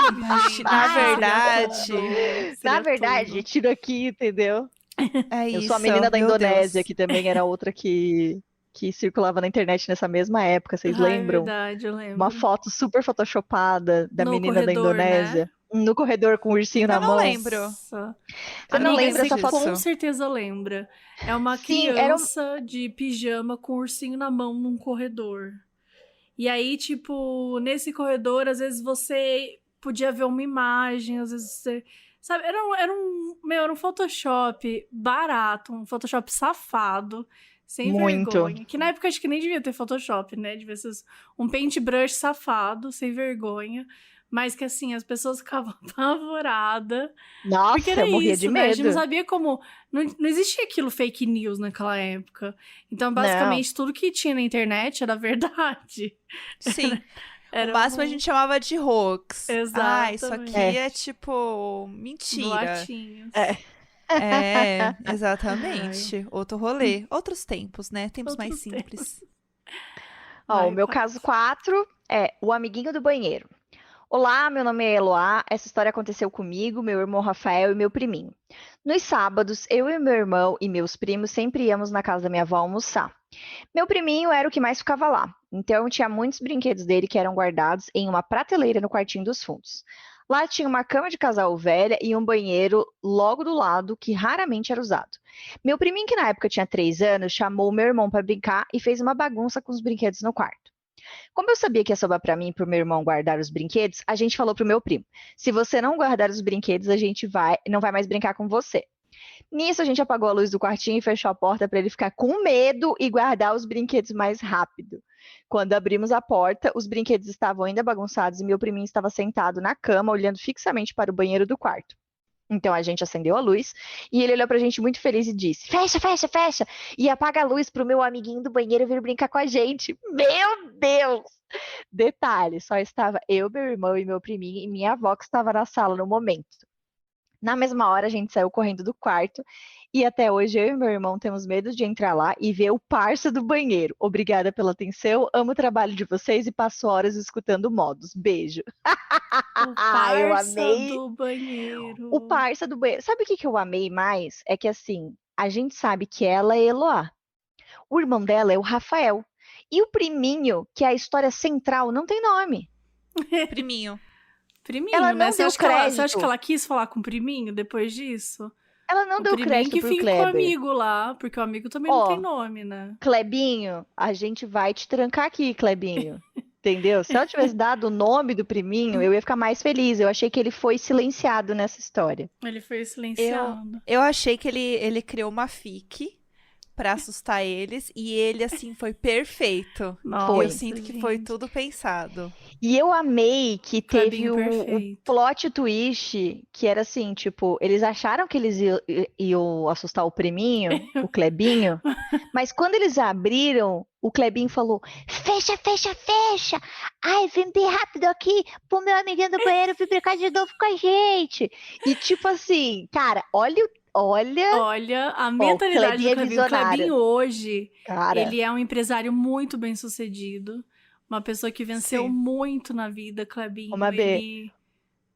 Na verdade, Na verdade, tiro aqui, entendeu? é Eu isso. sou a menina da meu Indonésia, Deus. que também era outra que circulava na internet nessa mesma época, vocês Ah, é lembram? verdade, eu lembro. Uma foto super photoshopada da No menina da corredor, Indonésia. No corredor com o ursinho Eu na não mão. lembro. Nossa. Você não Amiga, lembra você essa foto? com certeza lembra. É uma Sim, era um... criança de pijama com o ursinho na mão num corredor. E aí, tipo, nesse corredor, às vezes você podia ver uma imagem, às vezes você... Sabe, era um Photoshop barato, um Photoshop safado, sem Muito. vergonha. Que na época acho que nem devia ter Photoshop, né? Devia ser um paintbrush safado, sem vergonha. Mas que assim, as pessoas ficavam apavoradas. Nossa, Porque era eu morria isso, de né? A gente não medo. sabia como. Não existia aquilo fake news naquela época. Então, Não. basicamente, tudo que tinha na internet era verdade. Sim. Era O máximo a gente chamava de hoax. Ah, isso Exatamente. aqui é tipo mentira. Boatinhos. É. É, exatamente. Outro rolê. Outros tempos, né? Tempos mais Outros simples. Ó, Vai, o meu vai. caso 4 é o amiguinho do banheiro. Olá, meu nome é Eloá. Essa história aconteceu comigo, meu irmão Rafael e meu priminho. Nos sábados, eu e meu irmão e meus primos sempre íamos na casa da minha avó almoçar. Meu priminho era o que mais ficava lá, então tinha muitos brinquedos dele que eram guardados em uma prateleira no quartinho dos fundos. Lá tinha uma cama de casal velha e um banheiro logo do lado, que raramente era usado. Meu priminho, que na época tinha 3 anos, chamou o meu irmão para brincar e fez uma bagunça com os brinquedos no quarto. Como eu sabia que ia sobrar para mim e pro meu irmão guardar os brinquedos, a gente falou pro meu primo: se você não guardar os brinquedos, a gente não vai mais brincar com você. Nisso, a gente apagou a luz do quartinho e fechou a porta para ele ficar com medo e guardar os brinquedos mais rápido. Quando abrimos a porta, os brinquedos estavam ainda bagunçados e meu priminho estava sentado na cama, olhando fixamente para o banheiro do quarto. Então a gente acendeu a luz e ele olhou pra gente muito feliz e disse: fecha, fecha, fecha! E apaga a luz pro meu amiguinho do banheiro vir brincar com a gente. Meu Deus! Detalhe, só estava eu, meu irmão e meu priminho e minha avó que estava na sala no momento. Na mesma hora, a gente saiu correndo do quarto e até hoje eu e meu irmão temos medo de entrar lá e ver o parça do banheiro. Obrigada pela atenção, amo o trabalho de vocês e passo horas escutando modos. Beijo. O Eu parça amei. do banheiro. O parça do banheiro. Sabe o que eu amei mais? É que assim, a gente sabe que ela é Eloá. O irmão dela é o Rafael. E o priminho, que é a história central, não tem nome. Priminho. Priminho, Ela né? não Você deu acha que ela, você acha crédito. que ela quis falar com o priminho depois disso? Ela não O deu priminho crédito que pro fica com o Kleber. amigo lá, porque o amigo também não Ó, tem nome, né? Klebinho, a gente vai te trancar aqui, Klebinho. Entendeu? Se ela tivesse dado o nome do priminho, eu ia ficar mais feliz. Eu achei que ele foi silenciado nessa história. Ele foi silenciado. Eu achei que ele criou uma fic pra assustar eles e ele, assim, foi perfeito. Nossa, Eu sinto que foi gente. tudo pensado. E eu amei que teve Klebinho um perfeito. plot twist que era assim, tipo, eles acharam que eles iam assustar o priminho, o Klebinho, mas quando eles abriram, o Klebinho falou: fecha, fecha, fecha! Ai, vem bem rápido aqui pro meu amiguinho do banheiro vir brincar de novo com a gente. E tipo assim, cara, olha, Olha, a ó, o mentalidade Klebinho do é Klebinho. O visionário. Klebinho hoje, Cara, ele é um empresário muito bem sucedido. Uma pessoa que venceu Sim. muito na vida, Klebinho. Uma B, Ele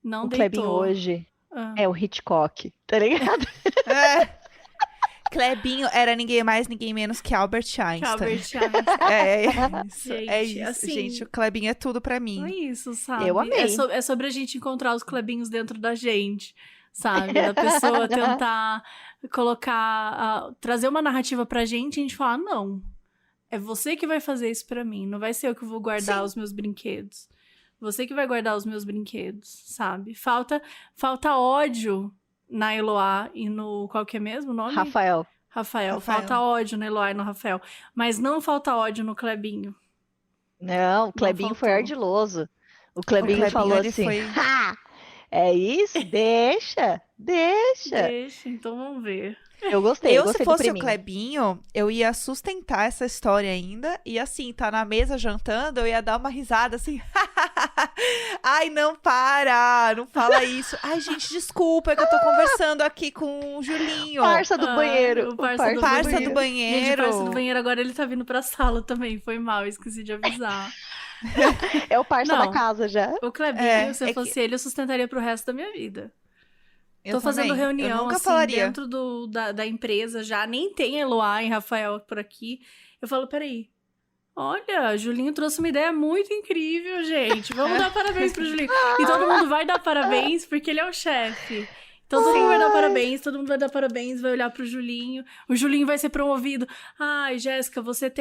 não o Klebinho deitou. hoje Ah. é o Hitchcock, tá ligado? É. Klebinho era ninguém mais, ninguém menos que Albert Einstein. Que Albert Einstein. É isso, é Gente, isso, assim, gente. O Klebinho é tudo pra É mim. isso, sabe? Eu amei. É sobre a gente encontrar os Klebinhos dentro da gente, sabe? Da pessoa tentar colocar, trazer uma narrativa pra gente e a gente falar: não, é você que vai fazer isso pra mim, não vai ser eu que vou guardar Sim. os meus brinquedos. Você que vai guardar os meus brinquedos, sabe? Falta ódio na Eloá e no... Qual que é mesmo o nome? Rafael. Rafael. Rafael. Falta ódio na Eloá e no Rafael. Mas não falta ódio no Klebinho. Não, o Klebinho foi faltou. ardiloso. O O Klebinho Klebinho, falou ele assim: foi... "Ha! É isso? Deixa, deixa." Deixa, então vamos ver. Eu gostei, eu Eu, se gostei do fosse o priminho. Klebinho, eu ia sustentar essa história ainda. E assim, tá na mesa jantando, eu ia dar uma risada assim. Ai, não para, não fala isso. Ai, gente, desculpa, é que eu tô conversando aqui com o Julinho. Parça do Ai, banheiro. o parça do Parça banheiro. do Gente, o banheiro. parça do banheiro agora ele tá vindo pra sala também. Foi mal, eu esqueci de avisar. É o parça Não. da casa já. O Klebinho, É, se eu é fosse ele, eu sustentaria pro resto da minha vida. Eu Tô fazendo também. Eu reunião, nunca assim, falaria. dentro da empresa já. Nem tem Eloá e Rafael por aqui. Eu falo: peraí. Olha, Julinho trouxe uma ideia muito incrível, gente. Vamos dar parabéns pro Julinho. E todo mundo vai dar parabéns porque ele é o chefe. Então todo mundo vai dar parabéns, todo mundo vai dar parabéns, vai olhar pro Julinho. O Julinho vai ser promovido. Ai, Jéssica, você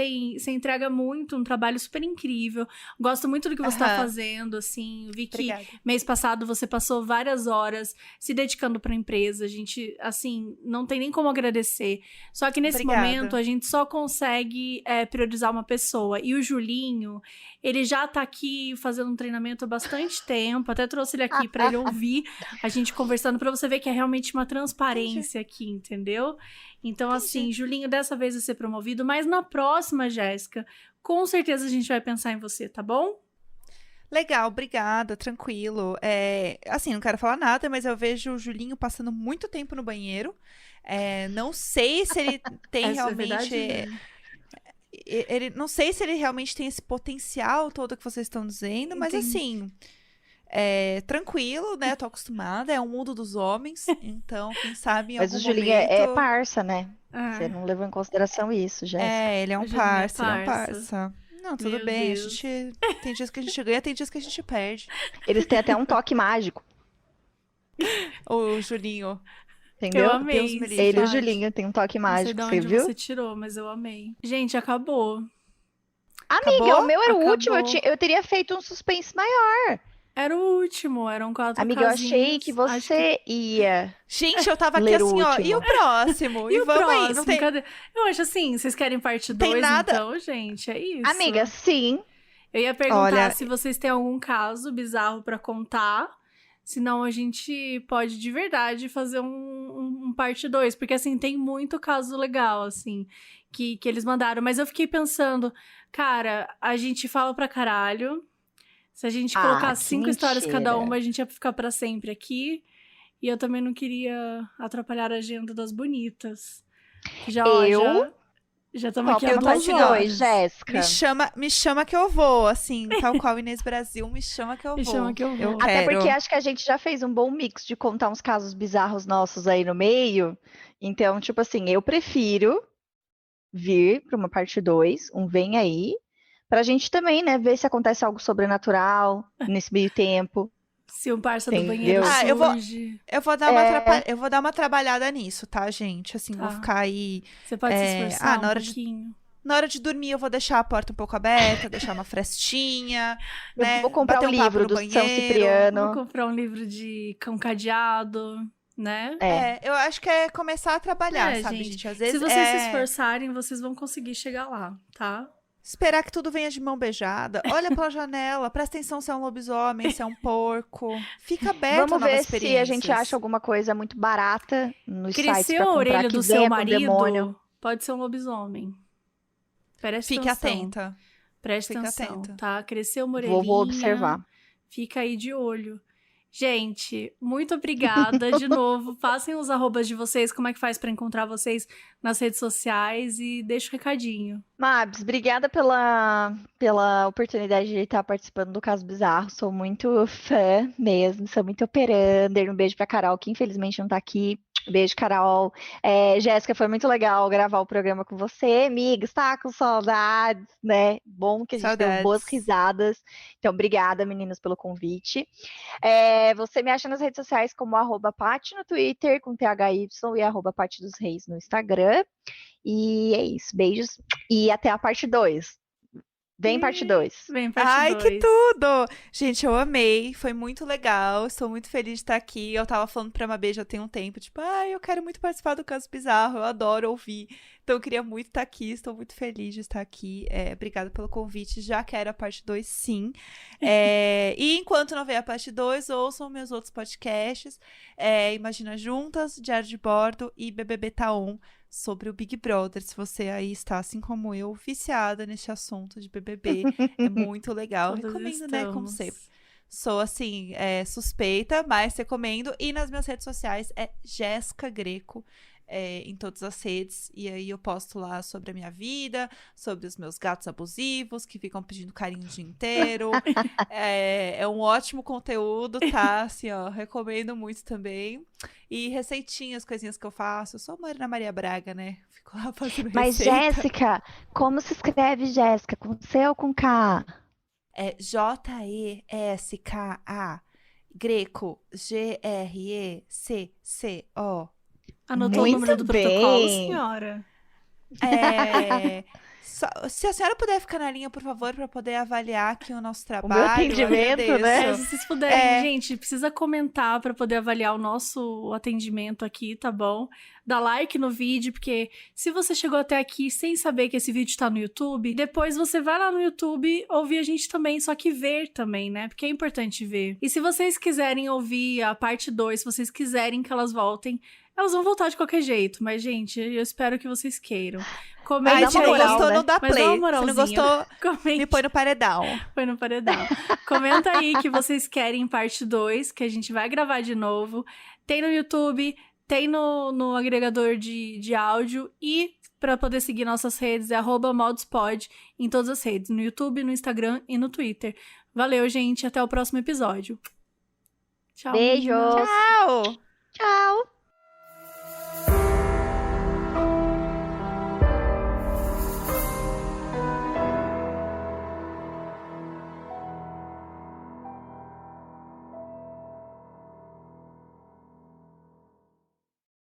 entrega muito, um trabalho super incrível. Gosto muito do que você tá Aham. fazendo, assim. Vi que Obrigada. mês passado você passou várias horas se dedicando pra empresa. A gente, assim, não tem nem como agradecer. Só que nesse Obrigada. momento a gente só consegue priorizar uma pessoa. E o Julinho, ele já tá aqui fazendo um treinamento há bastante tempo. Até trouxe ele aqui pra ele ouvir a gente conversando, pra você ver que é realmente uma transparência aqui, entendeu? Então, assim, Julinho, dessa vez vai ser promovido, mas na próxima, Jéssica, com certeza a gente vai pensar em você, tá bom? Legal, obrigada, tranquilo. Assim, não quero falar nada, mas eu vejo o Julinho passando muito tempo no banheiro. Não sei se ele tem Essa é realmente. verdade, Julinho. Não sei se ele realmente tem esse potencial todo que vocês estão dizendo, mas Entendi. assim. Tranquilo, né? Tô acostumada, é o mundo dos homens, então, quem sabe em Mas o algum Julinho momento... é parça, né? Ah, Você não levou em consideração isso, Jéssica. ele é um O Julinho é parça, ele é um parça. parça. Não, tudo Meu bem, Deus. tem dias que a gente ganha, tem dias que a gente perde. Eles têm até um toque mágico. O Julinho. Entendeu? Eu amei. Deus me livre. Ele e o Paty. Julinho tem um toque Não sei mágico, de você onde viu? você tirou, mas eu amei. Gente, acabou. Amiga, Acabou? o meu era o último, Acabou. eu teria feito um suspense maior. Era o último, eram 4 Amiga, eu achei casinhas. que Acho que... você ia Gente, eu tava aqui ler o assim, ó. E último. o próximo? E o vamos aí. próximo? Não tem, Cadê? Eu acho assim, vocês querem parte não tem 2, nada. então, gente, é isso. Amiga, sim. Eu ia perguntar Olha, se vocês têm algum caso bizarro pra contar. Senão a gente pode de verdade fazer um parte 2. Porque assim, tem muito caso legal, assim, que eles mandaram. Mas eu fiquei pensando, cara, a gente fala pra caralho. Se a gente colocar Que 5 histórias cada uma, mentira. a gente ia ficar pra sempre aqui. E eu também não queria atrapalhar a agenda das bonitas. Que já, ó, já estamos Qual aqui que há é a 2 parte assim, ó, 2, horas. Jéssica? me chama que eu vou, assim, tal qual Inês Brasil, me chama que eu Me vou. chama que eu vou. Até quero. porque acho que a gente já fez um bom mix de contar uns casos bizarros nossos aí no meio. Então, tipo assim, eu prefiro vir para uma parte 2, um vem aí, pra gente também, né, ver se acontece algo sobrenatural nesse meio tempo, Se um parça do banheiro entendeu? Ah, surge, eu vou dar eu vou dar uma trabalhada nisso, tá, gente? Assim, vou tá? ficar aí. Você pode se esforçar na um hora de pouquinho. Na hora de dormir, eu vou deixar a porta um pouco aberta, deixar uma frestinha, Eu né? vou comprar Bater um um papo livro no do São banheiro. Cipriano. Vou comprar um livro de cão cadeado, né? Eu acho que é começar a trabalhar, sabe, gente? gente? Às Se vezes vocês se esforçarem, vocês vão conseguir chegar lá, tá? esperar que tudo venha de mão beijada. Olha pela janela, presta atenção se é um lobisomem, se é um porco. Fica aberto a Vamos novas ver se a gente experiências. acha alguma coisa muito barata nos sites Cresceu pra a comprar orelha que do seu venha com demônio. marido, pode ser um lobisomem. Preste Fique atenção. atenta. Preste Fica atenção, atenta. tá? Cresceu uma Vou orelhinha. observar. Fica aí de olho. Gente, muito obrigada de novo. Passem os arrobas de vocês, como é que faz pra encontrar vocês nas redes sociais e deixa o recadinho. Mabs, obrigada pela oportunidade de estar participando do Caso Bizarro. Sou muito fã mesmo, sou muito operander. Um beijo pra Carol, que infelizmente não tá aqui. Beijo, Carol. Jéssica, foi muito legal gravar o programa com você. Amiga, está com saudades, né? Bom que a gente deu boas Saudades. risadas. Então, obrigada, meninas, pelo convite. Você me acha nas redes sociais como @Paty no Twitter, com THY, e @Paty dos Reis no Instagram. E é isso. Beijos. E até a parte 2. Vem parte 2. Vem, parte Ai, 2. que tudo! Gente, eu amei, foi muito legal, estou muito feliz de estar aqui. Eu tava falando pra Mabê já tem um tempo, tipo, eu quero muito participar do Caso Bizarro, eu adoro ouvir. Então eu queria muito estar aqui, estou muito feliz de estar aqui. Obrigada pelo convite, já quero a parte 2, sim. E enquanto não vier a parte 2, ouçam meus outros podcasts, Imagina Juntas, Diário de Bordo e BBB Tá On, sobre o Big Brother. Se você aí está, assim como eu, viciada nesse assunto de BBB, é muito legal. Todas Recomendo, né, como estamos. sempre. Sou, assim, suspeita, mas recomendo. E nas minhas redes sociais é Jéssica Greco, em todas as redes. E aí eu posto lá sobre a minha vida, sobre os meus gatos abusivos, que ficam pedindo carinho o dia inteiro. É um ótimo conteúdo, tá? Assim, ó, recomendo muito também. E receitinhas, coisinhas que eu faço. Eu sou a Marina Maria Braga, né? Fico lá fazendo Mas, receita. Jéssica, como se escreve Jéssica? Com C ou com K? É Jeska, Greco, Greco. Anotou o Muito número do protocolo, bem. senhora? Se a senhora puder ficar na linha, por favor, para poder avaliar aqui o nosso meu trabalho, atendimento, eu né? agradeço. Se vocês puderem, gente, precisa comentar pra poder avaliar o nosso atendimento aqui, tá bom? Dá like no vídeo, porque se você chegou até aqui sem saber que esse vídeo tá no YouTube, depois você vai lá no YouTube ouvir a gente também, só que ver também, né? Porque é importante ver. E se vocês quiserem ouvir a parte 2, se vocês quiserem que elas voltem, elas vão voltar de qualquer jeito, mas, gente, eu espero que vocês queiram. Comente dá Se uma não aí. moral, gostou, né? não dá Mas dá play. uma Se não moralzinha. gostou, Comente. me põe no paredão. Foi no paredão. Comenta aí que vocês querem parte 2, que a gente vai gravar de novo. Tem no YouTube, tem no agregador de áudio e para poder seguir nossas redes é @modspod em todas as redes, no YouTube, no Instagram e no Twitter. Valeu, gente, até o próximo episódio. Tchau. Beijos. meninas. Tchau! Tchau.